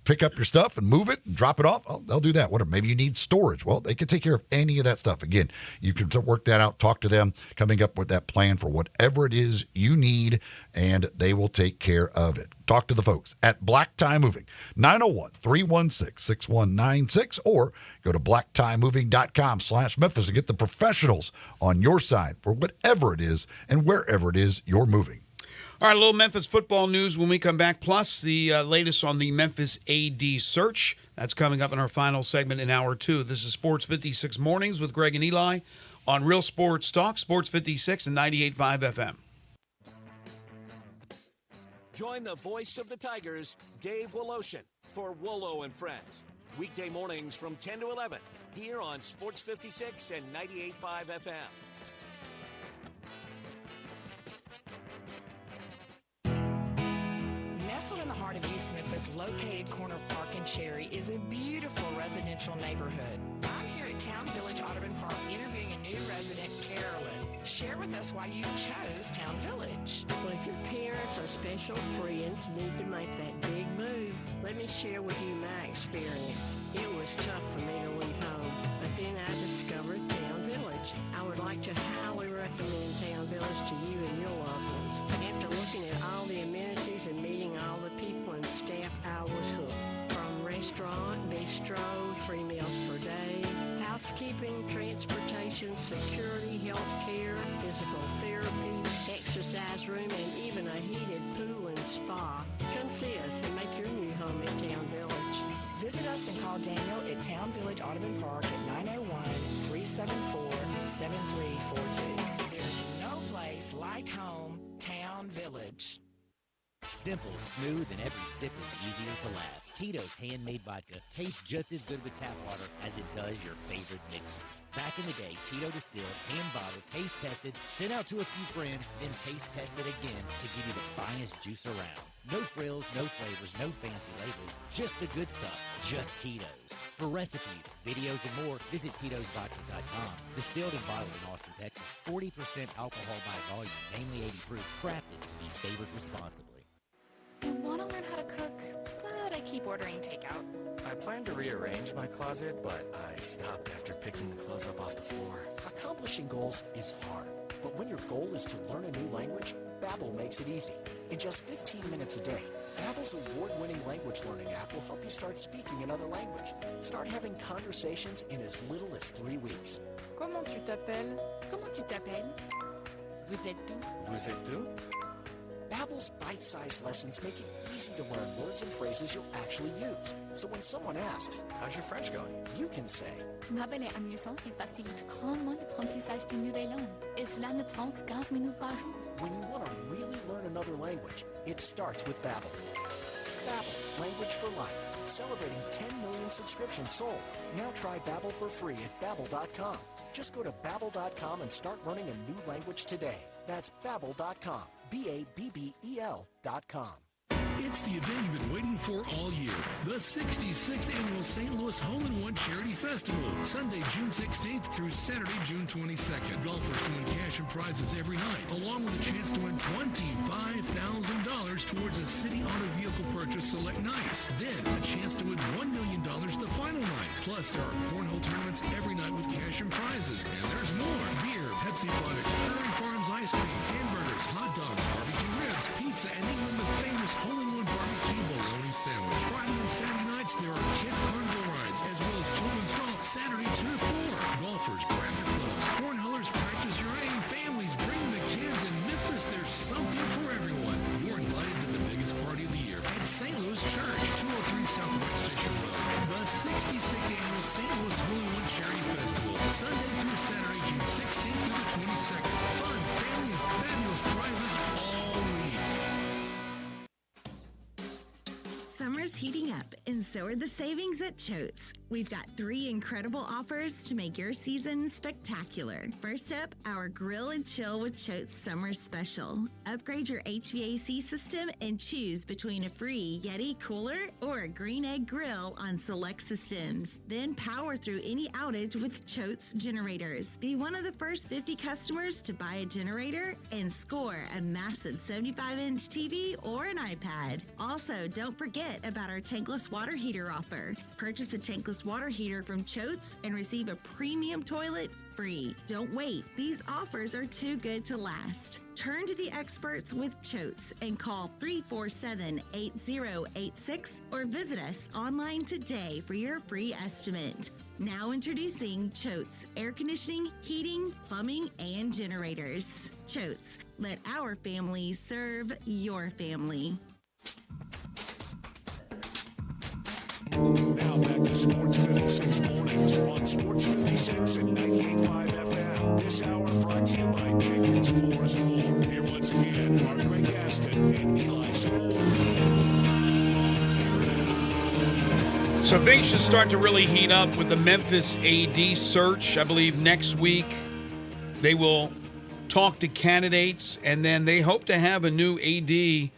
Speaker 7: pick up your stuff and move it and drop it off, well, they'll do that. Whatever. Maybe you need storage. Well, they can take care of any of that stuff. Again, you can work that out, talk to them, coming up with that plan for whatever it is you need, and they will take care of it. Talk to the folks at Black Tie Moving, 901-316-6196, or go to blacktiemoving.com/Memphis and get the professionals on your side for whatever it is and wherever it is you're moving.
Speaker 6: All right, a little Memphis football news when we come back, plus the latest on the Memphis AD search. That's coming up in our final segment in Hour 2. This is Sports 56 Mornings with Greg and Eli on Real Sports Talk, Sports 56 and 98.5 FM.
Speaker 23: Join the voice of the Tigers, Dave Woloshin, for Wolo and Friends. Weekday mornings from 10 to 11, here on Sports 56 and 98.5 FM.
Speaker 2: Nestled in the heart of East Memphis, located corner of Park and Cherry, is a beautiful residential neighborhood. I'm here at Town Village Audubon Park interviewing a new resident, Carolyn. Share with us why you chose Town Village.
Speaker 3: Well, if your parents or special friends need to make that big move, let me share with you my experience. It was tough for me to leave home, but then I discovered Town Village. I would like to highly recommend Town Village to you and your loved ones. After looking at all the amenities and meeting all the people and staff, I was hooked. From restaurant, bistro, 3 meals per day, housekeeping, transportation, security, health care, physical therapy, exercise room, and even a heated pool and spa. Come see us and make your new home in Town Village.
Speaker 2: Visit us and call Daniel at Town Village Audubon Park at 901-374-7342. There's no place like home, Town Village.
Speaker 4: Simple, smooth, and every sip is easier to last. Tito's handmade vodka tastes just as good with tap water as it does your favorite mixers. Back in the day, Tito distilled, hand-bottled, taste-tested, sent out to a few friends, then taste-tested again to give you the finest juice around. No frills, no flavors, no fancy labels, just the good stuff, just Tito's. For recipes, videos, and more, visit Tito'sVodka.com. Distilled and bottled in Austin, Texas. 40% alcohol by volume, namely 80 proof. Crafted to be savored responsibly.
Speaker 18: I want to learn how to cook, but I keep ordering takeout.
Speaker 19: I plan to rearrange my closet, but I stopped after picking the clothes up off the floor.
Speaker 20: Accomplishing goals is hard, but when your goal is to learn a new language, Babbel makes it easy. In just 15 minutes a day, Babbel's award-winning language learning app will help you start speaking another language. Start having conversations in as little as 3 weeks.
Speaker 1: Comment tu t'appelles?
Speaker 18: Comment tu t'appelles? Vous êtes d'où?
Speaker 19: Vous êtes d'où?
Speaker 20: Babbel's bite-sized lessons make it easy to learn words and phrases you'll actually use. So when someone asks,
Speaker 19: "How's your French going?"
Speaker 20: you can say,
Speaker 18: Babbel est amusant et facilite grandement l'apprentissage d'une nouvelle langue. Et cela ne prend que 15 minutes par jour.
Speaker 20: when you want to really learn another language, it starts with Babbel. Babbel, language for life. Celebrating 10 million subscriptions sold. Now try Babbel for free at Babbel.com. Just go to Babbel.com and start learning a new language today. That's Babbel.com. Babbel.com.
Speaker 16: It's the event you've been waiting for all year. The 66th Annual St. Louis Hole-in-One Charity Festival. Sunday, June 16th through Saturday, June 22nd. Golfers can win cash and prizes every night, along with a chance to win $25,000 towards a city auto vehicle purchase select nights. Then, a chance to win $1 million the final night. Plus, there are cornhole tournaments every night with cash and prizes. And there's more. Beer, Pepsi products, Prairie Farms ice cream, hamburgers, hot dogs, barbecue ribs, pizza, and even the famous Hole-in-One barbecue bologna sandwich. Friday and Saturday nights, there are kids' carnival rides, as well as children's golf Saturday 2 to 4. Golfers, grab your clubs. Cornholers, practice your aim. Families, bring the kids. In Memphis, there's something for everyone. You're invited to the biggest party of the year at St. Louis Church, 203 South White Station Road. The 66th Annual St. Louis Hole-in-One Charity Festival. Sunday through Saturday, June 16th through the 22nd. Fun, family, and fabulous prizes all week.
Speaker 8: Summer's heating up, and so are the savings at Choate's. We've got 3 incredible offers to make your season spectacular. First up, our Grill and Chill with Choate's Summer Special. Upgrade your HVAC system and choose between a free Yeti cooler or a Green Egg grill on select systems. Then power through any outage with Choate's generators. Be one of the first 50 customers to buy a generator and score a massive 75-inch TV or an iPad. Also, don't forget about our tankless water heater offer. Purchase a tankless water heater from Choate's and receive a premium toilet free. Don't wait. These offers are too good to last. Turn to the experts with Choate's and call 347-8086 or visit us online today for your free estimate. Now introducing Choate's air conditioning, heating, plumbing, and generators. Choate's, let our family serve your family.
Speaker 5: Now back to Sports 56 Mornings on Sports 56 and 98.5 FM. This hour brought to you by Jenkins Floors and More. Here once again are Greg Gaston and Eli Savoy.
Speaker 6: So things should start to really heat up with the Memphis AD search. I believe next week they will talk to candidates, and then they hope to have a new AD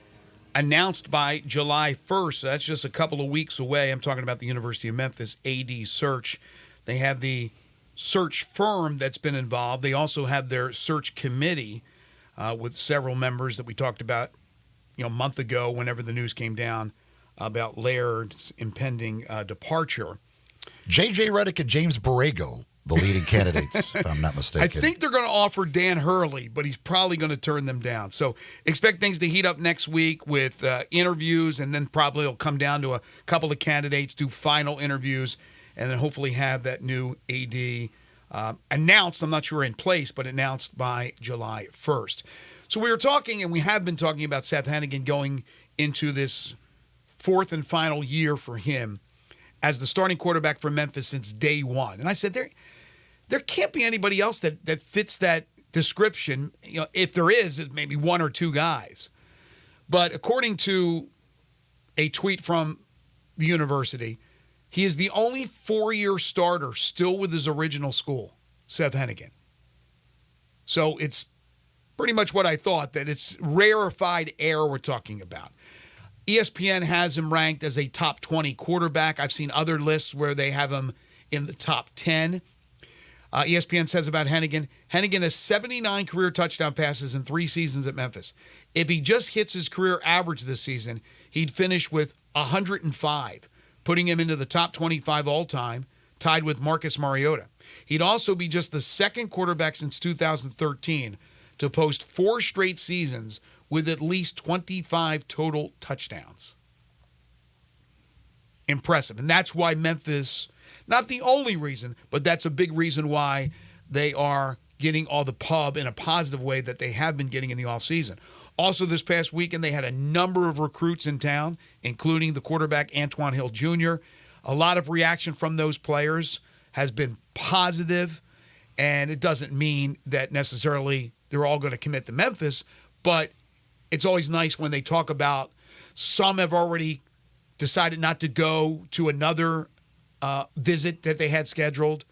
Speaker 6: announced by July 1st. So that's just a couple of weeks away. I'm talking about the University of Memphis AD search. They have the search firm that's been involved. They also have their search committee with several members that we talked about, a month ago whenever the news came down about Laird's impending departure.
Speaker 7: J.J. Redick and James Borrego, the leading candidates, if I'm not mistaken.
Speaker 6: I think they're going to offer Dan Hurley, but he's probably going to turn them down. So expect things to heat up next week with interviews, and then probably it'll come down to a couple of candidates, do final interviews, and then hopefully have that new AD announced. I'm not sure in place, but announced by July 1st. So we were talking, and we have been talking about Seth Hennigan going into this 4th and final year for him as the starting quarterback for Memphis since day one. And I said, there can't be anybody else that fits that description. If there is, it's maybe one or two guys. But according to a tweet from the university, he is the only 4-year starter still with his original school, Seth Hennigan. So it's pretty much what I thought, that it's rarefied air we're talking about. ESPN has him ranked as a top 20 quarterback. I've seen other lists where they have him in the top 10. ESPN says about Hennigan has 79 career touchdown passes in 3 seasons at Memphis. If he just hits his career average this season, he'd finish with 105, putting him into the top 25 all-time, tied with Marcus Mariota. He'd also be just the second quarterback since 2013 to post 4 straight seasons with at least 25 total touchdowns. Impressive. And that's why Memphis, not the only reason, but that's a big reason why they are getting all the pub in a positive way that they have been getting in the offseason. Also, this past weekend, they had a number of recruits in town, including the quarterback Antoine Hill Jr. A lot of reaction from those players has been positive, and it doesn't mean that necessarily they're all going to commit to Memphis, but it's always nice when they talk about some have already decided not to go to another visit that they had scheduled.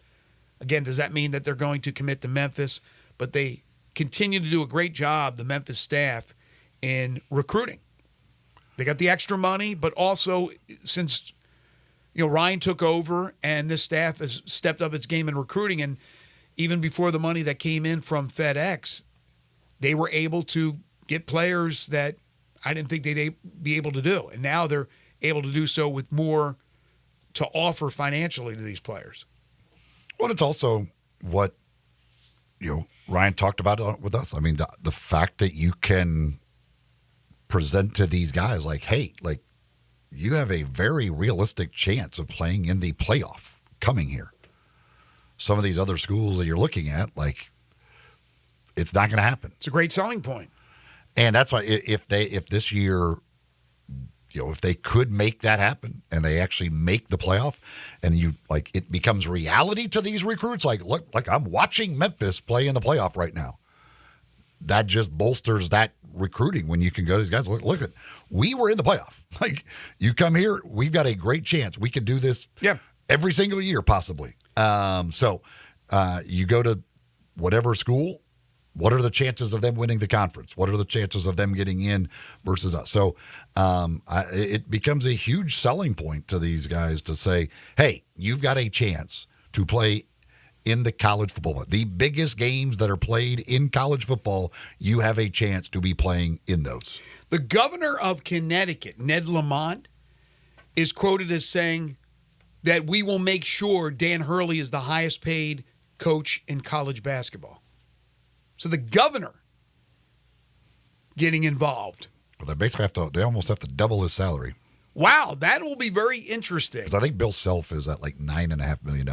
Speaker 6: Again, does that mean that they're going to commit to Memphis? But they continue to do a great job, the Memphis staff, in recruiting. They got the extra money, but also since Ryan took over and this staff has stepped up its game in recruiting, and even before the money that came in from FedEx, they were able to get players that I didn't think they'd be able to do. And now they're able to do so with more to offer financially to these players.
Speaker 7: Well, it's also what, Ryan talked about with us. I mean, the fact that you can present to these guys like, hey, like, you have a very realistic chance of playing in the playoff coming here. Some of these other schools that you're looking at, like, it's not going to happen.
Speaker 6: It's a great selling point.
Speaker 7: And that's why if this year, if they could make that happen and they actually make the playoff and it becomes reality to these recruits, look, I'm watching Memphis play in the playoff right now. That just bolsters that recruiting when you can go to these guys. Look, we were in the playoff. Like, you come here, we've got a great chance. We could do this every single year, possibly. So you go to whatever school, what are the chances of them winning the conference? What are the chances of them getting in versus us? So it becomes a huge selling point to these guys to say, hey, you've got a chance to play in the college football. The biggest games that are played in college football, you have a chance to be playing in those.
Speaker 6: The governor of Connecticut, Ned Lamont, is quoted as saying that we will make sure Dan Hurley is the highest paid coach in college basketball. So the governor getting involved.
Speaker 7: Well, they basically they almost have to double his salary.
Speaker 6: Wow, that will be very interesting.
Speaker 7: Because I think Bill Self is at like $9.5 million.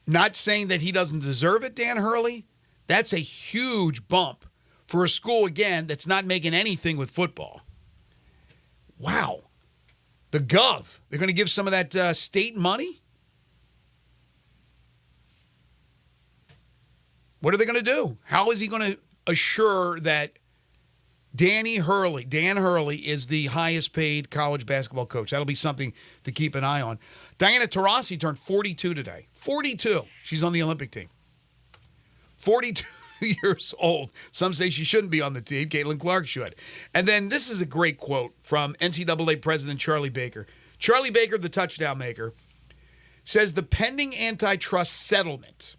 Speaker 6: Not saying that he doesn't deserve it, Dan Hurley. That's a huge bump for a school, again, that's not making anything with football. Wow. The Gov, they're going to give some of that state money? What are they going to do? How is he going to assure that Dan Hurley is the highest paid college basketball coach? That'll be something to keep an eye on. Diana Taurasi turned 42 today. 42. She's on the Olympic team. 42 years old. Some say she shouldn't be on the team. Caitlin Clark should. And then this is a great quote from NCAA President Charlie Baker. Charlie Baker, the touchdown maker, says the pending antitrust settlement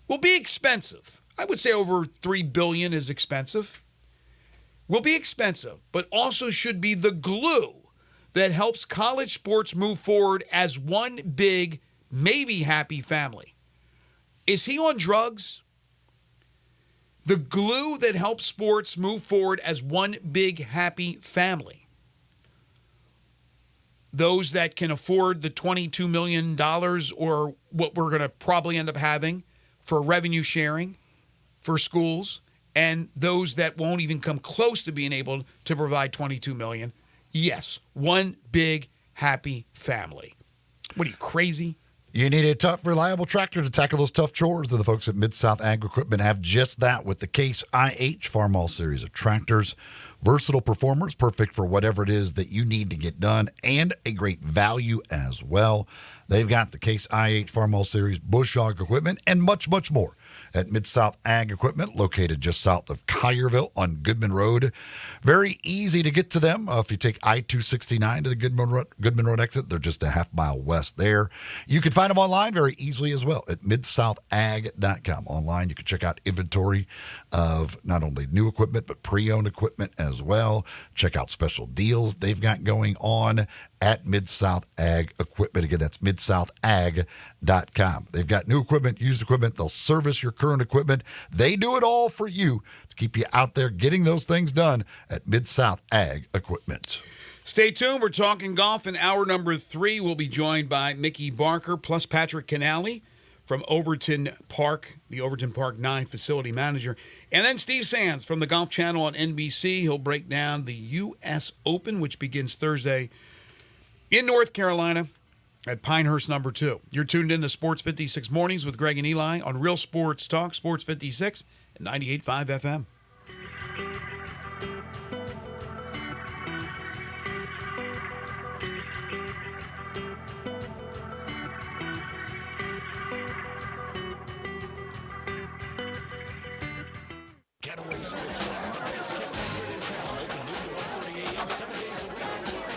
Speaker 6: will be expensive. I would say over $3 billion is expensive. Will be expensive, but also should be the glue that helps college sports move forward as one big, maybe happy family. Is he on drugs? The glue that helps sports move forward as one big, happy family. Those that can afford the $22 million or what we're going to probably end up having for revenue sharing for schools, and those that won't even come close to being able to provide $22 million. Yes, one big, happy family. What are you, crazy?
Speaker 7: You need a tough, reliable tractor to tackle those tough chores, and the folks at Mid-South Ag Equipment have just that with the Case IH Farmall series of tractors. Versatile performers, perfect for whatever it is that you need to get done, and a great value as well. They've got the Case IH Farmall Series bush hog equipment and much, much more at Mid-South Ag Equipment, located just south of Collierville on Goodman Road. Very easy to get to them. If you take I-269 to the Goodman Road exit, they're just a half mile west there. You can find them online very easily as well at midsouthag.com. Online, you can check out inventory of not only new equipment, but pre-owned equipment as well. Check out special deals they've got going on at Mid-South Ag Equipment. Again, that's midsouthag.com. They've got new equipment, used equipment. They'll service your current equipment. They do it all for you to keep you out there getting those things done at Mid-South Ag Equipment.
Speaker 6: Stay tuned. We're talking golf in hour number 3. We'll be joined by Mickey Barker plus Patrick Canale from Overton Park, the Overton Park 9 facility manager. And then Steve Sands from the Golf Channel on NBC. He'll break down the U.S. Open, which begins Thursday in North Carolina at Pinehurst number 2. You're tuned in to Sports 56 Mornings with Greg and Eli on Real Sports Talk, Sports 56 and 98.5 FM.
Speaker 5: Getaway Sports Bar. Best kept secret in town. Open noon to 1:30 a.m. 7 days a week.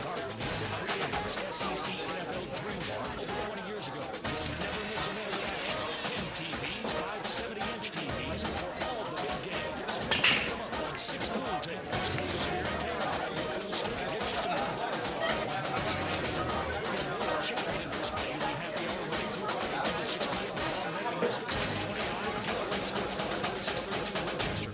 Speaker 5: Garden created this SEC NFL Dream Bar over 20 years ago. You'll never miss a minute of action. 10 TVs, 5 70-inch TVs for all the big games. Come up on 6 pool tables. This here in town. You'll still get you some bar card. Chicken tenders. Daily happy hour Monday through Friday, 10 to 6 p.m. on Megan 625 Getaway Sports Bar, 4632 Winchester.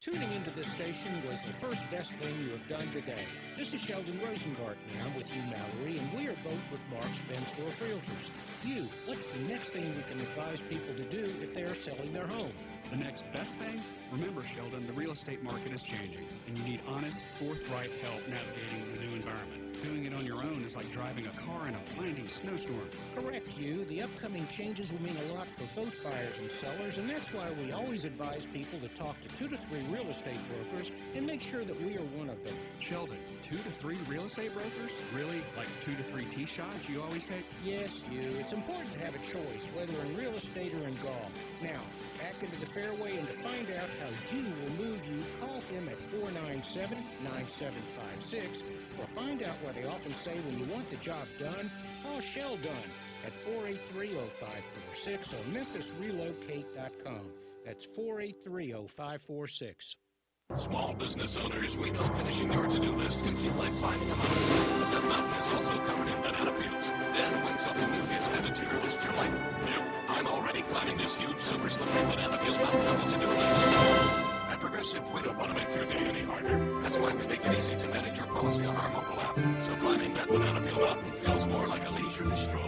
Speaker 1: Tuning into this station was the first best thing you have done today. This is Sheldon Rosengarten here. I'm with you, Mallory, and we are both with Mark's Benstorff Realtors. You, what's the next thing we can advise people to do if they are selling their home?
Speaker 9: The next best thing? Remember, Sheldon, the real estate market is changing, and you need honest, forthright help navigating the new environment. Doing it on your own is like driving a car in a blinding snowstorm.
Speaker 1: Correct, you. The upcoming changes will mean a lot for both buyers and sellers, and that's why we always advise people to talk to 2 to 3 real estate brokers and make sure that we are one of them.
Speaker 9: Sheldon, 2 to 3 real estate brokers? Really? Like 2 to 3 tee shots you always take?
Speaker 1: Yes, you. It's important to have a choice, whether in real estate or in golf. Now, back into the fairway, and to find out how you will move you, call him at 497-9756, or find out what they often say when you want the job done, call Sheldon at 483-0546 or memphisrelocate.com. That's 483-0546.
Speaker 5: Small business owners, we know finishing your to-do list can feel like climbing a mountain, but that mountain is also covered in banana peels. Then when something new gets added to your list, you're like, yep, I'm already climbing this huge, super slippery banana peel mountain of the to-do list. At Progressive, we don't want to make your day any harder. That's why we make it easy to manage your policy on our mobile app. So climbing that banana peel mountain feels more like a leisurely stroll.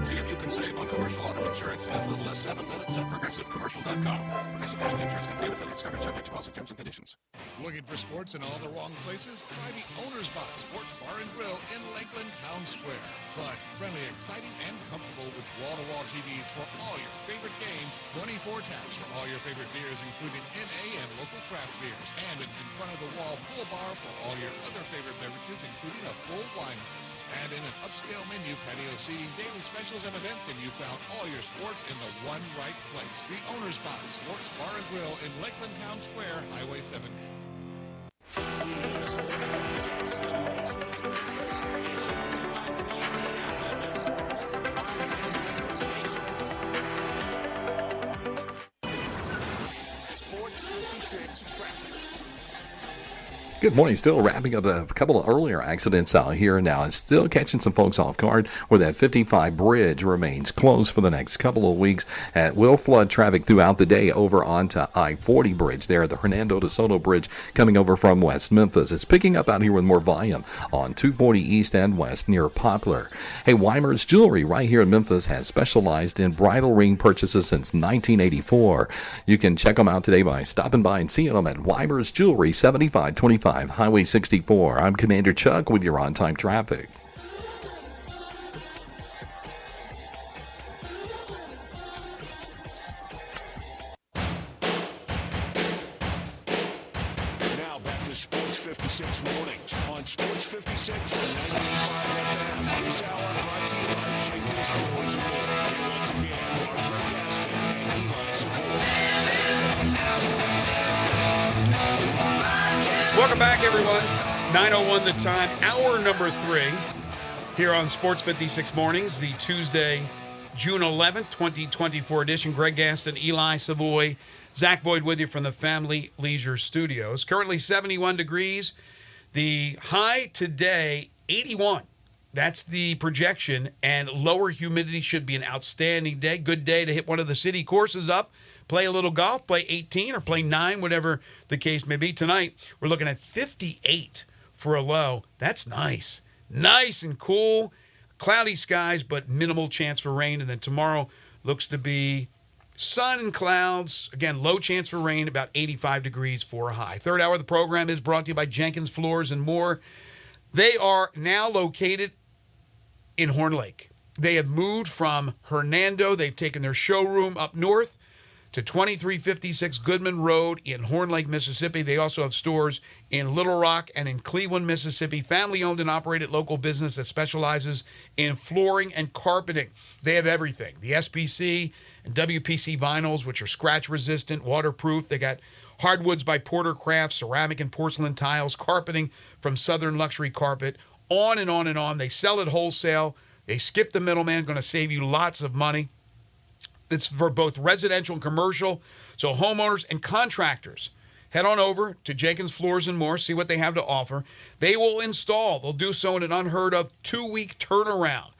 Speaker 5: See if you can save on commercial auto insurance in as little as 7 minutes at progressivecommercial.com. Progressive Casualty Insurance Company and affiliates, coverage subject to policy terms and conditions.
Speaker 13: Looking for sports in all the wrong places? Try the Owner's Box Sports Bar and Grill in Lakeland Town Square. Fun, friendly, exciting, and comfortable with wall-to-wall TVs for all your favorite games, 24 taps for all your favorite beers, including NA and local craft beers, and an in-front-of-the-wall full bar for all your other favorite beverages, including a full wine list. And in an upscale menu, patio seating, daily specials, and events, and you found all your sports in the one right place. The Owner's Box Sports Bar and Grill in Lakeland Town Square, Highway 70.
Speaker 5: Sports 56 traffic.
Speaker 11: Good morning. Still wrapping up a couple of earlier accidents out here now. It's still catching some folks off guard where that 55 bridge remains closed for the next couple of weeks. It will flood traffic throughout the day over onto I-40 bridge there, the Hernando de Soto bridge coming over from West Memphis. It's picking up out here with more volume on 240 East and West near Poplar. Hey, Weimer's Jewelry right here in Memphis has specialized in bridal ring purchases since 1984. You can check them out today by stopping by and seeing them at Weimer's Jewelry, 7525 Highway 64. I'm Commander Chuck with your on-time traffic.
Speaker 5: Now back to Sports 56. 56 mornings on Sports 56 and 95 FM. This hour brought to you by Jenkins Floors and More. And once again, our Greg Gaston and Eli Savoy.
Speaker 6: Welcome back, everyone. 9:01 the time. Hour number 3 here on Sports 56 Mornings, the Tuesday, June 11th, 2024 edition. Greg Gaston, Eli Savoy, Zach Boyd with you from the Family Leisure Studios. Currently 71 degrees. The high today, 81. That's the projection, and lower humidity should be an outstanding day. Good day to hit one of the city courses up, play a little golf, play 18 or play 9, whatever the case may be. Tonight, we're looking at 58 for a low. That's nice. Nice and cool. Cloudy skies, but minimal chance for rain. And then tomorrow looks to be sun and clouds. Again, low chance for rain, about 85 degrees for a high. Third hour of the program is brought to you by Jenkins Floors and More. They are now located in Horn Lake. They have moved from Hernando. They've taken their showroom up north to 2356 Goodman Road in Horn Lake, Mississippi. They also have stores in Little Rock and in Cleveland, Mississippi. Family-owned and operated local business that specializes in flooring and carpeting. They have everything. The SPC and WPC vinyls, which are scratch-resistant, waterproof. They got hardwoods by Porter Craft, ceramic and porcelain tiles, carpeting from Southern Luxury Carpet, on and on and on. They sell it wholesale. They skip the middleman, going to save you lots of money. It's for both residential and commercial. So homeowners and contractors, head on over to Jenkins Floors and More, see what they have to offer. They will install. They'll do so in an unheard of 2-week turnaround.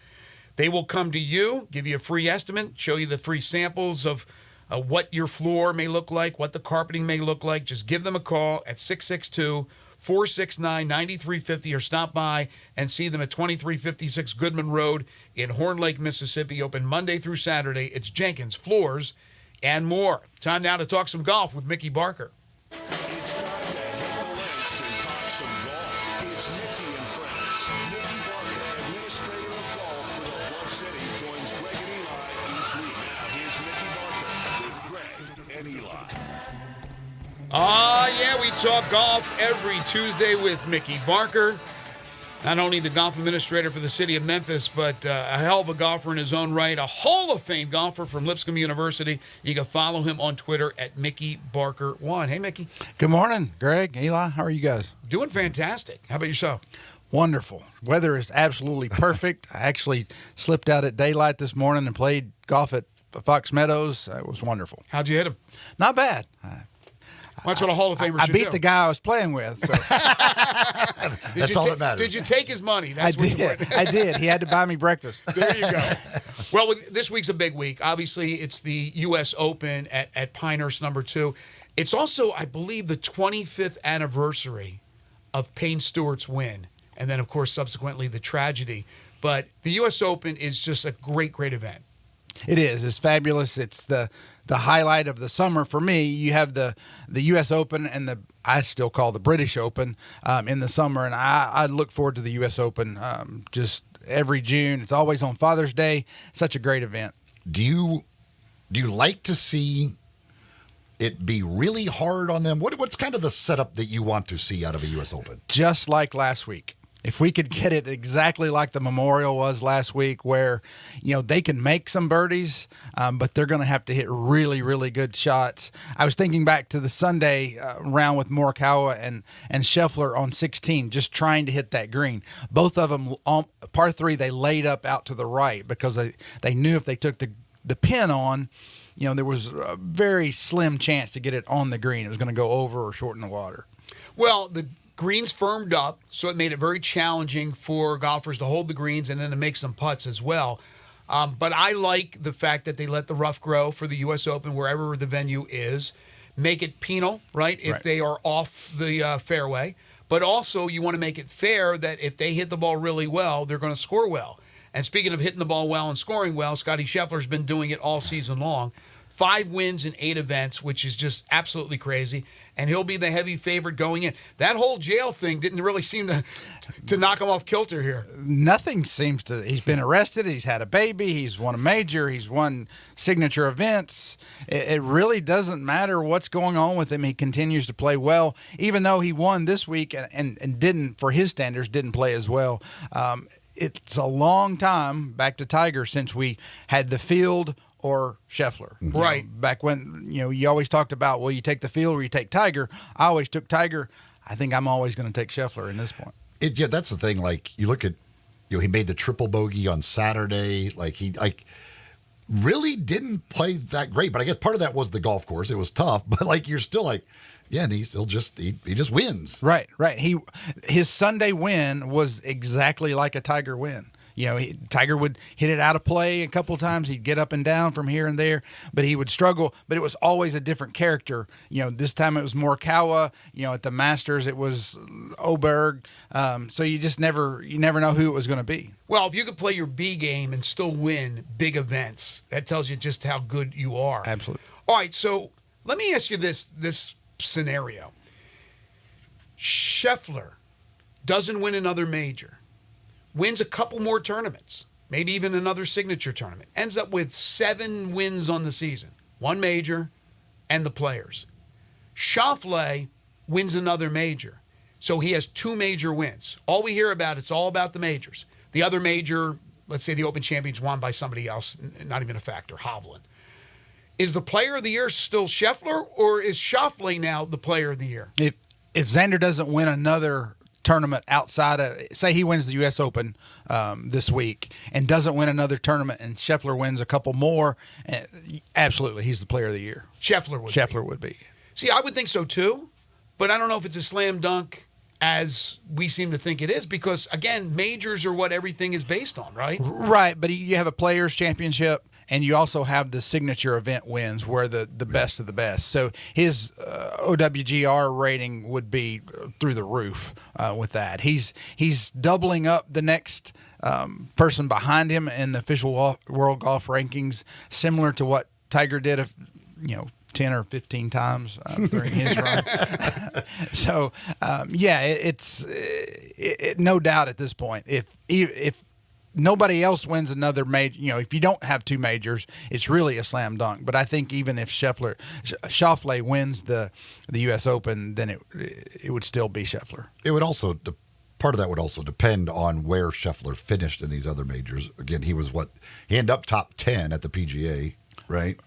Speaker 6: They will come to you, give you a free estimate, show you the free samples of what your floor may look like, what the carpeting may look like. Just give them a call at 662-469-9350 or stop by and see them at 2356 Goodman Road in Horn Lake, Mississippi. Open Monday through Saturday. It's Jenkins Floors and More. Time now to talk some golf with Mickey Barker.
Speaker 5: It's time to hit the links and talk some golf. It's Mickey and friends. Mickey Barker, administrator of golf for the Bluff City, joins Greg and Eli each week. Now here's Mickey Barker with Greg and Eli.
Speaker 6: Yeah, we talk golf every Tuesday with Mickey Barker. Not only the golf administrator for the city of Memphis, but a hell of a golfer in his own right, a Hall of Fame golfer from Lipscomb University. You can follow him on Twitter at MickeyBarker1. Hey, Mickey.
Speaker 10: Good morning, Greg, Eli. How are you guys?
Speaker 6: Doing fantastic. How about yourself?
Speaker 10: Wonderful. Weather is absolutely perfect. I actually slipped out at daylight this morning and played golf at Fox Meadows. It was wonderful.
Speaker 6: How'd you hit him?
Speaker 10: Not bad.
Speaker 6: Well, that's what a Hall of Famer
Speaker 10: I
Speaker 6: should
Speaker 10: beat
Speaker 6: do.
Speaker 10: the guy I was playing with. So.
Speaker 7: That's all that matters.
Speaker 6: Did you take his money? That's
Speaker 10: I did. I did. He had to buy me breakfast.
Speaker 6: There you go. Well, this week's a big week. Obviously, it's the U.S. Open at Pinehurst #2. It's also, I believe, the 25th anniversary of Payne Stewart's win. And then, of course, subsequently the tragedy. But the U.S. Open is just a great, great event.
Speaker 10: It is. It's fabulous. It's the highlight of the summer for me. You have the U.S. Open and I still call the British Open in the summer, and I look forward to the U.S. Open just every June. It's always on Father's Day. Such a great event.
Speaker 7: Do you like to see it be really hard on them? What's kind of the setup that you want to see out of a U.S. Open?
Speaker 10: Just like last week. If we could get it exactly like the Memorial was last week, where, they can make some birdies, but they're going to have to hit really, really good shots. I was thinking back to the Sunday round with Morikawa and Scheffler on 16, just trying to hit that green. Both of them, par 3, they laid up out to the right because they knew if they took the pin on, there was a very slim chance to get it on the green. It was going to go over or short in the water.
Speaker 6: Well, the greens firmed up, so it made it very challenging for golfers to hold the greens and then to make some putts as well. But I like the fact that they let the rough grow for the U.S. Open, wherever the venue is. Make it penal, right, if they are off the fairway. But also you want to make it fair that if they hit the ball really well, they're going to score well. And speaking of hitting the ball well and scoring well, Scottie Scheffler's been doing it all season long. 5 wins in 8 events, which is just absolutely crazy. And he'll be the heavy favorite going in. That whole jail thing didn't really seem to knock him off kilter here.
Speaker 10: Nothing seems to. He's been arrested. He's had a baby. He's won a major. He's won signature events. It really doesn't matter what's going on with him. He continues to play well, even though he won this week and didn't, for his standards, didn't play as well. It's a long time, back to Tiger, since we had the field or Scheffler.
Speaker 6: Right.
Speaker 10: Back when, you always talked about, well, you take the field or you take Tiger. I always took Tiger. I think I'm always going to take Scheffler in this point.
Speaker 7: Yeah, that's the thing. Like, you look at, he made the triple bogey on Saturday. Like, he really didn't play that great. But I guess part of that was the golf course. It was tough. But, you're still like, yeah, and he still just wins.
Speaker 10: Right. His Sunday win was exactly like a Tiger win. Tiger would hit it out of play a couple of times. He'd get up and down from here and there, but he would struggle. But it was always a different character. This time it was Morikawa. At the Masters it was Oberg. So you never know who it was going to be.
Speaker 6: Well, if you could play your B game and still win big events, that tells you just how good you are.
Speaker 10: Absolutely.
Speaker 6: All right, so let me ask you this scenario. Scheffler doesn't win another major. Wins a couple more tournaments, maybe even another signature tournament. Ends up with 7 wins on the season. 1 major and the Players. Schauffele wins another major. So he has 2 major wins. All we hear about, it's all about the majors. The other major, let's say the Open Championship, won by somebody else, not even a factor, Hovland. Is the Player of the Year still Scheffler, or is Schauffele now the Player of the Year?
Speaker 10: If Xander doesn't win another tournament outside of, say he wins the U.S. Open this week and doesn't win another tournament, and Scheffler wins a couple more, absolutely, he's the Player of the Year.
Speaker 6: Scheffler
Speaker 10: would be.
Speaker 6: See, I would think so too, but I don't know if it's a slam dunk as we seem to think it is, because, again, majors are what everything is based on, right?
Speaker 10: Right, but you have a Players Championship, and you also have the signature event wins where the best of the best. So his OWGR rating would be through the roof with that. He's doubling up the next person behind him in the official world golf rankings, similar to what Tiger did, 10 or 15 times during his run. So, it's no doubt at this point. If nobody else wins another major, if you don't have 2 majors, it's really a slam dunk. But I think even if Schauffele wins the U.S. Open, then it would still be Scheffler.
Speaker 7: It would also, part of that would also depend on where Scheffler finished in these other majors. Again, he ended up top 10 at the PGA, right?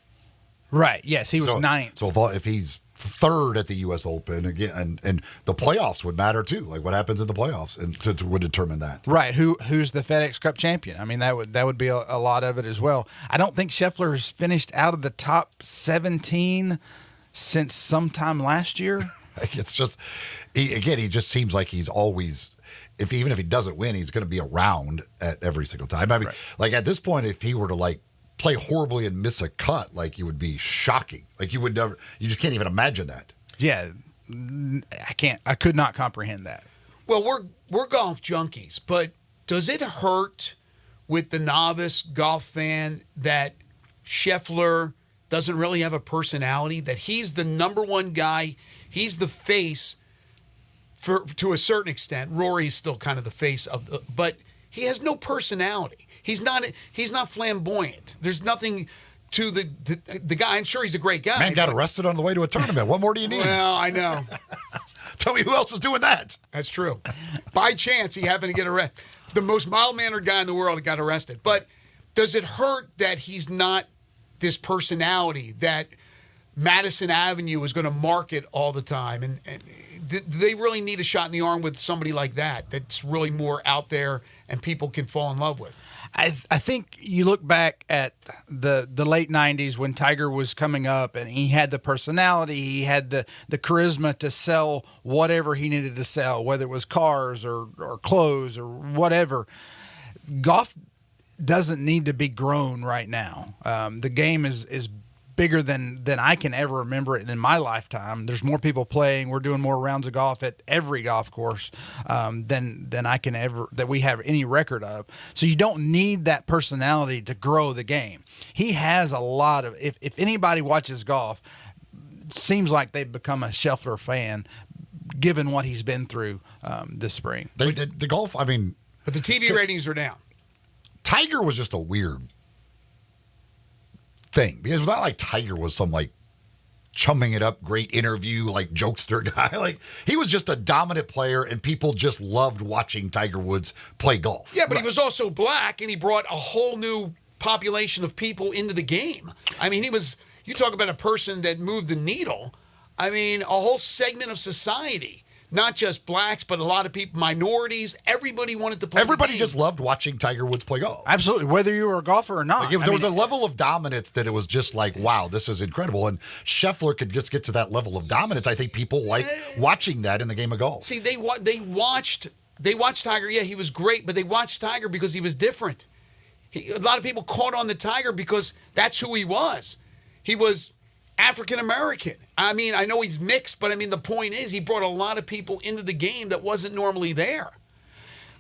Speaker 10: Right. Yes, he was 9th.
Speaker 7: So if he's 3rd at the U.S. Open again, and the playoffs would matter too, like what happens in the playoffs, and would determine that.
Speaker 10: Right. Who's the FedEx Cup champion? I mean, that would be a lot of it as well. I don't think Scheffler's finished out of the top 17 since sometime last year.
Speaker 7: It's just, he just seems like he's always, even if he doesn't win, he's going to be around at every single time. I mean, like at this point, if he were to play horribly and miss a cut, you would be shocking. You just can't even imagine that.
Speaker 10: Yeah, I could not comprehend that.
Speaker 6: Well, we're golf junkies, but does it hurt with the novice golf fan that Scheffler doesn't really have a personality, that he's the number one guy, he's the face to a certain extent. Rory's still kind of the face but he has no personality. He's not flamboyant. There's nothing to the guy. I'm sure he's a great guy.
Speaker 7: Man got arrested on the way to a tournament. What more do you need?
Speaker 6: Well, I know.
Speaker 7: Tell me who else is doing that.
Speaker 6: That's true. By chance, he happened to get arrested. The most mild-mannered guy in the world got arrested. But does it hurt that he's not this personality that Madison Avenue is going to market all the time? And do they really need a shot in the arm with somebody like that's really more out there and people can fall in love with?
Speaker 10: I think you look back at the late 90s when Tiger was coming up, and he had the personality, he had the charisma to sell whatever he needed to sell, whether it was cars or clothes or whatever. Golf doesn't need to be grown right now. The game is bigger than I can ever remember it in my lifetime. There's more people playing. We're doing more rounds of golf at every golf course than I can ever that we have any record of. So you don't need that personality to grow the game. He has a lot of. If anybody watches golf, it seems like they've become a Scheffler fan, given what he's been through this spring.
Speaker 7: The golf. I mean,
Speaker 6: but the TV ratings are down.
Speaker 7: Tiger was just a weird thing because it's not like Tiger was some like chumming it up great interview like jokester guy. Like he was just a dominant player and people just loved watching Tiger Woods play golf.
Speaker 6: Yeah, but he was also black and he brought a whole new population of people into the game. I mean, you talk about a person that moved the needle. I mean, a whole segment of society. Not just blacks, but a lot of people, minorities. Everybody wanted to play.
Speaker 7: Everybody just loved watching Tiger Woods play golf.
Speaker 10: Absolutely, whether you were a golfer or not.
Speaker 7: Like there was a level of dominance that it was just like, wow, this is incredible. And Scheffler could just get to that level of dominance. I think people like watching that in the game of golf.
Speaker 6: See, they watched Tiger. Yeah, he was great, but they watched Tiger because he was different. A lot of people caught on the Tiger because that's who he was. He was African American. I mean, I know he's mixed, but I mean, the point is he brought a lot of people into the game that wasn't normally there.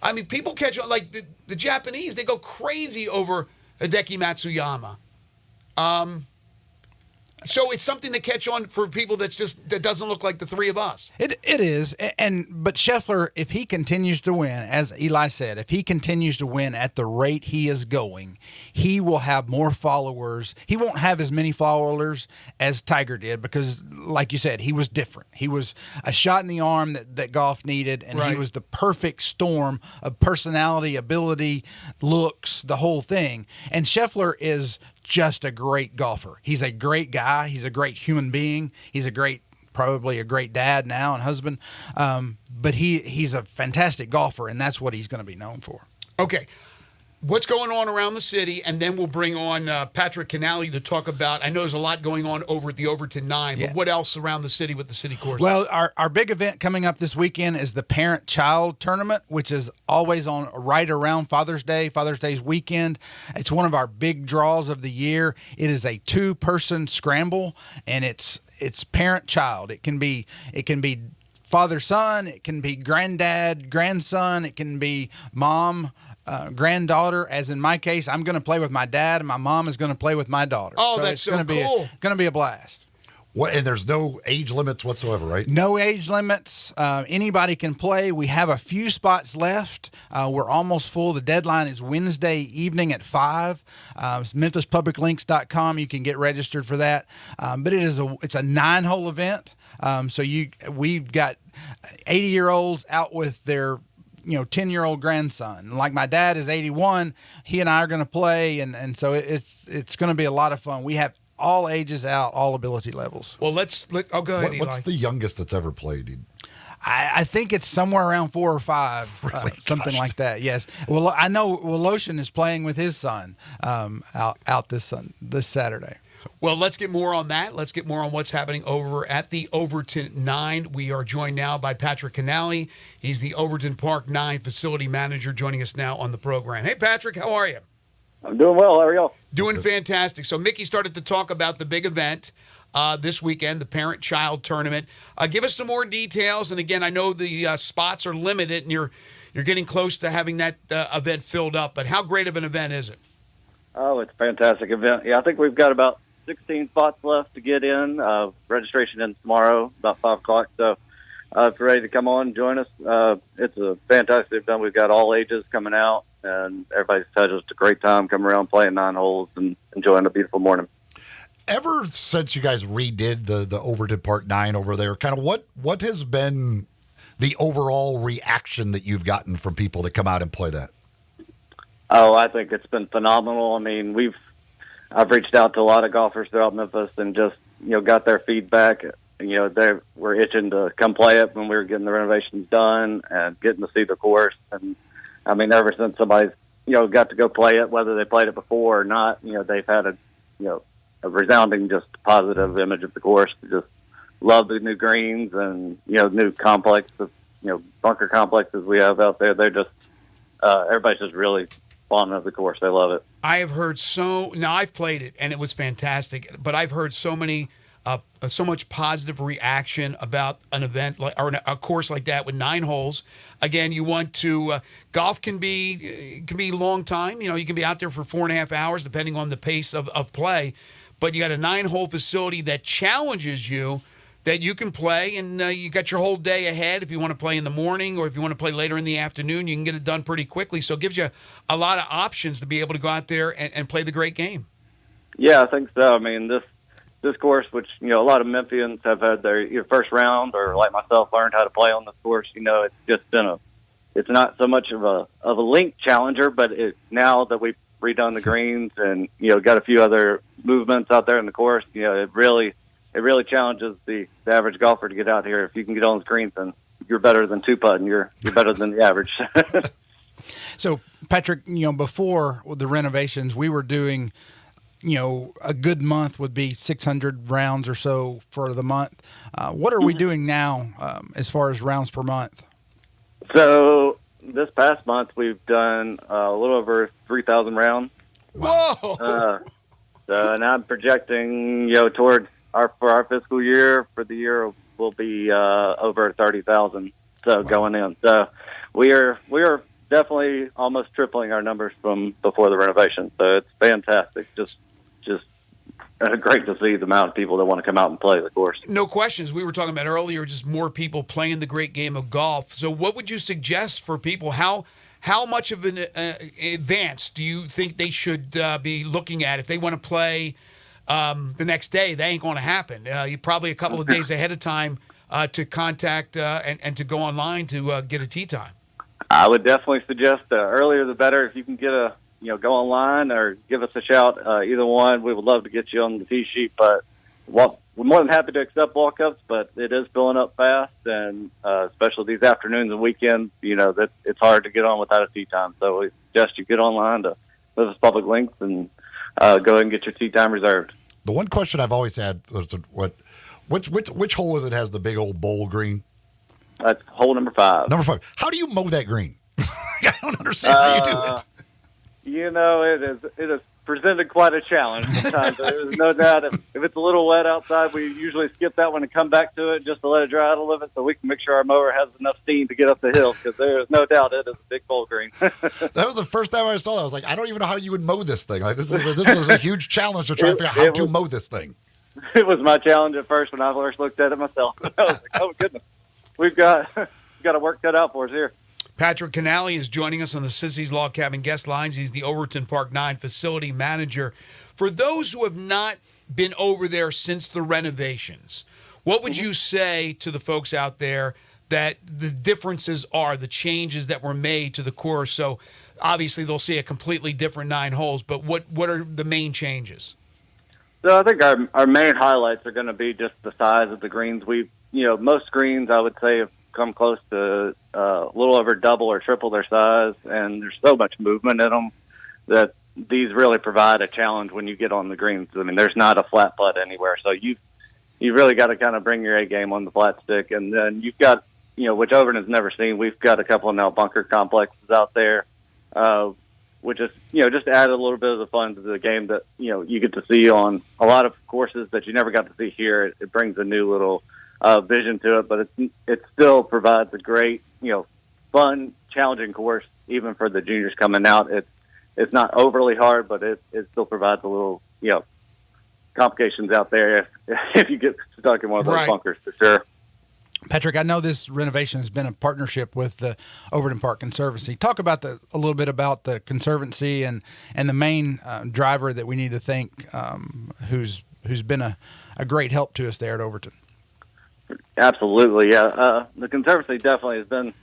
Speaker 6: I mean, people catch on, like the Japanese, they go crazy over Hideki Matsuyama. So it's something to catch on for people that doesn't look like the three of us.
Speaker 10: It is, but Scheffler, if he continues to win, as Eli said, if he continues to win at the rate he is going, he will have more followers. He won't have as many followers as Tiger did because, like you said, he was different. He was a shot in the arm that golf needed, and He was the perfect storm of personality, ability, looks, the whole thing. And Scheffler is just a great golfer. He's a great guy. He's a great human being. He's probably a great dad now and husband. But he's a fantastic golfer, and that's what he's going to be known for.
Speaker 6: Okay. What's going on around the city, and then we'll bring on Patrick Canali to talk about, I know there's a lot going on over at the Overton 9, but what else around the city with the city course?
Speaker 10: Well, our big event coming up this weekend is the Parent-Child Tournament, which is always on right around Father's Day's weekend. It's one of our big draws of the year. It is a 2-person scramble, and it's parent-child. It can be father-son, it can be granddad, grandson, it can be mom, granddaughter. As in my case, I'm going to play with my dad, and my mom is going to play with my daughter.
Speaker 6: Oh, that's so cool.
Speaker 10: It's going to be a blast.
Speaker 7: And there's no age limits whatsoever, right?
Speaker 10: No age limits. Anybody can play. We have a few spots left. We're almost full. The deadline is Wednesday evening at 5. MemphisPublicLinks.com. You can get registered for that. But it's a 9-hole event. So we've got 80-year-olds out with their 10-year-old grandson. Like my dad is 81. He and I are going to play, and so it's going to be a lot of fun. We have all ages out, all ability levels.
Speaker 6: Well, go ahead.
Speaker 7: What's the youngest that's ever played?
Speaker 10: I think it's somewhere around 4 or 5, really? Something like that. Yes. Well, I know Woloshin is playing with his son out this Saturday.
Speaker 6: Well, let's get more on that. Let's get more on what's happening over at the Overton 9. We are joined now by Patrick Canali. He's the Overton Park 9 facility manager, joining us now on the program. Hey, Patrick, how are you?
Speaker 12: I'm doing well. How are y'all?
Speaker 6: Doing fantastic. So Mickey started to talk about the big event this weekend, the Parent-Child Tournament. Give us some more details. And again, I know the spots are limited, and you're getting close to having that event filled up. But how great of an event is it?
Speaker 12: Oh, it's a fantastic event. Yeah, I think we've got about 16 spots left to get in. Registration ends tomorrow, about 5 o'clock. So if you're ready to come on and join us, it's a fantastic event. We've got all ages coming out, and everybody's had just a great time coming around playing 9 holes and enjoying a beautiful morning.
Speaker 7: Ever since you guys redid the Overton Park 9 over there, kind of what has been the overall reaction that you've gotten from people that come out and play that?
Speaker 12: Oh, I think it's been phenomenal. I mean, I've reached out to a lot of golfers throughout Memphis and just, got their feedback. They were itching to come play it when we were getting the renovations done and getting to see the course. And I mean, ever since somebody's, got to go play it, whether they played it before or not, they've had a resounding, just positive image of the course. They just love the new greens and, new complexes, bunker complexes we have out there. They're just, everybody's just really fond of the course. They love it.
Speaker 6: I have heard now I've played it and it was fantastic, but I've heard so much positive reaction about an event or a course like that with 9 holes. Again, you want to golf can be long time. You can be out there for 4.5 hours depending on the pace of play, but you got a 9-hole facility that challenges you, that you can play, and you got your whole day ahead. If you want to play in the morning or if you want to play later in the afternoon, you can get it done pretty quickly. So it gives you a lot of options to be able to go out there and play the great game.
Speaker 12: Yeah, I think so. I mean, this course, which, a lot of Memphians have had their first round, or like myself, learned how to play on this course. It's just been it's not so much of a link challenger, but now that we've redone the greens and, got a few other movements out there in the course, it really challenges the average golfer to get out here. If you can get on the greens, then you're better than 2-putting. You're better than the average.
Speaker 10: So, Patrick, before the renovations, we were doing, a good month would be 600 rounds or so for the month. What are we doing now as far as rounds per month?
Speaker 12: So this past month, we've done a little over 3,000 rounds.
Speaker 6: Whoa!
Speaker 12: And I'm projecting, towards for our fiscal year, for the year, will be over 30,000. So going in, so we are definitely almost tripling our numbers from before the renovation. So it's fantastic. Just great to see the amount of people that want to come out and play the course.
Speaker 6: No questions. We were talking about earlier, just more people playing the great game of golf. So what would you suggest for people? How much of an advance do you think they should be looking at if they want to play the next day? That ain't going to happen. You probably a couple of days ahead of time to contact and to go online to get a tee time.
Speaker 12: I would definitely suggest earlier the better. If you can get go online or give us a shout, either one, we would love to get you on the tee sheet. But we're more than happy to accept walk-ups, but it is filling up fast, and especially these afternoons and weekends, that it's hard to get on without a tee time. So we suggest you get online to Livers Public Links and go ahead and get your tee time reserved.
Speaker 7: The one question I've always had is which hole is it has the big old bowl green?
Speaker 12: That's hole number 5.
Speaker 7: Number 5. How do you mow that green? I don't understand how you do it.
Speaker 12: It is presented quite a challenge sometimes. There's no doubt if it's a little wet outside, we usually skip that one and come back to it just to let it dry out a little bit so we can make sure our mower has enough steam to get up the hill, because there's no doubt it is a big bowl green.
Speaker 7: That was the first time I saw that. I was like, I don't even know how you would mow this thing. Like this was a huge challenge to try to figure out how to mow this thing.
Speaker 12: It was my challenge at first when I first looked at it myself. I was like, oh, goodness. We've got a work cut out for us here.
Speaker 6: Patrick Canali is joining us on the Sissy's Log Cabin guest lines. He's the Overton Park 9 facility manager. For those who have not been over there since the renovations, what would you say to the folks out there that the differences are, the changes that were made to the course? So obviously they'll see a completely different 9 holes, but what are the main changes?
Speaker 12: So I think our main highlights are going to be just the size of the greens. Most greens, I would say, have come close to a little over double or triple their size, and there's so much movement in them that these really provide a challenge when you get on the greens. I mean, there's not a flat putt anywhere, so you really got to kind of bring your A game on the flat stick. And then you've got, which Overton has never seen, we've got a couple of now bunker complexes out there, which is, just add a little bit of the fun to the game that, you get to see on a lot of courses that you never got to see here. It brings a new little vision to it, but it still provides a great, fun, challenging course, even for the juniors coming out. It's not overly hard, but it still provides a little, complications out there if you get stuck in one of those bunkers, for sure.
Speaker 10: Patrick, I know this renovation has been a partnership with the Overton Park Conservancy. Talk about a little bit about the Conservancy and the main driver that we need to thank, who's been a great help to us there at Overton.
Speaker 12: Absolutely, yeah. The Conservancy definitely has been,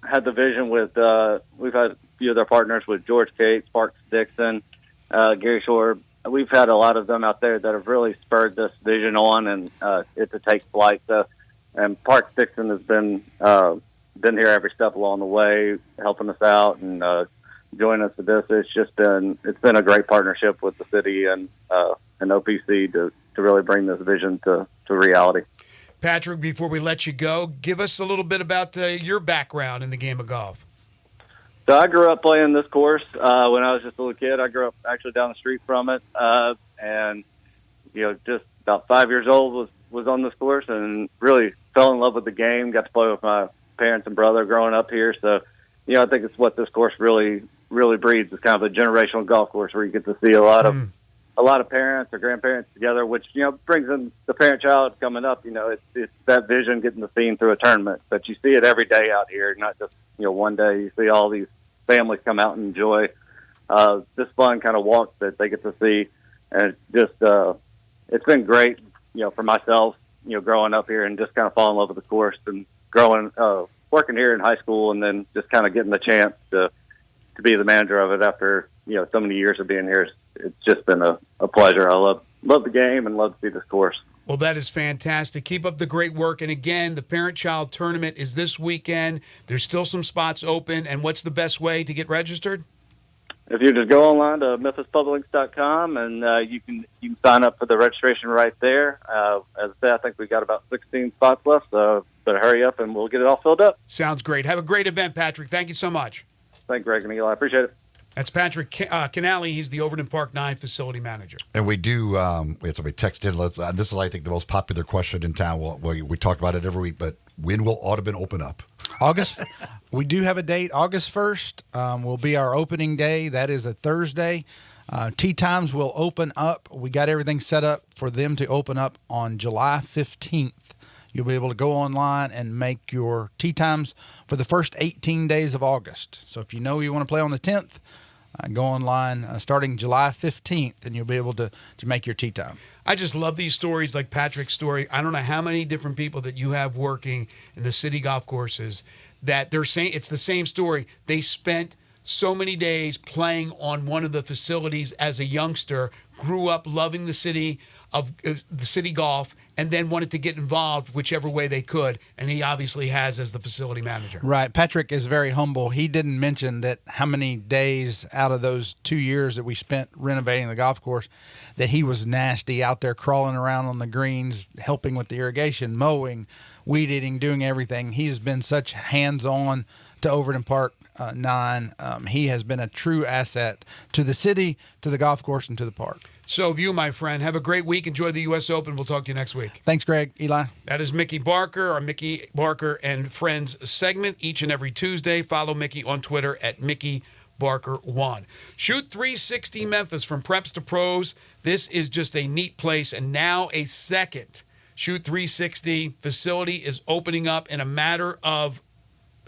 Speaker 12: had the vision with, we've had a few of their partners with George Cates, Sparks Dixon, Gary Shore. We've had a lot of them out there that have really spurred this vision on and it to take flight. And Parks Dixon has been here every step along the way, helping us out and joining us with this. It's been a great partnership with the city and OPC to really bring this vision to reality.
Speaker 6: Patrick, before we let you go, give us a little bit about your background in the game of golf.
Speaker 12: So I grew up playing this course when I was just a little kid. I grew up actually down the street from it, and just about 5 years old was on this course, and really fell in love with the game. Got to play with my parents and brother growing up here. So, I think it's what this course really breeds. It's kind of a generational golf course where you get to see a lot of parents or grandparents together, which brings in the parent-child coming up. It's that vision getting the scene through a tournament, but you see it every day out here, not just one day. You see all these families come out and enjoy this fun kind of walk that they get to see, and it's been great, for myself, growing up here and just kind of fall in love with the course and working here in high school, and then just kind of getting the chance to be the manager of it after so many years of being here. It's just been a pleasure. I love the game and love to see this course.
Speaker 6: Well, that is fantastic. Keep up the great work. And again, the parent-child tournament is this weekend. There's still some spots open. And what's the best way to get registered?
Speaker 12: If you just go online to memphispubliclinks.com, and you can sign up for the registration right there. As I said, I think we've got about 16 spots left, so better hurry up and we'll get it all filled up.
Speaker 6: Sounds great. Have a great event, Patrick. Thank you so much.
Speaker 12: Thank Greg and Eli. I appreciate it.
Speaker 6: That's Patrick Canale. He's the Overton Park 9 facility manager.
Speaker 7: And we do, we had somebody text in. This is, I think, the most popular question in town. We talk about it every week, but when will Audubon open up?
Speaker 10: August. We do have a date. August 1st will be our opening day. That is a Thursday. Tee times will open up. We got everything set up for them to open up on July 15th. You'll be able to go online and make your tee times for the first 18 days of August. So if you want to play on the 10th, go online starting July 15th, and you'll be able to make your tee time.
Speaker 6: I just love these stories like Patrick's story. I don't know how many different people that you have working in the city golf courses that they're saying it's the same story. They spent so many days playing on one of the facilities as a youngster, grew up loving the city golf, and then wanted to get involved whichever way they could, and he obviously has as the facility manager.
Speaker 10: Right. Patrick is very humble. He didn't mention that how many days out of those 2 years that we spent renovating the golf course that he was nasty out there crawling around on the greens, helping with the irrigation, mowing, weed eating, doing everything. He has been such hands-on to Overton Park 9. He has been a true asset to the city, to the golf course, and to the park.
Speaker 6: So, my friend, have a great week. Enjoy the U.S. Open. We'll talk to you next week.
Speaker 10: Thanks, Greg. Eli.
Speaker 6: That is Mickey Barker, our Mickey Barker and Friends segment each and every Tuesday. Follow Mickey on Twitter at MickeyBarker1. Shoot 360 Memphis, from preps to pros. This is just a neat place. And now a second Shoot 360 facility is opening up in a matter of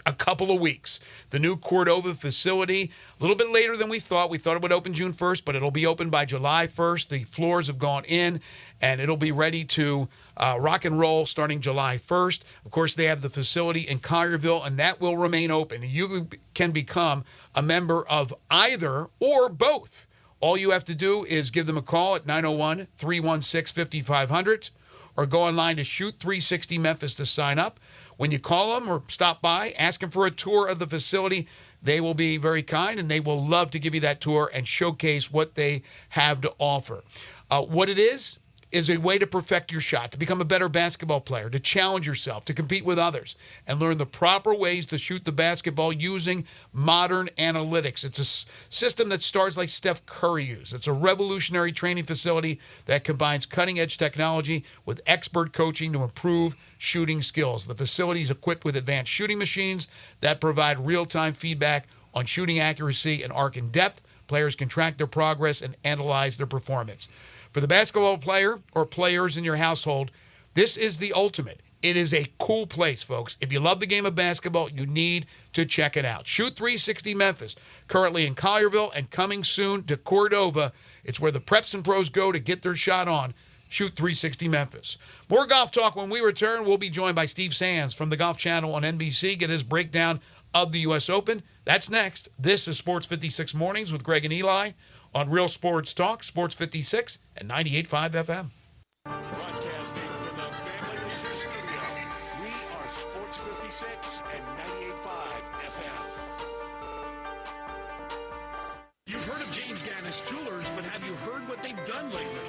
Speaker 6: a couple of weeks. The new Cordova facility, a little bit later than we thought. We thought it would open June 1st, but it'll be open by July 1st. The floors have gone in, and it'll be ready to rock and roll starting July 1st. Of course, they have the facility in Collierville, and that will remain open. You can become a member of either or both. All you have to do is give them a call at 901-316-5500 or go online to Shoot 360 Memphis to sign up. When you call them or stop by, ask them for a tour of the facility. They will be very kind, and they will love to give you that tour and showcase what they have to offer. What it is a way to perfect your shot, to become a better basketball player, to challenge yourself, to compete with others, and learn the proper ways to shoot the basketball using modern analytics. It's a system that stars like Steph Curry used. It's a revolutionary training facility that combines cutting-edge technology with expert coaching to improve shooting skills. The facility is equipped with advanced shooting machines that provide real-time feedback on shooting accuracy and arc and depth. Players can track their progress and analyze their performance. For the basketball player or players in your household, this is the ultimate. It is a cool place, folks. If you love the game of basketball, you need to check it out. Shoot 360 Memphis, currently in Collierville and coming soon to Cordova. It's where the preps and pros go to get their shot on. Shoot 360 Memphis. More golf talk when we return. We'll be joined by Steve Sands from the Golf Channel on NBC, get his breakdown of the U.S. Open. That's next. This is Sports 56 Mornings with Greg and Eli on Real Sports Talk, Sports 56 and 98.5 FM.
Speaker 5: Broadcasting from the Family Leisure Studio, we are Sports 56 and 98.5 FM.
Speaker 16: You've heard of James Gannis Jewelers, but have you heard what they've done lately?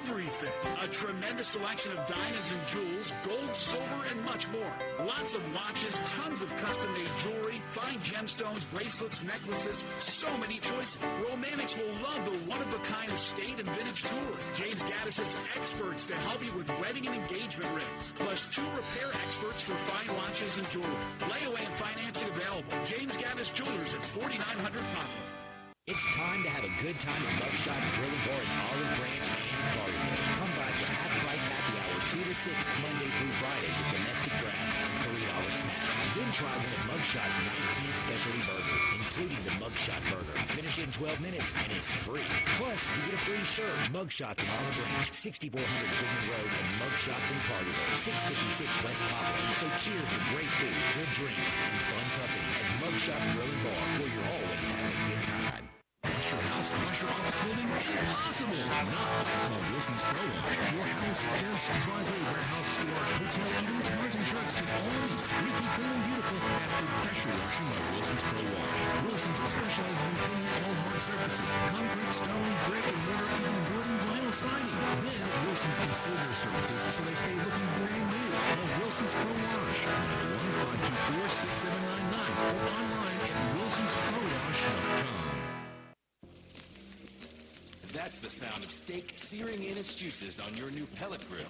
Speaker 14: everything. A tremendous selection of diamonds and jewels, gold, silver, and much more. Lots of watches, tons of custom-made jewelry, fine gemstones, bracelets, necklaces, so many choices. Romantics will love the one-of-a-kind estate and vintage jewelry. James Gaddis has experts to help you with wedding and engagement rings, plus 2 repair experts for fine watches and jewelry. Layaway and financing available. James Gaddis Jewelers at 4900 Poplar.
Speaker 4: It's time to have a good time at Mugshots Grill and Bar in Olive Branch and Carterville. Come by for half-price happy hour 2 to 6 Monday through Friday with domestic drafts and $3 snacks. Then try one of Mugshots 19 specialty burgers, including the Mugshot Burger. Finish in 12 minutes and it's free. Plus, you get a free shirt. Mugshots in Olive Branch, 6400 Goodman Road, and Mugshots in Carterville, 656 West Poplar. So cheers to great food, good drinks, and fun company at Mugshots Grill and Bar, where you're always having a good time.
Speaker 16: Wash your house, wash your office building? Impossible! Not if you call Wilson's Pro Wash. Your house, fence, driveway, warehouse, store, hotel, even cars and trucks can all be squeaky clean and beautiful after pressure washing by Wilson's Pro Wash. Wilson's specializes in cleaning all hard surfaces, concrete, stone, brick, and mortar, even wood and vinyl siding. Then, Wilson's can seal their surfaces so they stay looking brand new. Call Wilson's Pro Wash, 901-524-6799, or online at wilsonsprowash.com.
Speaker 19: That's the sound of steak searing in its juices on your new pellet grill.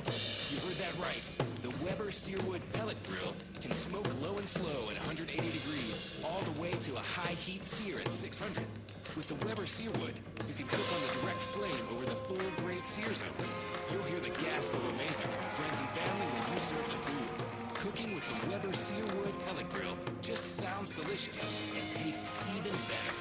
Speaker 19: You heard that right. The Weber Searwood Pellet Grill can smoke low and slow at 180 degrees all the way to a high heat sear at 600. With the Weber Searwood, you can cook on the direct flame over the full grade sear zone. You'll hear the gasp of amazement from friends and family when you serve the food. Cooking with the Weber Searwood Pellet Grill just sounds delicious and tastes even better.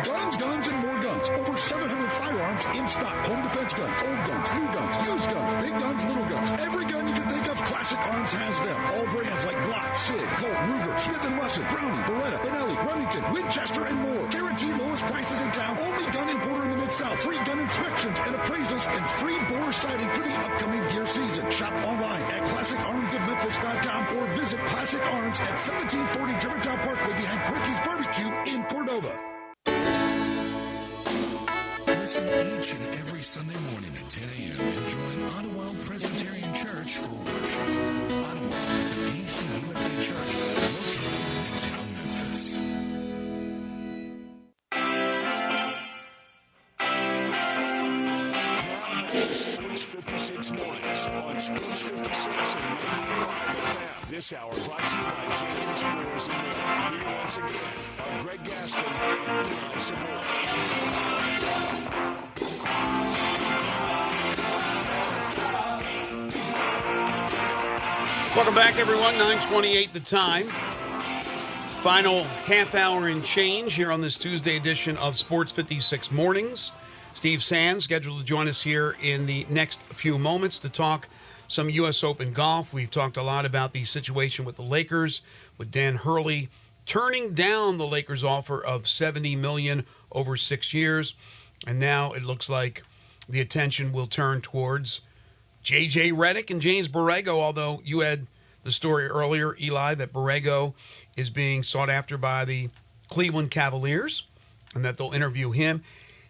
Speaker 15: Guns, guns, and more guns. Over 700 firearms in stock. Home defense guns, old guns, new guns, used guns, big guns, little guns. Every gun you can think of, Classic Arms has them. All brands like Glock, Sig, Colt, Ruger, Smith & Wesson, Browning, Beretta, Benelli, Remington, Winchester, and more. Guaranteed lowest prices in town. Only gun importer in the Mid-South. Free gun inspections and appraisals and free bore sighting for the upcoming deer season. Shop online at ClassicArmsofMemphis.com or visit Classic Arms at 1740 Germantown Parkway behind Quirky's Barbecue in Cordova.
Speaker 16: Listen each and every Sunday morning at 10 a.m. and join Ottawa Presbyterian Church for worship. Ottawa is a PCUSA church located in town Memphis.
Speaker 5: Sports 56 mornings on Sports 56 and 95 FM. This hour brought to you by James Floors and More. Here once again are Greg Gaston and Eli Savoy.
Speaker 6: Welcome back, everyone. 9:28 the time. Final half hour and change here on this Tuesday edition of Sports 56 Mornings. Steve Sands scheduled to join us here in the next few moments to talk some U.S. Open golf. We've talked a lot about the situation with the Lakers, with Dan Hurley turning down the Lakers' offer of $70 million over 6 years. And now it looks like the attention will turn towards J.J. Redick and James Borrego, although you had the story earlier, Eli, that Borrego is being sought after by the Cleveland Cavaliers and that they'll interview him.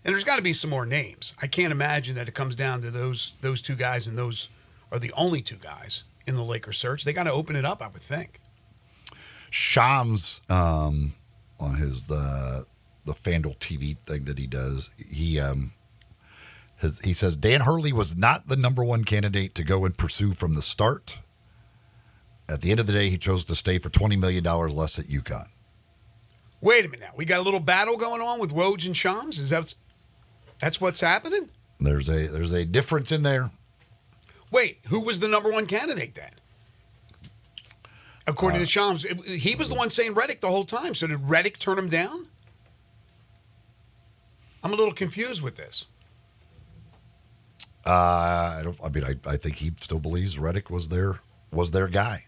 Speaker 6: And there's got to be some more names. I can't imagine that it comes down to those two guys, and those are the only two guys in the Lakers search. They got to open it up, I would think.
Speaker 7: Shams, on his the FanDuel TV thing that he does, he says Dan Hurley was not the number one candidate to go and pursue from the start. At the end of the day, he chose to stay for $20 million less at UConn.
Speaker 6: Wait a minute now. We got a little battle going on with Woj and Shams? That's what's happening?
Speaker 7: There's a difference in there.
Speaker 6: Wait, who was the number one candidate then? According to Shams, he was the one saying Redick the whole time. So did Redick turn him down? I'm a little confused with this.
Speaker 7: I think he still believes Redick was their guy.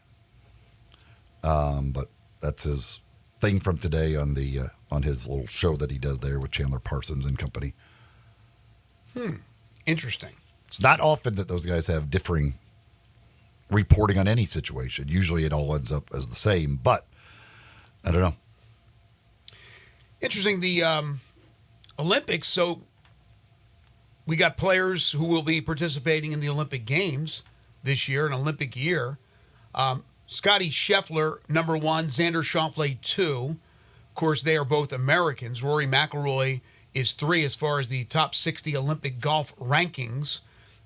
Speaker 7: But that's his thing from today on his little show that he does there with Chandler Parsons and company.
Speaker 6: Interesting.
Speaker 7: It's not often that those guys have differing reporting on any situation. Usually it all ends up as the same, but I don't know.
Speaker 6: Interesting. The Olympics, so we got players who will be participating in the Olympic Games this year, an Olympic year. Scotty Scheffler, number 1, Xander Schauffele, 2. Of course, they are both Americans. Rory McIlroy is 3 as far as the top 60 Olympic golf rankings.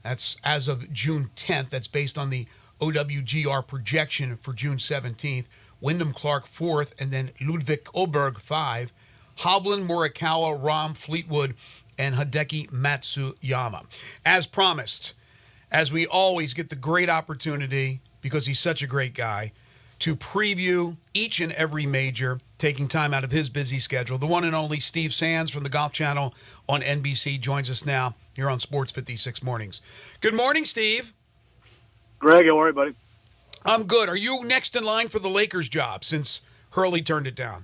Speaker 6: That's as of June 10th. That's based on the OWGR projection for June 17th. Wyndham Clark 4th, and then Ludwig Oberg 5. Hovland, Morikawa, Rahm, Fleetwood, and Hideki Matsuyama. As promised, as we always get the great opportunity, because he's such a great guy, to preview each and every major, taking time out of his busy schedule. The one and only Steve Sands from the Golf Channel on NBC joins us now here on Sports 56 Mornings. Good morning, Steve.
Speaker 17: Greg, how are you, buddy?
Speaker 6: I'm good. Are you next in line for the Lakers job since Hurley turned it down?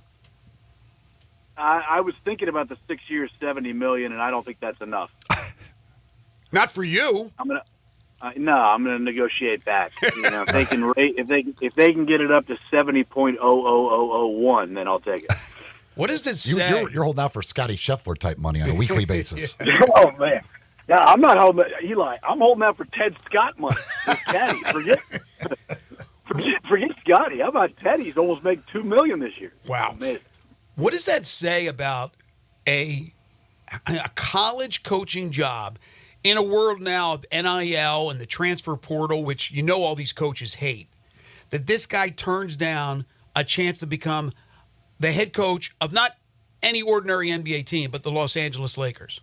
Speaker 17: I was thinking about the 6 years, $70 million, and I don't think that's enough.
Speaker 6: Not for you.
Speaker 17: I'm gonna negotiate back. If they can if they can get it up to 70.00001, then I'll take it.
Speaker 6: What does it say?
Speaker 7: You're holding out for Scotty Scheffler type money on a weekly basis.
Speaker 17: Oh man, yeah, I'm not holding Eli. I'm holding out for Ted Scott money. Caddy, forget Scotty. How about Ted? He's almost making $2 million this year.
Speaker 6: Wow.
Speaker 17: Amazing.
Speaker 6: What does that say about a college coaching job in a world now of NIL and the transfer portal, which all these coaches hate, that this guy turns down a chance to become the head coach of not any ordinary NBA team, but the Los Angeles Lakers?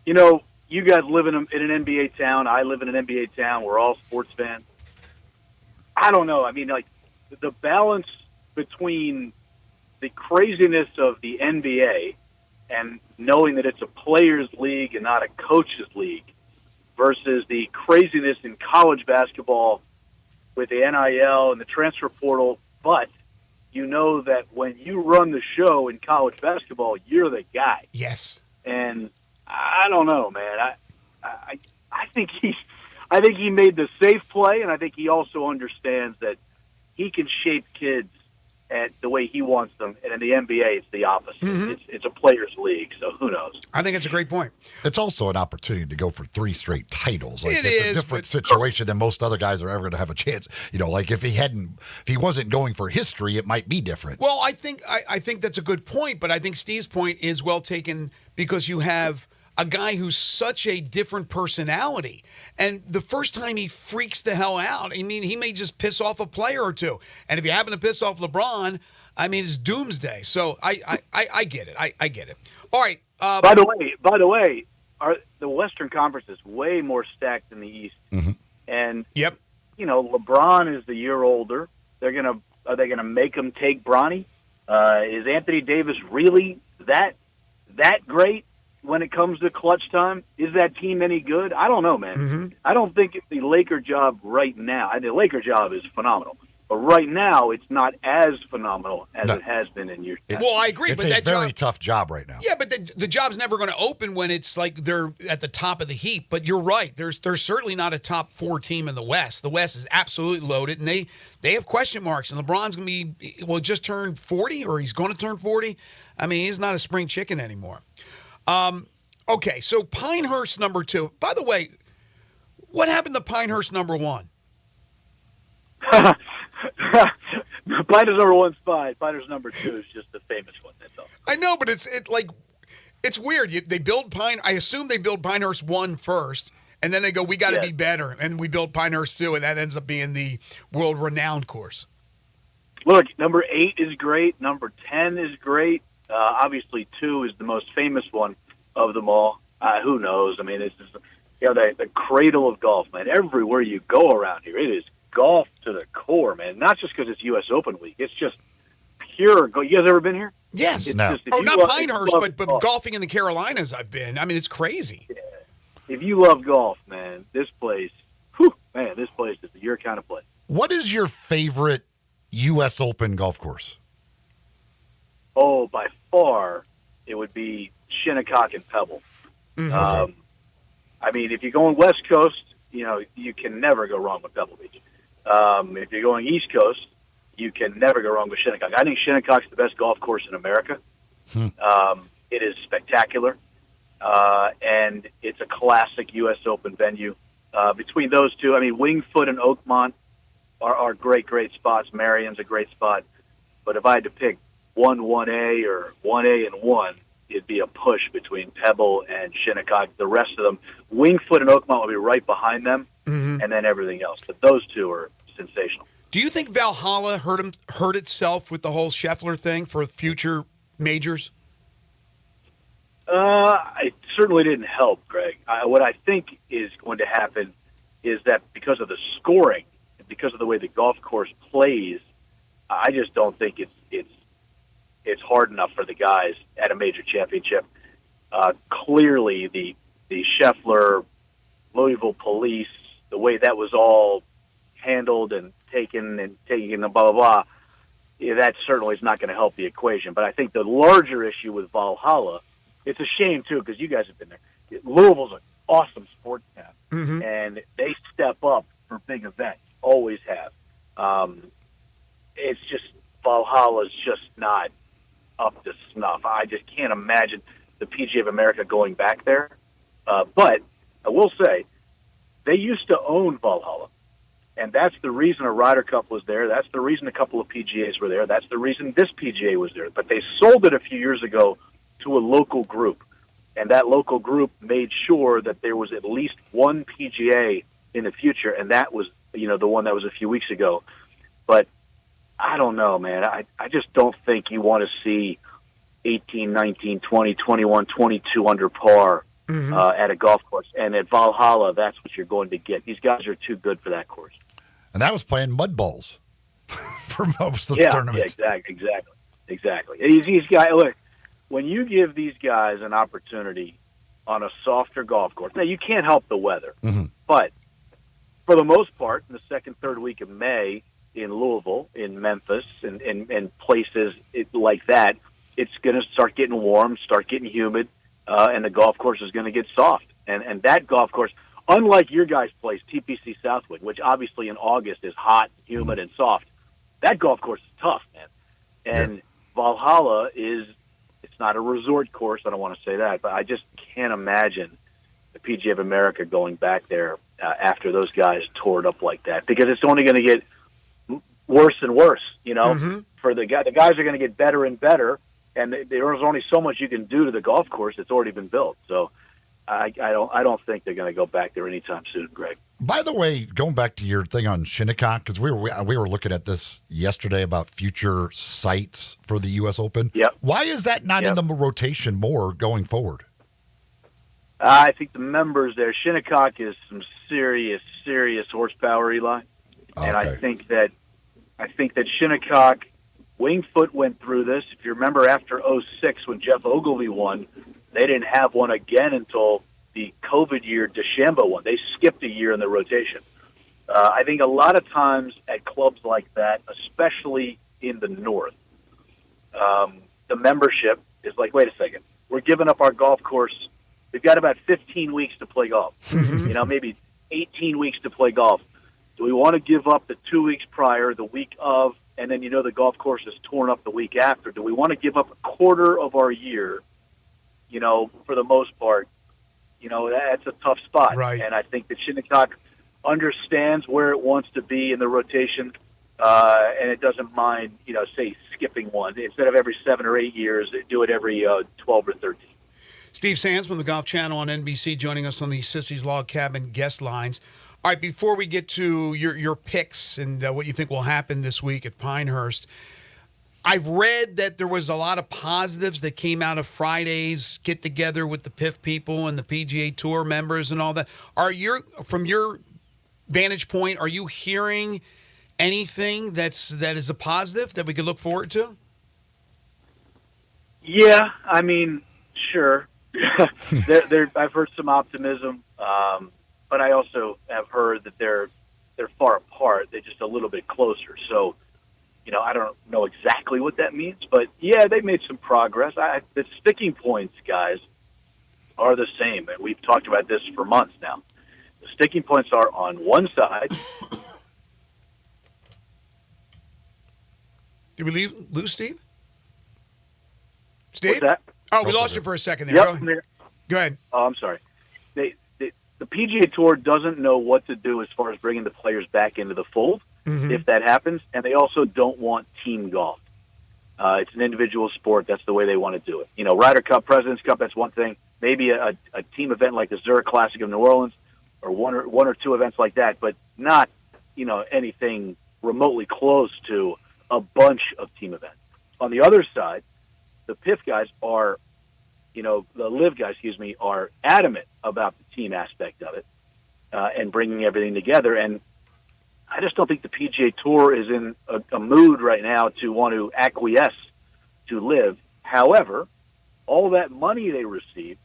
Speaker 17: You guys live in an NBA town. I live in an NBA town. We're all sports fans. I don't know. I mean, like, the balance between the craziness of the NBA and knowing that it's a players' league and not a coaches' league versus the craziness in college basketball with the NIL and the transfer portal. But you know that when you run the show in college basketball, you're the guy.
Speaker 6: Yes.
Speaker 17: And I don't know, man. I think he made the safe play, and I think he also understands that he can shape kids at the way he wants them, and in the NBA, it's the opposite.
Speaker 6: Mm-hmm.
Speaker 17: It's a players' league, so who knows?
Speaker 6: I think it's a great point.
Speaker 7: It's also an opportunity to go for 3 straight titles. Like,
Speaker 6: It's
Speaker 7: a different situation than most other guys are ever going to have a chance. Like if he wasn't going for history, it might be different.
Speaker 6: Well, I think that's a good point, but I think Steve's point is well taken because you have a guy who's such a different personality. And the first time he freaks the hell out, I mean, he may just piss off a player or two. And if you happen to piss off LeBron, I mean, it's doomsday. So I get it. I get it. All right.
Speaker 17: By the way, the Western Conference is way more stacked than the East.
Speaker 7: Mm-hmm.
Speaker 17: And
Speaker 6: yep,
Speaker 17: LeBron is the year older. Are they gonna make him take Bronny? Is Anthony Davis really that great when it comes to clutch time? Is that team any good? I don't know, man.
Speaker 6: Mm-hmm.
Speaker 17: I don't think it's the Laker job right now. The Laker job is phenomenal. But right now, it's not as phenomenal as it has been in years past.
Speaker 6: Well, I agree.
Speaker 7: It's
Speaker 6: but
Speaker 7: a
Speaker 6: that
Speaker 7: very tough job right now.
Speaker 6: Yeah, but the job's never going to open when it's like they're at the top of the heap. But you're right. There's certainly not a top 4 team in the West. The West is absolutely loaded, and they have question marks. And LeBron's going to be, just turned 40, or he's going to turn 40. I mean, he's not a spring chicken anymore. Okay, so Pinehurst number 2. By the way, what happened to Pinehurst number 1?
Speaker 17: Pinehurst number 1's fine. Pinehurst number 2 is just the famous one. That's all.
Speaker 6: I know, but it's weird. They build I assume they build Pinehurst 1 first, and then they go, we got to be better, and we build Pinehurst 2, and that ends up being the world-renowned course.
Speaker 17: Look, number 8 is great. Number 10 is great. Obviously, 2 is the most famous one of them all. Who knows? I mean, it's just, the cradle of golf, man. Everywhere you go around here, it is golf to the core, man. Not just because it's U.S. Open week. It's just pure golf. You guys ever been here?
Speaker 6: Yes.
Speaker 17: It's
Speaker 6: no.
Speaker 17: Just,
Speaker 6: not Pinehurst, but golfing in the Carolinas I've been. I mean, it's crazy.
Speaker 17: Yeah. If you love golf, man, this place is your kind of place.
Speaker 7: What is your favorite U.S. Open golf course?
Speaker 17: Oh, by far, it would be Shinnecock and Pebble.
Speaker 6: Mm-hmm.
Speaker 17: I mean, if you're going West Coast, you can never go wrong with Pebble Beach. If you're going East Coast, you can never go wrong with Shinnecock. I think Shinnecock's the best golf course in America. It is spectacular. and it's a classic U.S. Open venue. Between those two, I mean, Wingfoot and Oakmont are great spots. Marion's a great spot. But if I had to pick 1A or 1A and 1, it'd be a push between Pebble and Shinnecock. The rest of them, Wingfoot and Oakmont will be right behind them, and then everything else. But those two are sensational.
Speaker 6: Do you think Valhalla hurt itself with the whole Scheffler thing for future majors?
Speaker 17: It certainly didn't help, Greg. What I think is going to happen is that because of the scoring, and because of the way the golf course plays, I just don't think it's hard enough for the guys at a major championship. Clearly, the Scheffler, Louisville police, the way that was all handled and taken and blah, blah, blah, that certainly is not going to help the equation. But I think the larger issue with Valhalla, it's a shame, too, because you guys have been there. Louisville's an awesome sports town, and they step up for big events, always have. It's just Valhalla's just not up to snuff. I just can't imagine the PGA of America going back there. But I will say, they used to own Valhalla. And that's the reason a Ryder Cup was there. That's the reason a couple of PGAs were there. That's the reason this PGA was there. But they sold it a few years ago to a local group. And that local group made sure that there was at least one PGA in the future. And that was, the one that was a few weeks ago. But I don't know, man. I just don't think you want to see 18, 19, 20, 21, 22 under par at a golf course. And at Valhalla, that's what you're going to get. These guys are too good for that course.
Speaker 7: And that was playing mud balls for most of the tournament.
Speaker 17: Yeah, exactly. These guys, look, when you give these guys an opportunity on a softer golf course, now you can't help the weather, but for the most part, in the second, third week of May in Louisville, in Memphis, and places like that, it's going to start getting warm, start getting humid, and the golf course is going to get soft. And that golf course, unlike your guys' place, TPC Southwood, which obviously in August is hot, humid, and soft, that golf course is tough, man. And Valhalla it's not a resort course, I don't want to say that, but I just can't imagine the PGA of America going back there after those guys tore it up like that, because it's only going to get worse and worse, for the guys are going to get better and better, and there's only so much you can do to the golf course that's already been built. So I don't think they're going to go back there anytime soon, Greg.
Speaker 7: By the way, going back to your thing on Shinnecock, because we were looking at this yesterday about future sites for the U.S. Open.
Speaker 17: Yep.
Speaker 7: Why is that not in the rotation more going forward?
Speaker 17: I think the members there, Shinnecock is some serious horsepower, Eli, and I think that Shinnecock, Wingfoot went through this. If you remember, after 06 when Jeff Ogilvy won, they didn't have one again until the COVID year DeChambeau won. They skipped a year in the rotation. I think a lot of times at clubs like that, especially in the North, the membership is like, wait a second, we're giving up our golf course. We've got about 15 weeks to play golf, maybe 18 weeks to play golf. Do we want to give up the 2 weeks prior, the week of, and then the golf course is torn up the week after? Do we want to give up a quarter of our year, for the most part? That's a tough spot.
Speaker 6: Right.
Speaker 17: And I think that Shinnecock understands where it wants to be in the rotation, and it doesn't mind, say, skipping one. Instead of every 7 or 8 years, do it every 12 or 13.
Speaker 6: Steve Sands from the Golf Channel on NBC joining us on the Sissy's Log Cabin guest lines. All right, before we get to your picks and what you think will happen this week at Pinehurst, I've read that there was a lot of positives that came out of Friday's get-together with the PIF people and the PGA Tour members and all that. From your vantage point, are you hearing anything that is a positive that we could look forward to?
Speaker 17: Yeah, I mean, sure. I've heard some optimism, but I also have heard that they're far apart. They're just a little bit closer. So, I don't know exactly what that means, but yeah, they made some progress. The sticking points, guys, are the same, and we've talked about this for months now. The sticking points are on one side.
Speaker 6: Did we lose Steve? Steve?
Speaker 17: What's that?
Speaker 6: Oh, we lost you for a second there.
Speaker 17: Yep.
Speaker 6: Go ahead.
Speaker 17: Oh, I'm sorry. The PGA Tour doesn't know what to do as far as bringing the players back into the fold if that happens, and they also don't want team golf. It's an individual sport. That's the way they want to do it. You know, Ryder Cup, President's Cup, that's one thing. Maybe a team event like the Zurich Classic of New Orleans or one or two events like that, but not, you know, anything remotely close to a bunch of team events. On the other side, the PIF guys are, you know, the LIV guys, are adamant about the team aspect of it and bringing everything together. And I just don't think the PGA Tour is in a mood right now to want to acquiesce to LIV. However, all that money they receive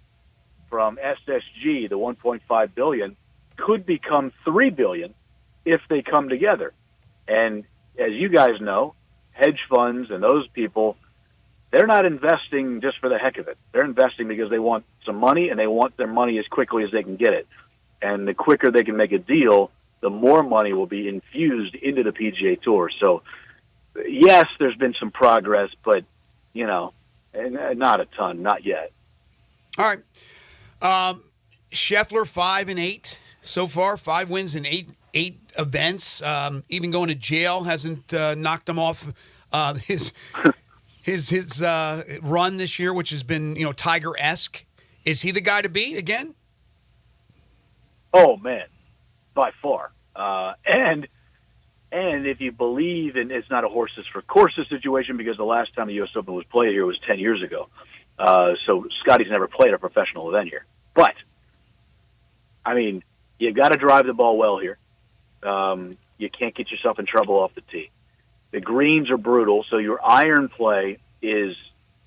Speaker 17: from SSG, the $1.5 billion, could become $3 billion if they come together. And as you guys know, hedge funds and those people, they're not investing just for the heck of it. They're investing because they want some money, and they want their money as quickly as they can get it. And the quicker they can make a deal, the more money will be infused into the PGA Tour. So, yes, there's been some progress, but, you know, not a ton, not yet.
Speaker 6: All right. Scheffler 5-8 so far, 5 wins in eight events. Even going to jail hasn't knocked him off his run this year, which has been, you know, Tiger-esque. Is he the guy to beat again?
Speaker 17: Oh, man, by far. And if you believe, and it's not a horses for courses situation, because the last time the U.S. Open was played here was 10 years ago. So Scotty's never played a professional event here. But, I mean, you got to drive the ball well here. You can't get yourself in trouble off the tee. The greens are brutal, so your iron play is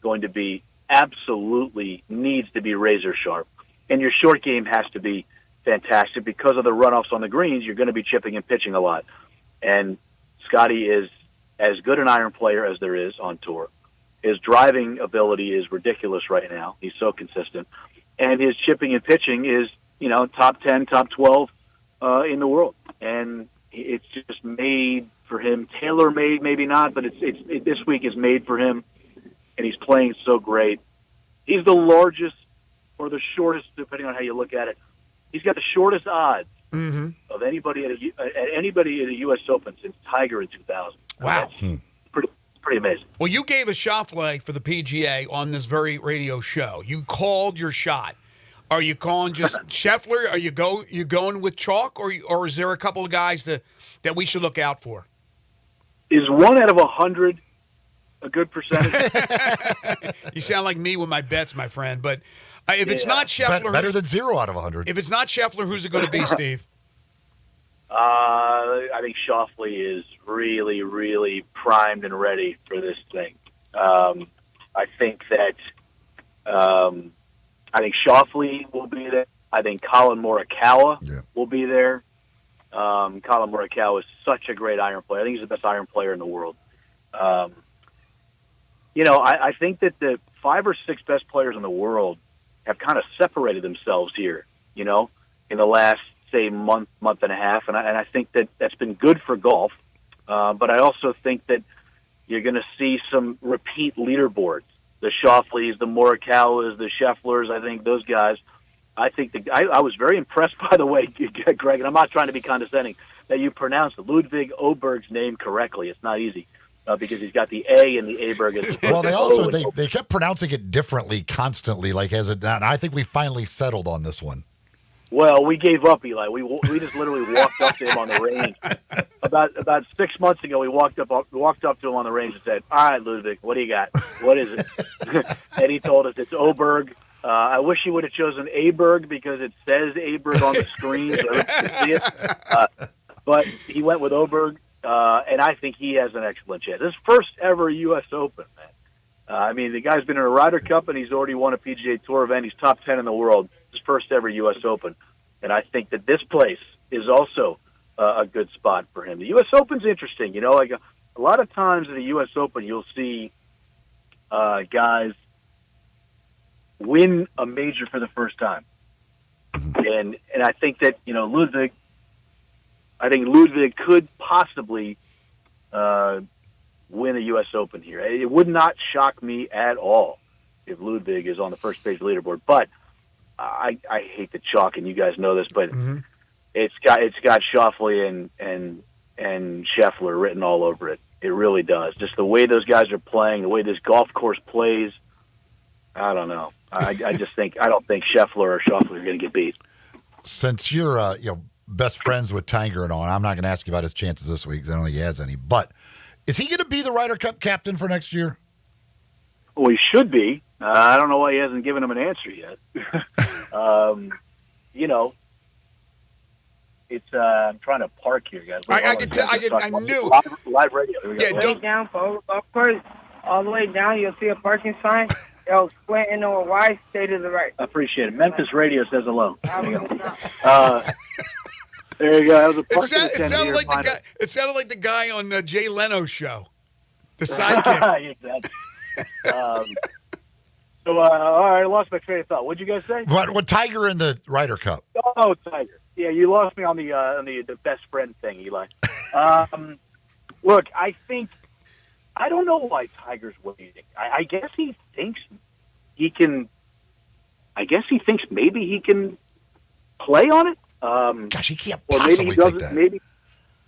Speaker 17: going to be absolutely needs to be razor sharp. And your short game has to be fantastic because of the runoffs on the greens. You're going to be chipping and pitching a lot. And Scotty is as good an iron player as there is on tour. His driving ability is ridiculous right now. He's so consistent. And his chipping and pitching is, you know, top 10, top 12 in the world. And it's just made for him. Tailor-made, maybe not, but this week is made for him. And he's playing so great. He's the largest or the shortest, depending on how you look at it. He's got the shortest odds of anybody at a U.S. Open since Tiger in 2000.
Speaker 6: Wow.
Speaker 17: Pretty amazing.
Speaker 6: Well, you gave a Schauffele for the PGA on this very radio show. You called your shot. Are you calling just Scheffler? Are you going with chalk, or is there a couple of guys that we should look out for?
Speaker 17: Is 1 out of 100 a good percentage?
Speaker 6: You sound like me with my bets, my friend. But if it's not Scheffler,
Speaker 7: better than 0 out of 100.
Speaker 6: If it's not Scheffler, who's it going to be, Steve?
Speaker 17: I think Schauffele is really, really primed and ready for this thing. I think Schauffele will be there. I think Colin Morikawa will be there. Colin Morikawa is such a great iron player. I think he's the best iron player in the world. You know, I think that the 5 or 6 best players in the world have kind of separated themselves here, you know, in the last, say, month and a half. And I think that that's been good for golf. But I also think that you're going to see some repeat leaderboards. The Schauffele's, the Morikawas, the Schefflers, I think those guys. I think I was very impressed, by the way, Greg, and I'm not trying to be condescending, that you pronounced Ludwig Oberg's name correctly. It's not easy because he's got the A and the Aberg.
Speaker 7: Well, they also they kept pronouncing it differently constantly, like as it. And I think we finally settled on this one.
Speaker 17: Well, we gave up, Eli. We just literally walked up to him on the range. About 6 months ago, we walked up to him on the range and said, "All right, Ludwig, what do you got? What is it?" And he told us it's Oberg. I wish he would have chosen Aberg because it says Aberg on the screen, so everyone can see it. But he went with Oberg, and I think he has an excellent chance. His first ever U.S. Open, man. I mean, the guy's been in a Ryder Cup, and he's already won a PGA Tour event. He's top 10 in the world. His first ever U.S. Open. And I think that this place is also a good spot for him. The U.S. Open's interesting. You know, like a lot of times in the U.S. Open, you'll see guys win a major for the first time. And I think that, you know, Ludwig could possibly win a U.S. Open here. It would not shock me at all if Ludwig is on the first page of the leaderboard. But I hate to chalk, and you guys know this, but it's got Schauffele and Scheffler written all over it. It really does. Just the way those guys are playing, the way this golf course plays. I don't know. I don't think Scheffler or Schauffele are going to get beat.
Speaker 7: Since you're best friends with Tiger and all, I'm not going to ask you about his chances this week because I don't think he has any. But is he going to be the Ryder Cup captain for next year?
Speaker 17: Well, he should be. I don't know why he hasn't given him an answer yet. It's I'm trying to park here, guys.
Speaker 6: I knew.
Speaker 17: Live radio.
Speaker 6: Yeah,
Speaker 21: Way down, folks. Of course, all the way down, you'll see a parking sign. Yo, squinting on Y, stay to the right.
Speaker 17: I appreciate it. Memphis radio says hello. There you go. There you go. That was a parking
Speaker 6: It sounded like the guy. It sounded like the guy on Jay Leno's show, the sidekick.
Speaker 17: Exactly. All right, I lost my train of thought. What'd you guys say?
Speaker 7: What Tiger in the Ryder Cup?
Speaker 17: Oh, Tiger. Yeah, you lost me on the best friend thing, Eli. Look, I don't know why Tiger's waiting. I guess he thinks he can. I guess he thinks maybe he can play on it.
Speaker 7: Gosh, he can't
Speaker 17: or
Speaker 7: possibly
Speaker 17: maybe he doesn't.
Speaker 7: think that.
Speaker 17: Maybe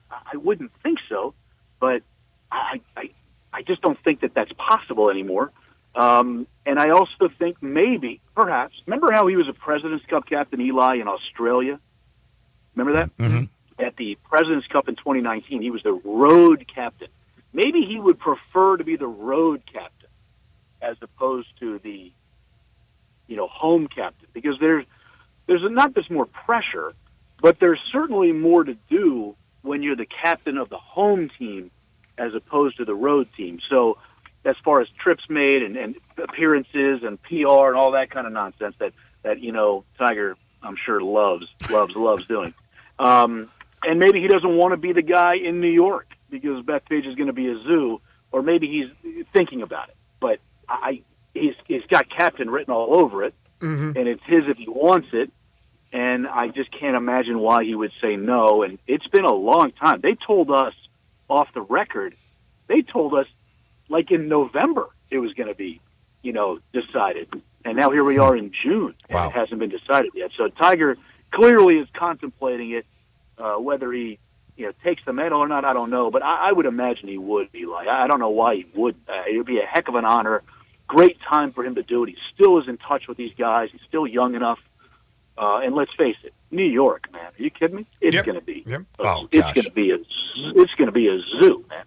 Speaker 17: I wouldn't think so, but I just don't think that that's possible anymore. And I also think maybe, perhaps, remember how he was a President's Cup captain, Eli, in Australia? Remember that?
Speaker 7: Mm-hmm.
Speaker 17: At the President's Cup in 2019, he was the road captain. Maybe he would prefer to be the road captain as opposed to the, home captain, because there's not just more pressure, but there's certainly more to do when you're the captain of the home team as opposed to the road team. So as far as trips made and appearances and PR and all that kind of nonsense that Tiger, I'm sure, loves doing. And maybe he doesn't want to be the guy in New York because Bethpage is going to be a zoo, or maybe he's thinking about it. But he's got captain written all over it, and it's his if he wants it. And I just can't imagine why he would say no. And it's been a long time. They told us off the record, like in November it was going to be, decided. And now here we are in June, and it hasn't been decided yet. So Tiger clearly is contemplating it. Whether he, takes the medal or not, I don't know. But I would imagine he would be. Like, I don't know why he would. It would be a heck of an honor. Great time for him to do it. He still is in touch with these guys. He's still young enough. And let's face it, New York, man. Are you kidding me? It's going to be.
Speaker 6: Yep.
Speaker 17: It's going to be a zoo, man.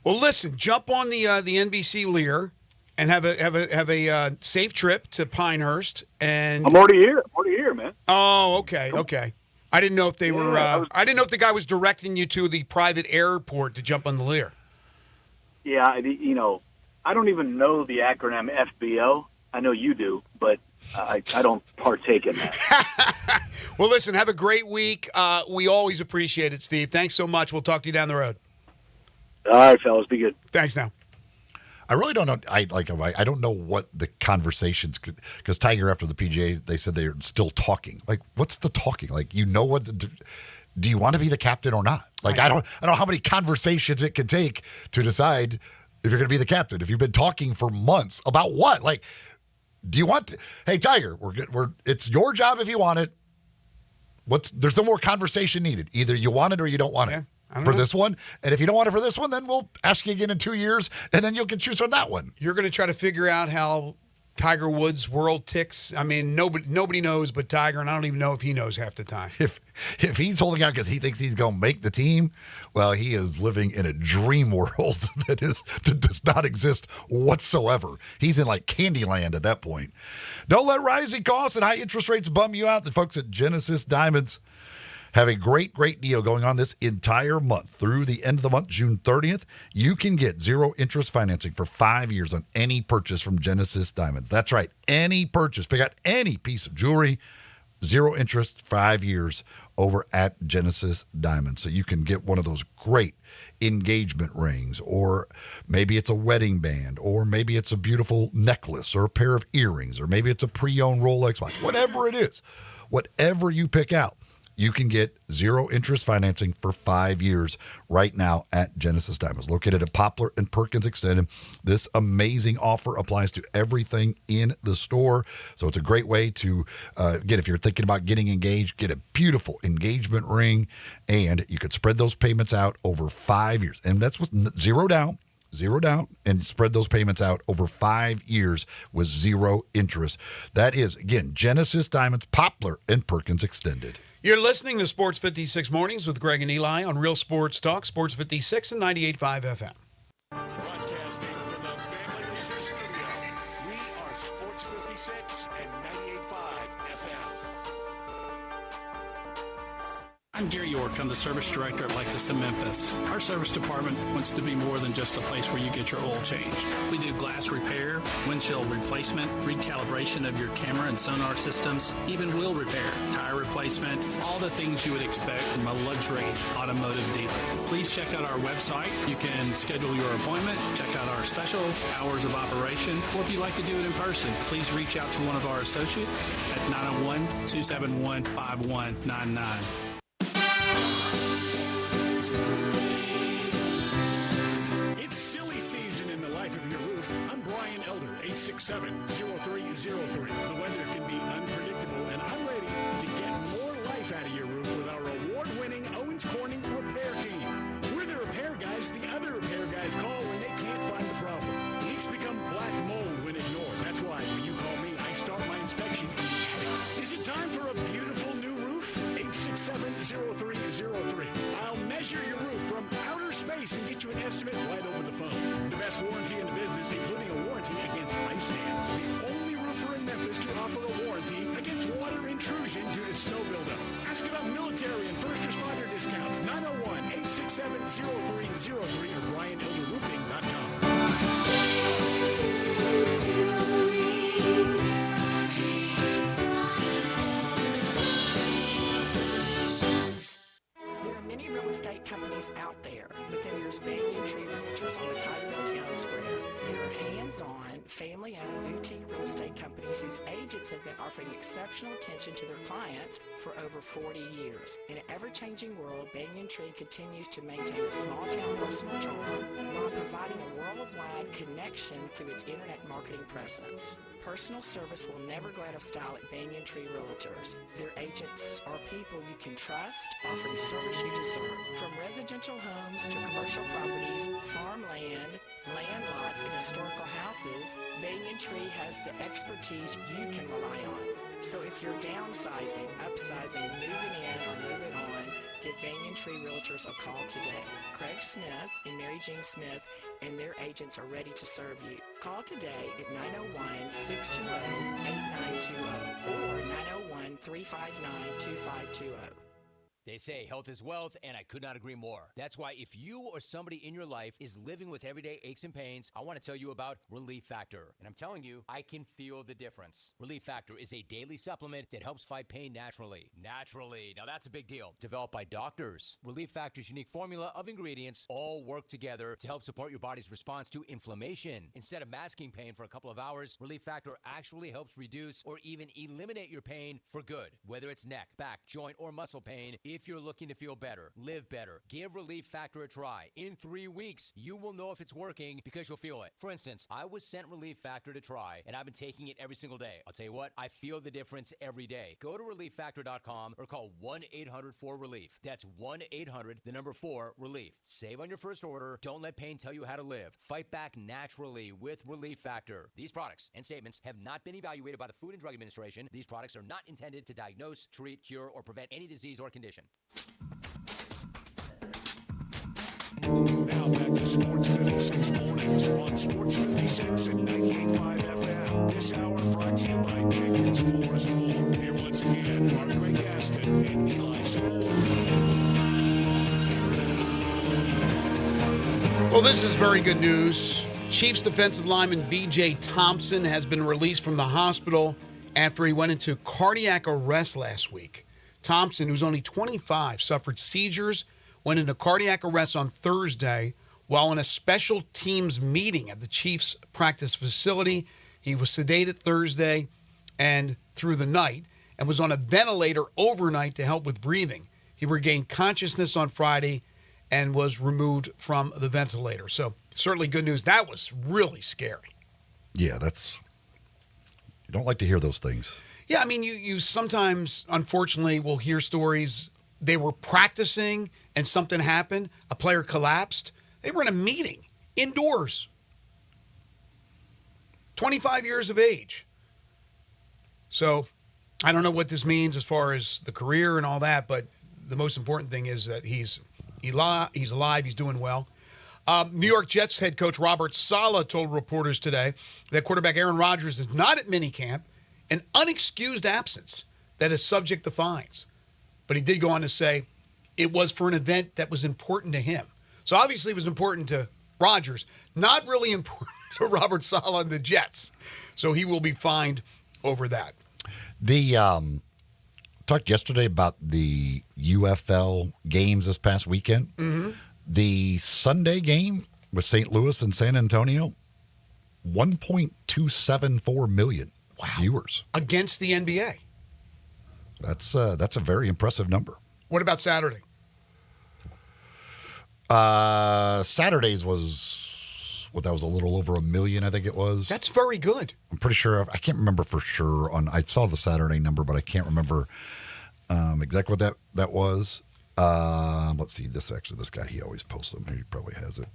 Speaker 6: Well, listen, jump on the NBC Lear and have a safe trip to Pinehurst. And
Speaker 17: I'm already here, man.
Speaker 6: Oh, okay. I didn't know if they were. I didn't know if the guy was directing you to the private airport to jump on the Lear.
Speaker 17: Yeah, I don't even know the acronym FBO. I know you do, but I don't partake in that.
Speaker 6: Well, listen, have a great week. We always appreciate it, Steve. Thanks so much. We'll talk to you down the road.
Speaker 17: All right, fellas. Be good.
Speaker 6: Thanks now.
Speaker 7: I really don't know. I don't know what the conversations could, because Tiger, after the PGA, they said they're still talking. Like, what's the talking? Like, what? Do you want to be the captain or not? Like, I don't know how many conversations it can take to decide if you're going to be the captain. If you've been talking for months about what? Like, do you want to? Hey, Tiger, it's your job if you want it. There's no more conversation needed. Either you want it or you don't want it. For this one, and if you don't want it for this one, then we'll ask you again in 2 years, and then you'll get choose on that one.
Speaker 6: You're going to try to figure out how Tiger Woods' world ticks. I mean, nobody knows but Tiger, and I don't even know if he knows half the time.
Speaker 7: If he's holding out because he thinks he's going to make the team, well, he is living in a dream world that does not exist whatsoever. He's in like Candyland at that point. Don't let rising costs and high interest rates bum you out. The folks at Genesis Diamonds have a great deal going on this entire month. Through the end of the month, June 30th, you can get 0 interest financing for 5 years on any purchase from Genesis Diamonds. That's right, any purchase. Pick out any piece of jewelry, 0 interest, 5 years over at Genesis Diamonds. So you can get one of those great engagement rings, or maybe it's a wedding band, or maybe it's a beautiful necklace or a pair of earrings, or maybe it's a pre-owned Rolex watch. Whatever it is, whatever you pick out, You can get zero interest financing for 5 years right now at Genesis Diamonds, located at Poplar and Perkins Extended. This amazing offer applies to everything in the store. So it's a great way to get, if you're thinking about getting engaged, get a beautiful engagement ring, and you could spread those payments out over 5 years. And that's with zero down, and spread those payments out over 5 years with zero interest. That is, again, Genesis Diamonds, Poplar and Perkins Extended.
Speaker 6: You're listening to Sports 56 Mornings with Greg and Eli on Real Sports Talk, Sports 56 and 98.5 FM.
Speaker 5: Broadcasting from the Family Leisure Studio, we are Sports 56 and 98.5 FM.
Speaker 9: I'm Gary York. I'm the service director at Lexus in Memphis. Our service department wants to be more than just a place where you get your oil changed. We do glass repair, windshield replacement, recalibration of your camera and sonar systems, even wheel repair, tire replacement, all the things you would expect from a luxury automotive dealer. Please check out our website. You can schedule your appointment, check out our specials, hours of operation, or if you'd like to do it in person, please reach out to one of our associates at 901-271-5199.
Speaker 14: It's silly season in the life of your roof. I'm Brian Elder, 867-0303. The weather can be unpredictable, and I'm ready to get more life out of your roof with our award-winning Owens Corning repair team. We're the repair guys the other repair guys call when they can't find the problem. Leaks become black mold when ignored. That's why when you call me, I start my inspection immediately. Is it time for a beautiful new roof? 867-0303. I'll measure your roof from outer space and get you an estimate right over the phone. The best warranty in the business, including a warranty against ice dams. The only roofer in Memphis to offer a warranty against water intrusion due to snow buildup. Ask about military and first responder discounts. 901-867-0303 or BrianElderRoofing.com.
Speaker 2: There are many real estate companies out there, but then there's Banyan Tree Realtors on the Cottonville Town Square. There are hands-on, family-owned boutique real estate companies whose agents have been offering exceptional attention to their clients for over 40 years. In an ever-changing world, Banyan Tree continues to maintain a small-town personal charm while providing a worldwide connection through its internet marketing presence. Personal service will never go out of style at Banyan Tree Realtors. Their agents are people you can trust, offering service you deserve. From residential homes to commercial properties, farmland, land lots, and historical houses, Banyan Tree has the expertise you can rely on. So if you're downsizing, upsizing, moving in, or moving on, give Banyan Tree Realtors a call today. Craig Smith and Mary Jean Smith and their agents are ready to serve you. Call today at 901-620-8920 or 901-359-2520.
Speaker 4: They say health is wealth, and I could not agree more. That's why if you or somebody in your life is living with everyday aches and pains, I want to tell you about Relief Factor. And I'm telling you, I can feel the difference. Relief Factor is a daily supplement that helps fight pain naturally. Naturally. Now that's a big deal. Developed by doctors. Relief Factor's unique formula of ingredients all work together to help support your body's response to inflammation. Instead of masking pain for a couple of hours, Relief Factor actually helps reduce or even eliminate your pain for good. Whether it's neck, back, joint, or muscle pain, if you're looking to feel better, live better, give Relief Factor a try. In 3 weeks, you will know if it's working because you'll feel it. For instance, I was sent Relief Factor to try, and I've been taking it every single day. I'll tell you what, I feel the difference every day. Go to ReliefFactor.com or call 1-800-4RELIEF. That's 1-800-4-RELIEF. Save on your first order. Don't let pain tell you how to live. Fight back naturally with Relief Factor. These products and statements have not been evaluated by the Food and Drug Administration. These products are not intended to diagnose, treat, cure, or prevent any disease or condition.
Speaker 5: Now back to Sports 56 Mornings on Sports 56 and 98.5 FM. This hour brought to you by Jenkins Floors and More. Here once again are Greg Gaston and Eli Savoy.
Speaker 6: Well, this is very good news. Chiefs defensive lineman B.J. Thompson has been released from the hospital after he went into cardiac arrest last week. Thompson, who's only 25, suffered seizures, went into cardiac arrest on Thursday while in a special teams meeting at the Chiefs practice facility. He was sedated Thursday and through the night and was on a ventilator overnight to help with breathing. He regained consciousness on Friday and was removed from the ventilator. So certainly good news. That was really scary.
Speaker 7: Yeah, you don't like to hear those things.
Speaker 6: Yeah, I mean, you sometimes, unfortunately, will hear stories. They were practicing and something happened. A player collapsed. They were in a meeting indoors. 25 years of age. So I don't know what this means as far as the career and all that, but the most important thing is that he's alive, he's doing well. New York Jets head coach Robert Saleh told reporters today that quarterback Aaron Rodgers is not at minicamp, an unexcused absence that is subject to fines. But he did go on to say it was for an event that was important to him. So obviously it was important to Rodgers, not really important to Robert Saleh and the Jets. So he will be fined over that.
Speaker 7: Talked yesterday about the UFL games this past weekend.
Speaker 6: Mm-hmm.
Speaker 7: The Sunday game with St. Louis and San Antonio, 1.274 million viewers
Speaker 6: against the NBA.
Speaker 7: That's a very impressive number.
Speaker 6: What about Saturday?
Speaker 7: Saturdays was that was a little over 1 million, I think it was.
Speaker 6: That's very good.
Speaker 7: I'm pretty sure. I can't remember for sure. I saw the Saturday number, but I can't remember exactly what that was. Let's see. This guy, he always posts them. He probably has it.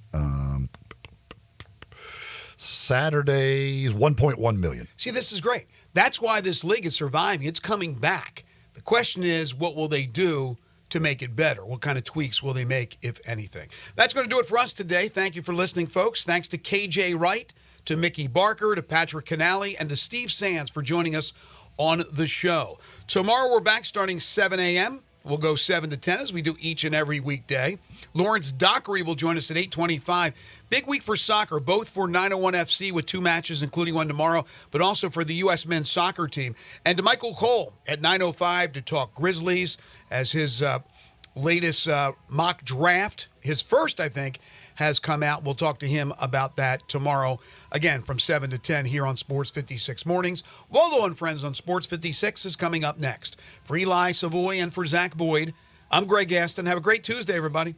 Speaker 7: Saturdays, 1.1 million.
Speaker 6: See, this is great. That's why this league is surviving. It's coming back. The question is, what will they do to make it better? What kind of tweaks will they make, if anything? That's going to do it for us today. Thank you for listening, folks. Thanks to KJ Wright, to Mickey Barker, to Patrick Canale, and to Steve Sands for joining us on the show. Tomorrow we're back starting 7 a.m. We'll go 7 to 10 as we do each and every weekday. Lawrence Dockery will join us at 8:25. Big week for soccer, both for 901 FC with 2 matches, including one tomorrow, but also for the U.S. men's soccer team. And to Michael Cole at 9:05 to talk Grizzlies as his latest mock draft, his first, I think, has come out. We'll talk to him about that tomorrow, again, from 7 to 10 here on Sports 56 Mornings. Waldo and Friends on Sports 56 is coming up next. For Eli Savoy and for Zach Boyd, I'm Greg Gaston. Have a great Tuesday, everybody.